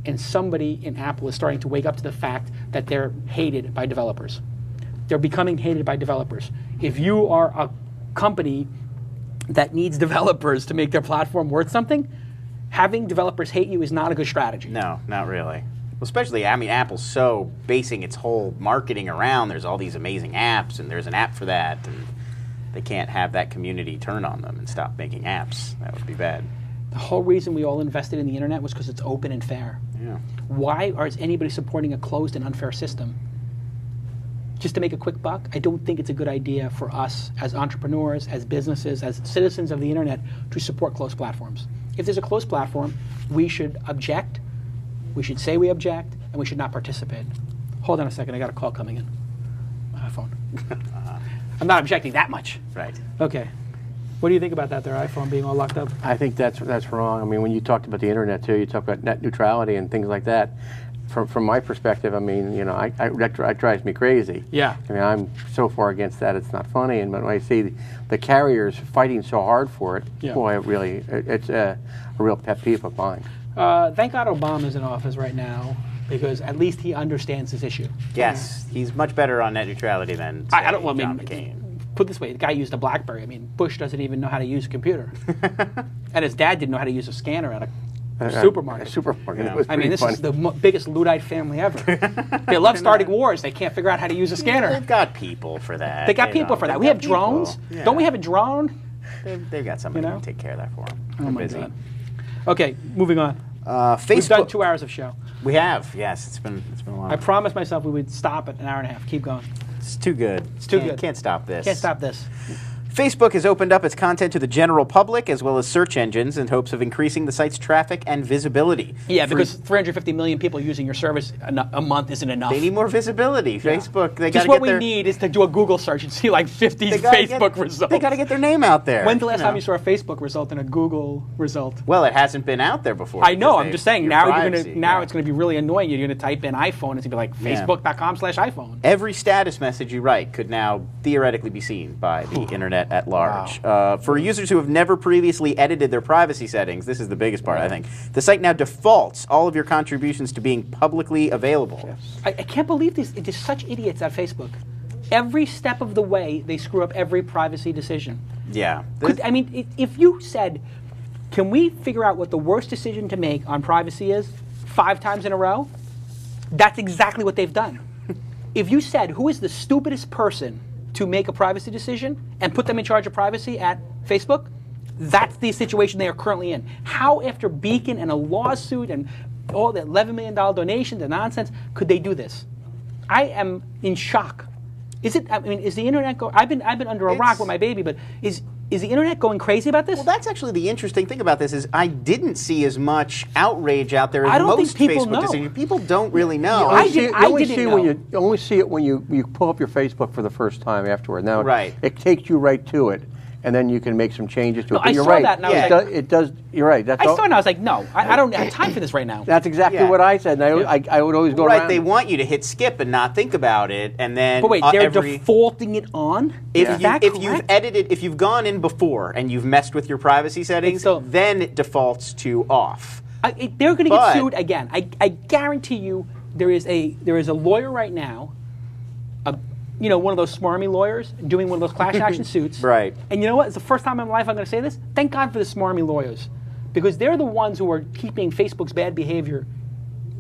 and somebody in Apple is starting to wake up to the fact that they're hated by developers. They're becoming hated by developers. If you are a company that needs developers to make their platform worth something, having developers hate you is not a good strategy. No, not really. Well, especially, I mean, Apple's so basing its whole marketing around there's all these amazing apps, and there's an app for that, and they can't have that community turn on them and stop making apps. That would be bad. The whole reason we all invested in the internet was because it's open and fair. Yeah. Why is anybody supporting a closed and unfair system? Just to make a quick buck? I don't think it's a good idea for us as entrepreneurs, as businesses, as citizens of the internet to support closed platforms. If there's a closed platform, we should object, we should say we object, and we should not participate. Hold on a second, I got a call coming in. My iPhone. I'm not objecting that much. Right. Okay. What do you think about that, their iPhone being all locked up? I think that's wrong. I mean, when you talked about the internet too, you talk about net neutrality and things like that. From my perspective, I mean, you know, that drives me crazy. Yeah. I mean, I'm so far against that, it's not funny. And when I see the carriers fighting so hard for it, Yeah. boy, it's a real pet peeve of mine. Thank God Obama's in office right now, because at least he understands this issue. Yes, he's much better on net neutrality than say, I don't. Well, I John mean, McCain. put it this way: the guy used a BlackBerry. I mean, Bush doesn't even know how to use a computer, and his dad didn't know how to use a scanner at a supermarket. Supermarket. Yeah. It was I mean, pretty this funny. is the biggest Luddite family ever. They love starting wars. They can't figure out how to use a scanner. They've got people for that. They got you people know, for that. they've We got have drones. people. Yeah. Don't we have a drone? They've got somebody You know? to take care of that for them. Oh They're my busy. God. Okay, moving on. Facebook. We've done 2 hours of show. We have. Yes, it's been a while. I promised myself we would stop at an hour and a half. Keep going. It's too good. It's too good. Can't stop this. Can't stop this. Facebook has opened up its content to the general public as well as search engines in hopes of increasing the site's traffic and visibility. Yeah, because 350 million people using your service a month isn't enough. They need more visibility. Facebook, they got Just to what get we their need is to do a Google search and see like 50 they gotta Facebook get, results. They got to get their name out there. When's the last know. time you saw a Facebook result and a Google result? Well, it hasn't been out there before. I know. because I'm just saying. your Now privacy, yeah. it's gonna be really annoying. You're gonna type in iPhone. It's gonna be like Yeah. Facebook.com/iPhone. Every status message you write could now theoretically be seen by the internet at large. For users who have never previously edited their privacy settings, this is the biggest part, I think. The site now defaults all of your contributions to being publicly available. I can't believe these. They're such idiots at Facebook. Every step of the way, they screw up every privacy decision. Yeah. I mean, if you said, "Can we figure out what the worst decision to make on privacy is 5 times in a row?" That's exactly what they've done. If you said, "Who is the stupidest person to make a privacy decision," and put them in charge of privacy at Facebook, that's the situation they are currently in. How, after Beacon and a lawsuit and all the $11 million donation, the nonsense, could they do this? I am in shock. Is it? I mean, is the internet going? I've been under a rock with my baby, but is the internet going crazy about this? Well, that's actually the interesting thing about this is I didn't see as much outrage out there as I don't most think people Facebook know. decisions. People don't really know. I You only see it when you pull up your Facebook for the first time afterward. Now, Right. it takes you right to it, and then you can make some changes to it. No, But I you're saw right. that and I was Yeah. like, It does. You're right. That's I all- saw it and I was like, no, I don't have time for this right now. That's exactly Yeah. what I said. And I would always go Right, around. they want you to hit skip and not think about it, and then But wait, they're every defaulting it on? if Is you that if correct? you've edited, if you've gone in before and you've messed with your privacy settings, still- then it defaults to off. They're going to But- get sued again. I guarantee you, there is a lawyer right now, one of those smarmy lawyers doing one of those class action suits. Right. And you know what? It's the first time in my life I'm going to say this. Thank God for the smarmy lawyers, because they're the ones who are keeping Facebook's bad behavior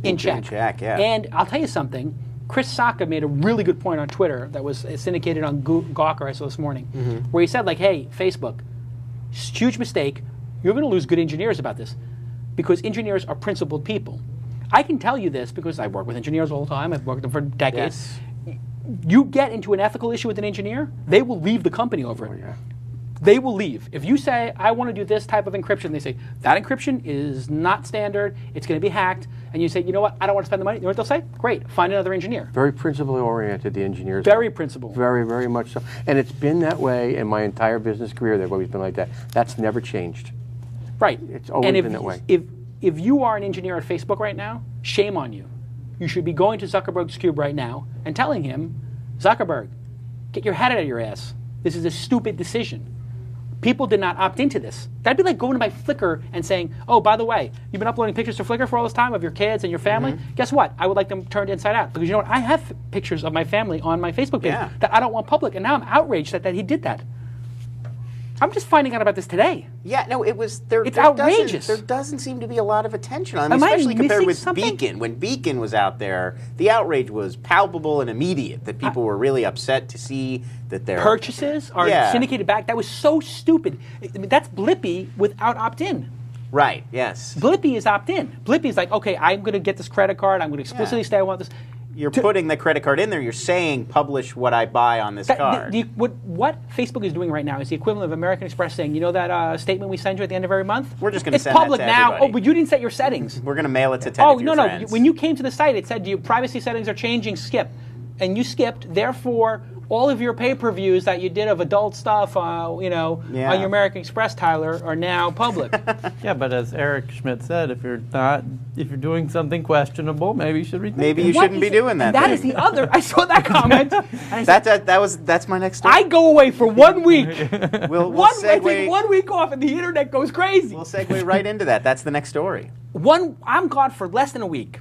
in check. In check, yeah. And I'll tell you something. Chris Sacca made a really good point on Twitter that was syndicated on Gawker I saw this morning, where he said, like, hey, Facebook, huge mistake. You're going to lose good engineers about this, because engineers are principled people. I can tell you this because I work with engineers all the time. I've worked with them for decades. Yes. You get into an ethical issue with an engineer, they will leave the company over it. yeah. They will leave. If you say, I want to do this type of encryption, they say, that encryption is not standard, it's going to be hacked, and you say, you know what, I don't want to spend the money. You know what they'll say? Great, find another engineer. Very principally oriented, the engineers. Very principled. Very, very much so. And it's been that way in my entire business career. They've always been like that. That's never changed. Right. It's always and been that way. If you are an engineer at Facebook right now, shame on you. You should be going to Zuckerberg's Cube right now and telling him, Zuckerberg, Get your head out of your ass. This is a stupid decision. People did not opt into this. That'd be like going to my Flickr and saying, oh, by the way, you've been uploading pictures to Flickr for all this time of your kids and your family. Guess what? I would like them turned inside out. Because you know what? I have pictures of my family on my Facebook page that I don't want public. And now I'm outraged that he did that. I'm just finding out about this today. Yeah, no, it was there. It's there outrageous. There doesn't seem to be a lot of attention on it, Am I especially compared missing with something? Beacon. When Beacon was out there, the outrage was palpable and immediate. That people were really upset to see that their purchases are syndicated back. That was so stupid. I mean, that's Blippy without opt-in. Right. Yes. Blippy is opt-in. Blippy is like, okay, I'm going to get this credit card. I'm going to explicitly say I want this. You're putting the credit card in there. You're saying publish what I buy on this card. What Facebook is doing right now is the equivalent of American Express saying, you know that statement we send you at the end of every month? We're just going to It's send public that to now. everybody. Oh, but you didn't set your settings. We're going to mail it to 10 Oh, of your no. friends. When you came to the site, it said your privacy settings are changing, skip. And you skipped, therefore, all of your pay-per-views that you did of adult stuff, on your American Express, Tyler, are now public. Yeah, but as Eric Schmidt said, if you're doing something questionable, maybe you should rethink. Maybe you shouldn't be doing that. That is the other. I saw that comment. And I said, That's my next story. I go away for 1 week. I take 1 week off, and the internet goes crazy. We'll segue right into that. That's the next story. I'm gone for less than a week,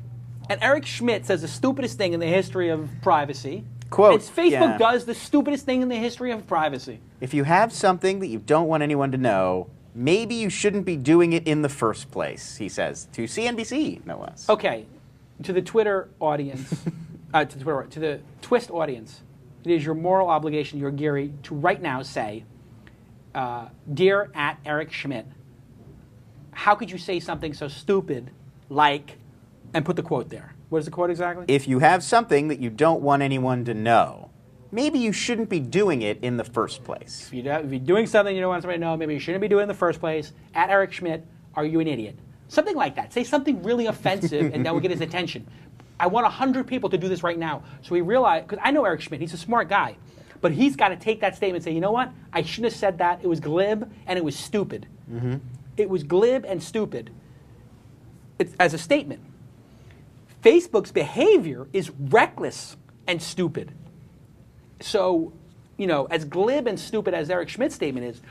and Eric Schmidt says the stupidest thing in the history of privacy. Quote, It's Facebook does the stupidest thing in the history of privacy. If you have something that you don't want anyone to know, maybe you shouldn't be doing it in the first place, he says, to CNBC, no less. Okay, to the Twitter audience, to the TWiST audience, it is your moral obligation, your Geary, to right now say, dear @Eric Schmidt, how could you say something so stupid like, and put the quote there. What is the quote exactly? If you have something that you don't want anyone to know, maybe you shouldn't be doing it in the first place. If you're doing something you don't want somebody to know, maybe you shouldn't be doing it in the first place. @Eric Schmidt, are you an idiot? Something like that. Say something really offensive, and that will get his attention. I want 100 people to do this right now. So we realize, because I know Eric Schmidt, he's a smart guy, but he's got to take that statement and say, you know what? I shouldn't have said that. It was glib, and it was stupid. Mm-hmm. It was glib and stupid. It's, as a statement. Facebook's behavior is reckless and stupid. So, as glib and stupid as Eric Schmidt's statement is,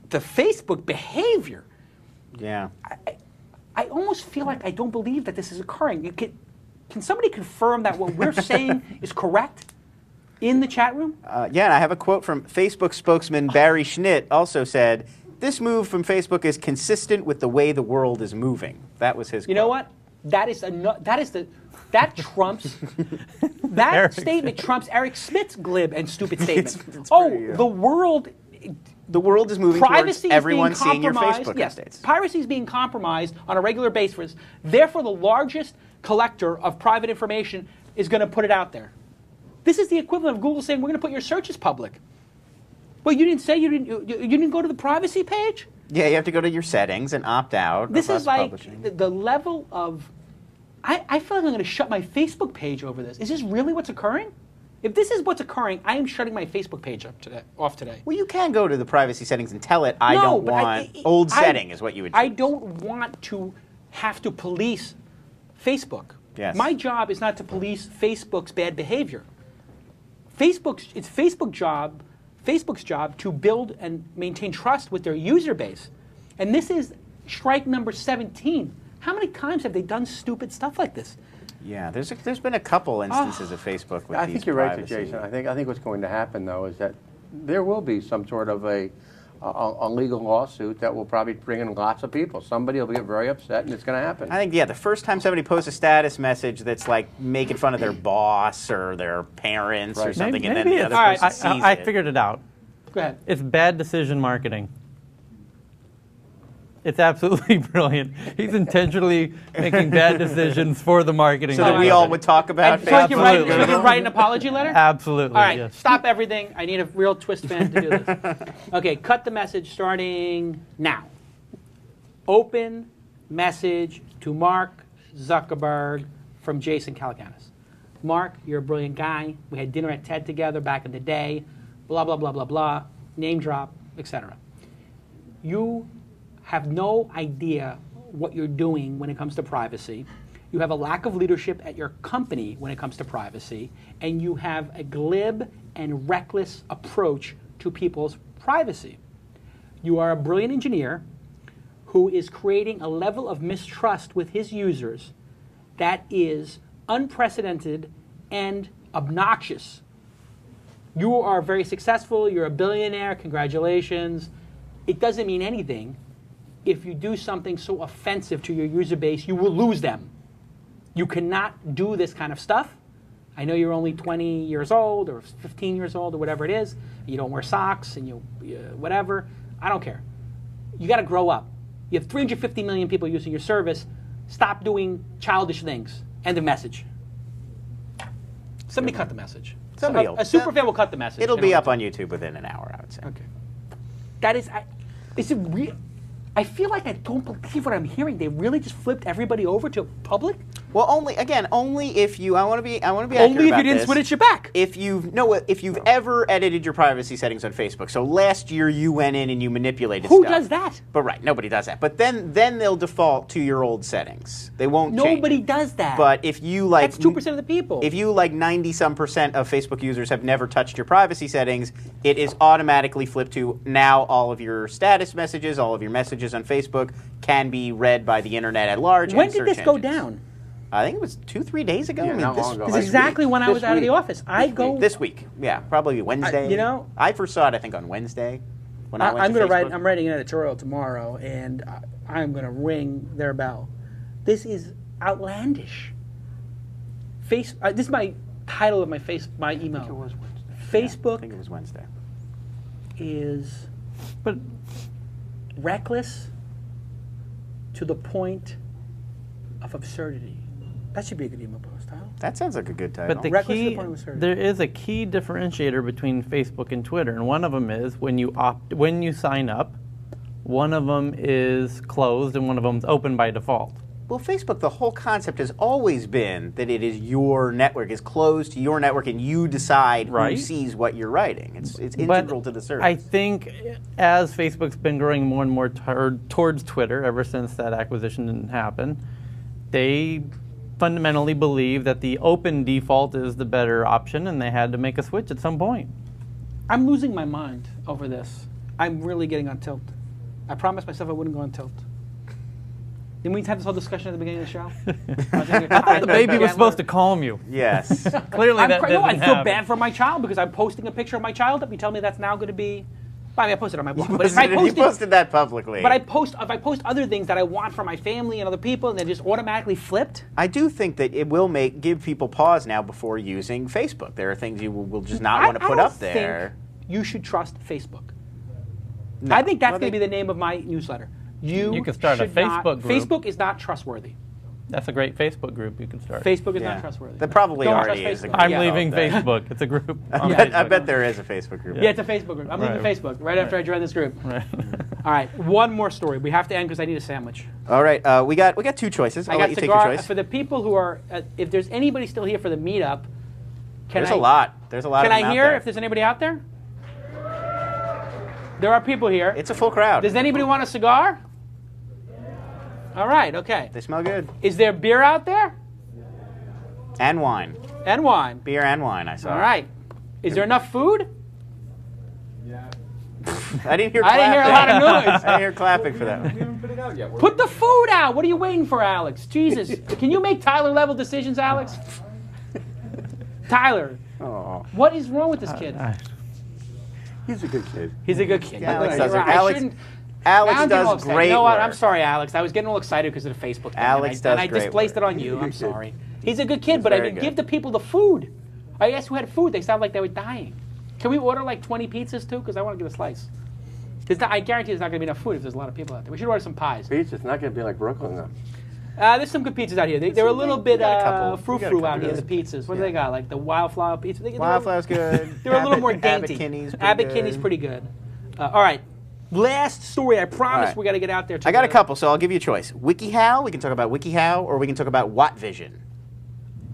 the Facebook behavior. Yeah. I almost feel like I don't believe that this is occurring. Can somebody confirm that what we're saying is correct in the chat room? Yeah, and I have a quote from Facebook spokesman Barry Schnitt also said, this move from Facebook is consistent with the way the world is moving. That was his quote. You know what? That trumps that statement trumps Eric Schmidt's glib and stupid statement. The world is moving towards everyone seeing your Facebook updates. Piracy is being compromised on a regular basis. Therefore, the largest collector of private information is going to put it out there. This is the equivalent of Google saying we're going to put your searches public. Well, you didn't say you didn't go to the privacy page? Yeah, you have to go to your settings and opt out. This is like the level of. I feel like I'm going to shut my Facebook page over this. Is this really what's occurring? If this is what's occurring, I am shutting my Facebook page off today. Well, you can go to the privacy settings and tell it, I don't want old setting is what you would choose. I don't want to have to police Facebook. Yes. My job is not to police Facebook's bad behavior. It's Facebook's job to build and maintain trust with their user base. And this is strike number 17. How many times have they done stupid stuff like this? Yeah, there's been a couple instances of Facebook with I these think you're right, privacy. Jason. I think what's going to happen, though, is that there will be some sort of a legal lawsuit that will probably bring in lots of people. Somebody will get very upset, and it's going to happen. I think, the first time somebody posts a status message that's like making fun of their boss or their parents or something, and then the other person sees it. I figured it out. Go ahead. It's bad decision marketing. It's absolutely brilliant. He's intentionally making bad decisions for the marketing. So that we all would talk about So I can write an apology letter? Absolutely. All right, yes. stop everything. I need a real TWiST fan to do this. Okay, cut the message starting now. Open message to Mark Zuckerberg from Jason Calacanis. Mark, you're a brilliant guy. We had dinner at TED together back in the day. Blah, blah, blah, blah, blah. Name drop, etc. You have no idea what you're doing when it comes to privacy. you have a lack of leadership at your company when it comes to privacy, and you have a glib and reckless approach to people's privacy. You are a brilliant engineer who is creating a level of mistrust with his users that is unprecedented and obnoxious. You are very successful, you're a billionaire, congratulations. It doesn't mean anything if you do something so offensive to your user base, you will lose them. You cannot do this kind of stuff. I know you're only 20 years old or 15 years old or whatever it is. You don't wear socks and you whatever. I don't care. You got to grow up. You have 350 million people using your service. Stop doing childish things. End of message. Somebody cut the message. Somebody a super fan will cut the message. It'll be up on YouTube within an hour, I would say. Okay. That is, is it real? I feel like I don't believe what I'm hearing. They really just flipped everybody over to public? Well, only if you. I want to be accurate Only if about you didn't this. switch it back. If you've ever edited your privacy settings on Facebook. So last year you went in and you manipulated Who stuff. does that? But right, nobody does that. But then they'll default to your old settings. They won't change Nobody it. does that. But if you like, that's 2% of the people. If you 90-some% of Facebook users have never touched your privacy settings, it is automatically flipped to now all of your status messages, all of your messages on Facebook can be read by the internet at large. When and did search this go engines. down? I think it was 2-3 days ago. Yeah, not long ago. This is exactly when I was out of the office. This week, yeah, probably Wednesday. you know, I first saw it, I think, on Wednesday. When I went I'm to going to Facebook. write. I'm writing an editorial tomorrow, and I'm going to ring their bell. This outlandish. This is my title of my email. I think it was Wednesday. Facebook I think it was Wednesday. is But reckless to the point of absurdity. That should be a good email post, huh? That sounds like a good title. But the Reckless to the key, point of absurdity. there is a key differentiator between Facebook and Twitter, and one of them is when you sign up, one of them is closed and one of them is open by default. Well, Facebook, the whole concept has always been that it is your network, is closed to your network, and you decide Right. who sees what you're writing. It's integral to the service. I think as Facebook's been growing more and more towards Twitter ever since that acquisition didn't happen, they fundamentally believe that the open default is the better option, and they had to make a switch at some point. I'm losing my mind over this. I'm really getting on tilt. I promised myself I wouldn't go on tilt. Didn't we have this whole discussion at the beginning of the show? I thought the baby was supposed to calm you. Yes. Clearly that didn't I feel happen. bad for my child because I'm posting a picture of my child up. You tell me that's now going to be. I mean, I posted it on my blog. You But if I posted that publicly. But if I post other things that I want for my family and other people, and they're just automatically flipped. I do think that it will give people pause now before using Facebook. There are things you will just not want to put up there. You should trust Facebook. No. I think that's Well, going to be the name of my newsletter. You could start a should not- Facebook group. Facebook is not trustworthy. That's a great Facebook group you can start. Facebook is Yeah. not trustworthy. There probably Don't already trust is. Facebook. I'm Yeah. leaving Okay. Facebook. It's a group. on I Facebook. bet there is a Facebook group. Yeah, it's a Facebook group. I'm leaving Right. Facebook right after I join this group. Right. All right, one more story. We have to end because I need a sandwich. All right, we got two choices. I'll I let got you take your cigar choice. for the people who are. If there's anybody still here for the meetup, can There's I? a lot. There's a lot. Can of them I out hear there. if there's anybody out there? There are people here. It's a full crowd. Does anybody want a cigar? All right. Okay. They smell good. Is there beer out there? And wine. And wine. Beer and wine. I saw. All right. Is there enough food? Yeah. I didn't hear. I didn't hear a lot of clapping. noise. I didn't hear clapping for that We one. haven't put it out yet. Put the food out. What are you waiting for, Alex? Jesus. Can you make Tyler level decisions, Alex? Tyler, Oh. what is wrong with this kid? He's a good kid. He's a good kid. Alex You're does right. it. I Alex- shouldn't- Alex Now I'm getting all does upset. great You know what? work. I'm sorry, Alex. I was getting all excited because of the Facebook thing. Alex and does I great displaced work. it on you. I'm sorry. He's a good kid, He's but I very didn't good. give the people the food. I asked who had food. They sound like they were dying. Can we order like 20 pizzas too? Because I want to get a slice. I guarantee there's not going to be enough food if there's a lot of people out there. We should order some pies. Pizza's not going to be like Brooklyn, though. There's some good pizzas out here. They're a little bit got a couple. We got a frou-frou out couple here, the of pizzas. What do Yeah. they got? Like the Wildflower pizza? Wildflower's good. They're a little more dainty. Abbott Kinney's pretty Abbott good. Kinney's pretty good. All right. Last story. I promise All right. we got to get out there. To I got a the- couple, so I'll give you a choice. WikiHow, we can talk about WikiHow, or we can talk about WattVision.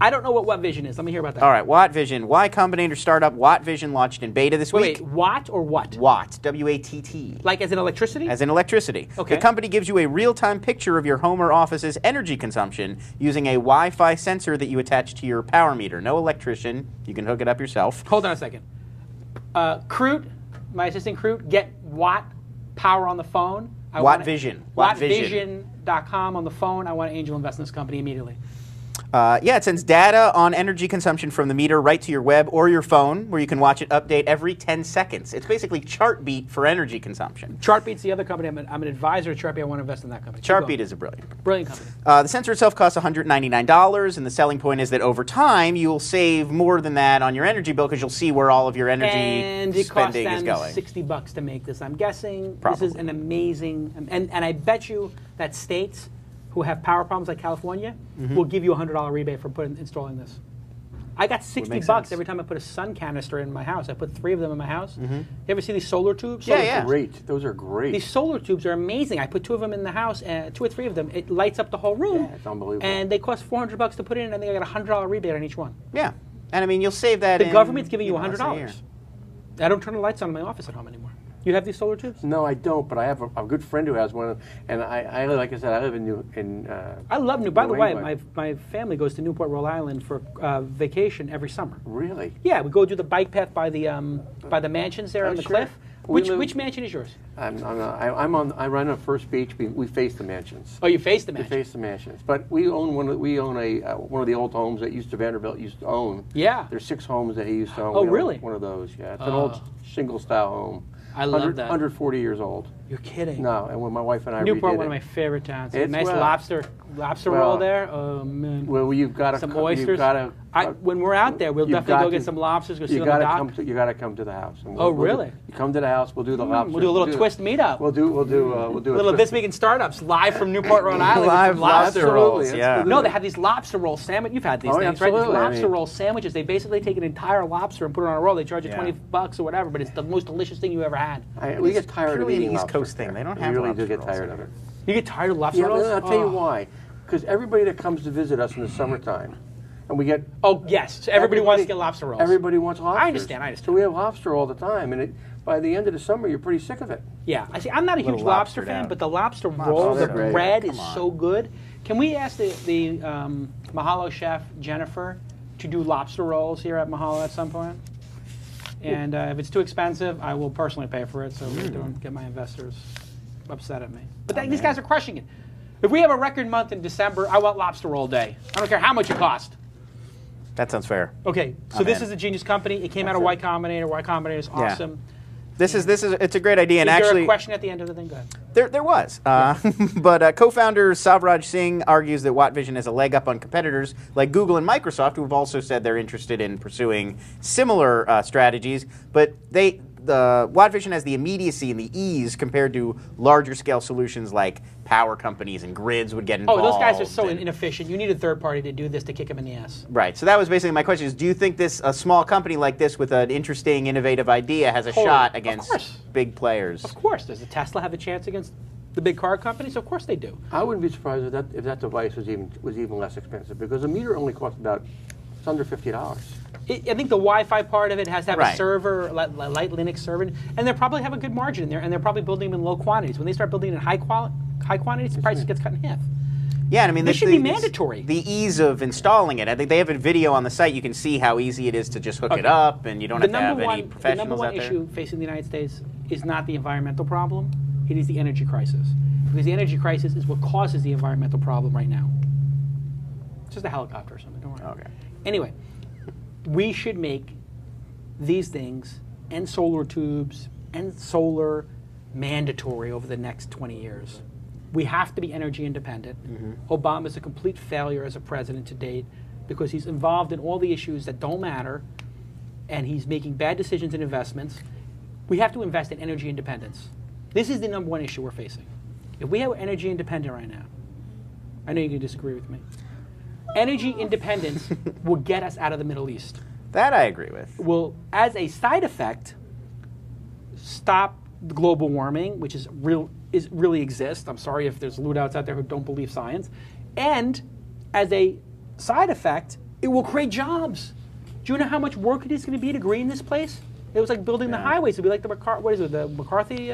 I don't know what Vision is. Let me hear about that. All right, Watt Vision, Y Combinator startup. Watt Vision launched in beta this week. Wait, Watt or what? Watt, W-A-T-T. Like as in electricity? As in electricity. Okay. The company gives you a real-time picture of your home or office's energy consumption using a Wi-Fi sensor that you attach to your power meter. No electrician. You can hook it up yourself. Hold on a second. Crute, my assistant Crute, get Watt power on the phone. Watt Vision. WattVision.com on the phone. I want to angel invest in this company immediately. Yeah, it sends data on energy consumption from the meter right to your web or your phone, where you can watch it update every 10 seconds. It's basically Chartbeat for energy consumption. Chartbeat's the other company. I'm an advisor at Chartbeat. I want to invest in that company. Chartbeat is a brilliant company. The sensor itself costs $199, and the selling point is that over time you'll save more than that on your energy bill because you'll see where all of your energy spending is going. $60 to make this. I'm guessing Probably. This is an amazing, and I bet you that states who have power problems like California will give you a $100 rebate for installing this. I got $60 every time I put a sun canister in my house. I put 3 of them in my house. You ever see these solar tubes? Yeah. Great. Those are great. These solar tubes are amazing. I put 2 of them in the house, 2 or 3 of them. It lights up the whole room. Yeah, it's unbelievable. And they cost $400 to put in, and I think I got a $100 rebate on each one. Yeah, and I mean you'll save that. The in, government's giving you less than a year. $100. I don't turn the lights on in my office at home anymore. You have these solar tubes? No, I don't. But I have a good friend who has one, and I like I said, I live in I love New. By the New way, England. my family goes to Newport, Rhode Island for vacation every summer. Really? Yeah, we go do the bike path by the mansions there on the sure. cliff. Which mansion is yours? I run on First Beach. We face the mansions. Oh, you face the We mansion. face the mansions, but we own one of the old homes that Vanderbilt used to own. Yeah. There's 6 homes that he used to own. Oh, We own really? One of those. Yeah, it's an old shingle style home. I love that. 140 years old. You're kidding. No, and when my wife and I Newport, redid one of it. my favorite towns. It's Nice well- lobster roll there. Oh man. Well, you've got to Some oysters. When we're out there, we'll definitely go get some lobsters. Go sit You on the got to dock. come. You got to come to the house. And Oh, really? You come to the house. We'll do the lobster. We'll do a little TWiST meetup. We'll do a a little twist. This Week in Startups live from Newport, Rhode Island. Live Some lobster rolls. Absolutely. Yeah. No, they have these lobster roll sandwich. You've had these Oh, things, right? These absolutely. I lobster mean- roll sandwiches. They basically take an entire lobster and put it on a roll. They charge you Yeah. $20 or whatever, but it's the most delicious thing you ever had. We get tired of purely an eating East lobster Coast thing. here. They don't We have really lobster do get rolls tired here. of it. You get tired of lobster Yeah, rolls? I'll tell you Oh. why. Because everybody that comes to visit us in the summertime, and we get Oh, yes. So everybody wants to get lobster rolls. Everybody wants lobster. I understand. So we have lobster all the time, and by the end of the summer, you're pretty sick of it. Yeah, I see. I'm not a huge Little lobster lobstered fan, out. but the lobster roll, they're the great. bread Come is on. so good. Can we ask the Mahalo chef Jennifer to do lobster rolls here at Mahalo at some point? And if it's too expensive, I will personally pay for it, so we don't get my investors upset at me. But these guys are crushing it. If we have a record month in December, I want lobster roll day. I don't care how much it costs. That sounds fair. Okay, so I'm this in. is a genius company. It came out of Y Combinator. Y Combinator is Yeah. awesome. It's a great idea, and Is there actually a question at the end of the thing? Go ahead. There was. But co-founder Savraj Singh argues that Watt Vision has a leg up on competitors like Google and Microsoft, who have also said they're interested in pursuing similar strategies. But Watt Vision has the immediacy and the ease compared to larger scale solutions like power companies and grids would get involved. Oh, those guys are so and- inefficient. You need a third party to do this to kick them in the ass. Right. So that was basically my question: is do you think a small company like this with an interesting, innovative idea has a Totally. shot Of against course. big players? Of course. Does the Tesla have a chance against the big car companies? Of course they do. I wouldn't be surprised if that device was even less expensive, because a meter only costs it's under $50. I think the Wi-Fi part of it has to have Right. a server, light Linux server, and they probably have a good margin in there, and they're probably building them in low quantities. When they start building in high quantities, the price gets cut in half. Yeah, and I mean, This should be mandatory. The ease of installing it. I think they have a video on the site. You can see how easy it is to just hook it up, and you don't have to have any The professionals number one out there. issue facing the United States is not the environmental problem; it is the energy crisis. Because the energy crisis is what causes the environmental problem right now. It's just a helicopter or something. Don't worry. Okay. Anyway, we should make these things and solar tubes and solar mandatory over the next 20 years. We have to be energy independent. Obama's a complete failure as a president to date because he's involved in all the issues that don't matter, and he's making bad decisions in investments. We have to invest in energy independence. This is the number one issue we're facing. If we have energy independent right now, I know you can disagree with me. Energy independence will get us out of the Middle East. That I agree with. Will, as a side effect, stop the global warming, which really exists. I'm sorry if there's lootouts out there who don't believe science. And as a side effect, It will create jobs. Do you know how much work it is going to be to green this place? It was like building the highways. It would be like the McCarthy,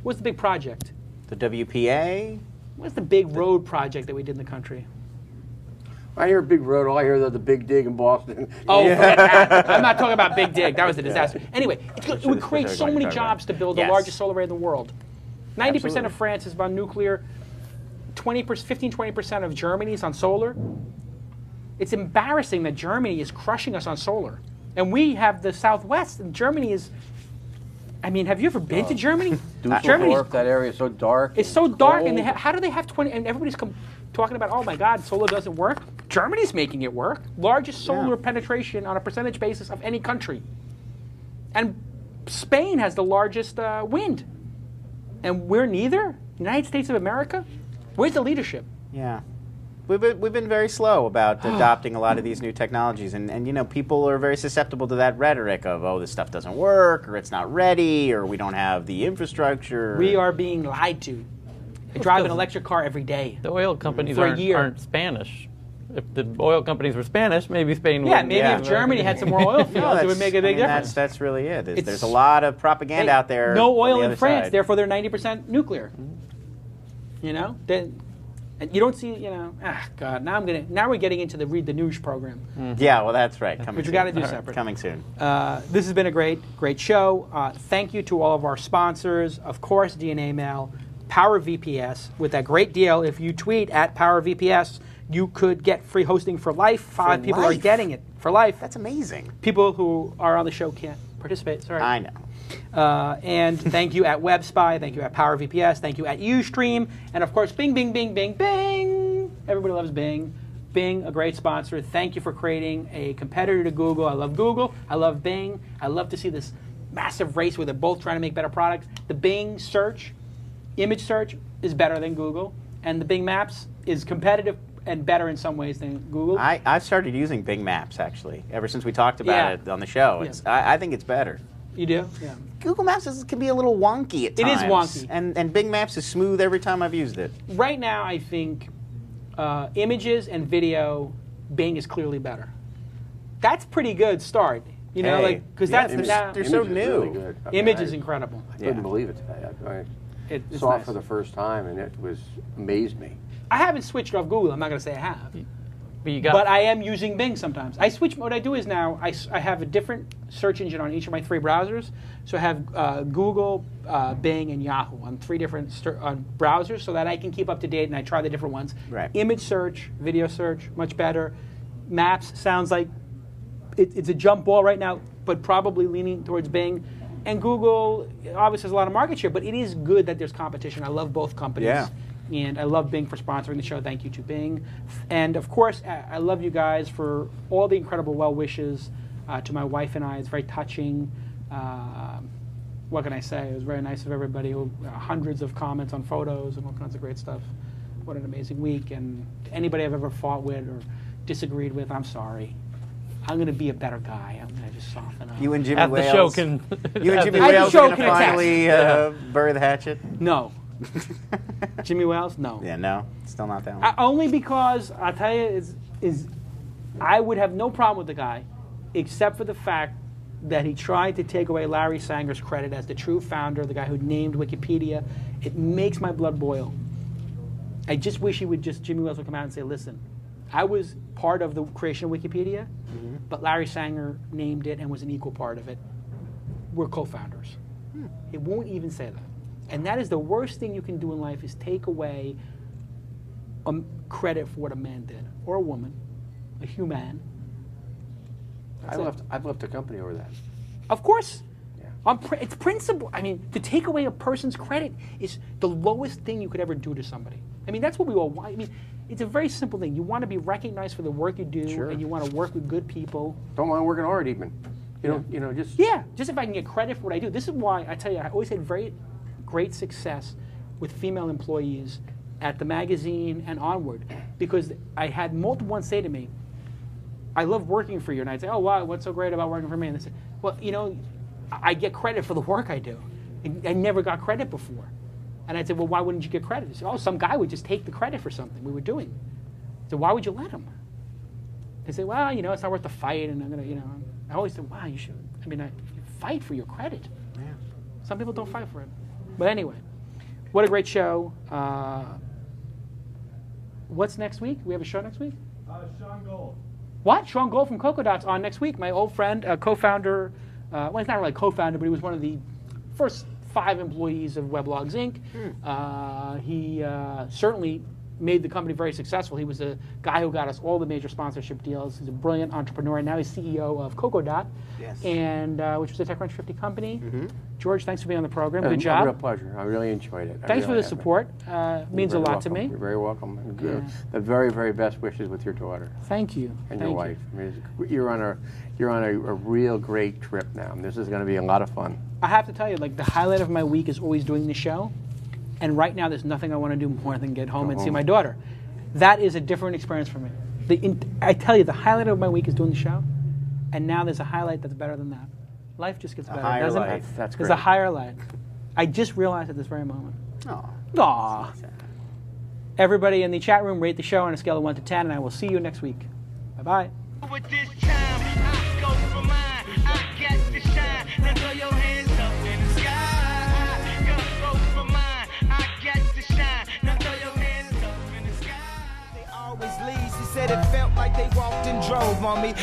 what's the big project? The WPA? What's the big road project that we did in the country? I hear big road. All I hear is the big dig in Boston. Oh, forget that. I'm not talking about Big Dig. That was a disaster. Anyway, it would create so many jobs to build the largest solar array in the world. 90% of France is on nuclear. 15-20% of Germany is on solar. It's embarrassing that Germany is crushing us on solar. And we have the Southwest, and Germany is... I mean, have you ever been to Germany? Dusseldorf, that area is so dark. It's so dark, and how do they have 20... And everybody's talking about, oh my God, solar doesn't work. Germany's making it work. Largest solar penetration on a percentage basis of any country. And Spain has the largest wind. And we're neither? United States of America? Where's the leadership? Yeah. We've been very slow about adopting a lot of these new technologies, and you know, people are very susceptible to that rhetoric of, oh, this stuff doesn't work, or it's not ready, or we don't have the infrastructure. We are being lied to. I drive an electric car every day. The oil companies aren't Spanish. If the oil companies were Spanish, maybe Spain would. Yeah, maybe if Germany had some more oil fields, it would make a big difference. That's really it. There's a lot of propaganda out there. No oil in France, therefore they're 90% nuclear. You know, and you don't see, you know, God. Now we're getting into the Read the News program. Yeah, well, that's right. Which we got to do separate. Coming soon. This has been a great show. Thank you to all of our sponsors, of course, DNA Mail, PowerVPS, with that great deal. If you tweet at PowerVPS, you could get free hosting for life. 5 people are getting it for life. That's amazing. People who are on the show can't participate. Sorry. I know. And thank you at WebSpy, thank you at PowerVPS, thank you at Ustream, and of course Bing, Bing, Bing, Bing, Bing. Everybody loves Bing. Bing, a great sponsor. Thank you for creating a competitor to Google. I love Google. I love Bing. I love to see this massive race where they're both trying to make better products. The Bing search, image search, is better than Google, and the Bing Maps is competitive and better in some ways than Google. I've started using Bing Maps, actually, ever since we talked about it on the show. I think it's better. You do? Yeah. Google Maps can be a little wonky at times. It is wonky. And Bing Maps is smooth every time I've used it. Right now, I think images and video, Bing is clearly better. That's pretty good start. You know, like, because they're so new. Really good. I mean, image is incredible. I couldn't believe it today. I saw it for the first time, and it amazed me. I haven't switched off Google. I'm not going to say I have. But I am using Bing sometimes. What I do is now I have a different search engine on each of my 3 browsers. So I have Google, Bing, and Yahoo on 3 different browsers so that I can keep up to date and I try the different ones. Right. Image search, video search, much better. Maps sounds like it's a jump ball right now, but probably leaning towards Bing. And Google obviously has a lot of market share, but it is good that there's competition. I love both companies. Yeah. And I love Bing for sponsoring the show. Thank you to Bing. And of course, I love you guys for all the incredible well wishes to my wife and I. It's very touching. What can I say? It was very nice of everybody. Hundreds of comments on photos and all kinds of great stuff. What an amazing week. And to anybody I've ever fought with or disagreed with, I'm sorry. I'm going to be a better guy. I'm going to just soften up. You and Jimmy At Wales. the show can. You and Jimmy Wales are going to finally bury the hatchet? No. Jimmy Wales? No. Yeah, no. Still not that one. Only because, I'll tell you, I would have no problem with the guy, except for the fact that he tried to take away Larry Sanger's credit as the true founder, the guy who named Wikipedia. It makes my blood boil. I just wish Jimmy Wales would come out and say, listen, I was part of the creation of Wikipedia, but Larry Sanger named it and was an equal part of it. We're co-founders. It won't even say that. And that is the worst thing you can do in life, is take away credit for what a man did, or a woman, a human. I've left the company over that. Of course. Yeah. It's principle. I mean, to take away a person's credit is the lowest thing you could ever do to somebody. I mean, that's what we all want. I mean, it's a very simple thing. You want to be recognized for the work you do, and you want to work with good people. Don't mind working hard, even. Just if I can get credit for what I do. This is why I tell you, I always had great success with female employees at the magazine and onward, because I had multiple ones say to me, I love working for you. And I'd say, oh, wow, what's so great about working for me? And they said, well, I get credit for the work I do. I never got credit before. And I'd say, well, why wouldn't you get credit? They said, oh, some guy would just take the credit for something we were doing. So why would you let him? They say, well, you know, it's not worth the fight, and I'm gonna, you know. I always say, wow, you should. I mean, fight for your credit. Yeah. Some people don't fight for it. But anyway, what a great show. What's next week? We have a show next week? Sean Gold. What? Sean Gold from Cocoa Dots on next week. My old friend, co-founder. Well, he's not really co-founder, but he was one of the first 5 employees of Weblogs Inc. He certainly made the company very successful. He was the guy who got us all the major sponsorship deals. He's a brilliant entrepreneur, and now he's CEO of Cocoa Dot, and which was a TechCrunch 50 company. George, thanks for being on the program. Good job. A real pleasure. I really enjoyed it. Thanks for the support. Means a lot to me. You're very welcome. And the very, very best wishes with your daughter. Thank you. And your wife. I mean, you're on a real great trip now. This is going to be a lot of fun. I have to tell you, like, the highlight of my week is always doing the show. And right now, there's nothing I want to do more than get home and see my daughter. That is a different experience for me. I tell you, the highlight of my week is doing the show. And now there's a highlight that's better than that. Life just gets better, doesn't it? That's great. There's a higher light. I just realized at this very moment. Oh. Aw. Everybody in the chat room, rate the show on a scale of 1 to 10, and I will see you next week. Bye-bye. With this time, I go for mine. I get to shine. Now throw your hands up in the sky. Go for mine. I get to shine. Now throw your hands up in the sky. They always leave. She said it felt like they walked and drove on me.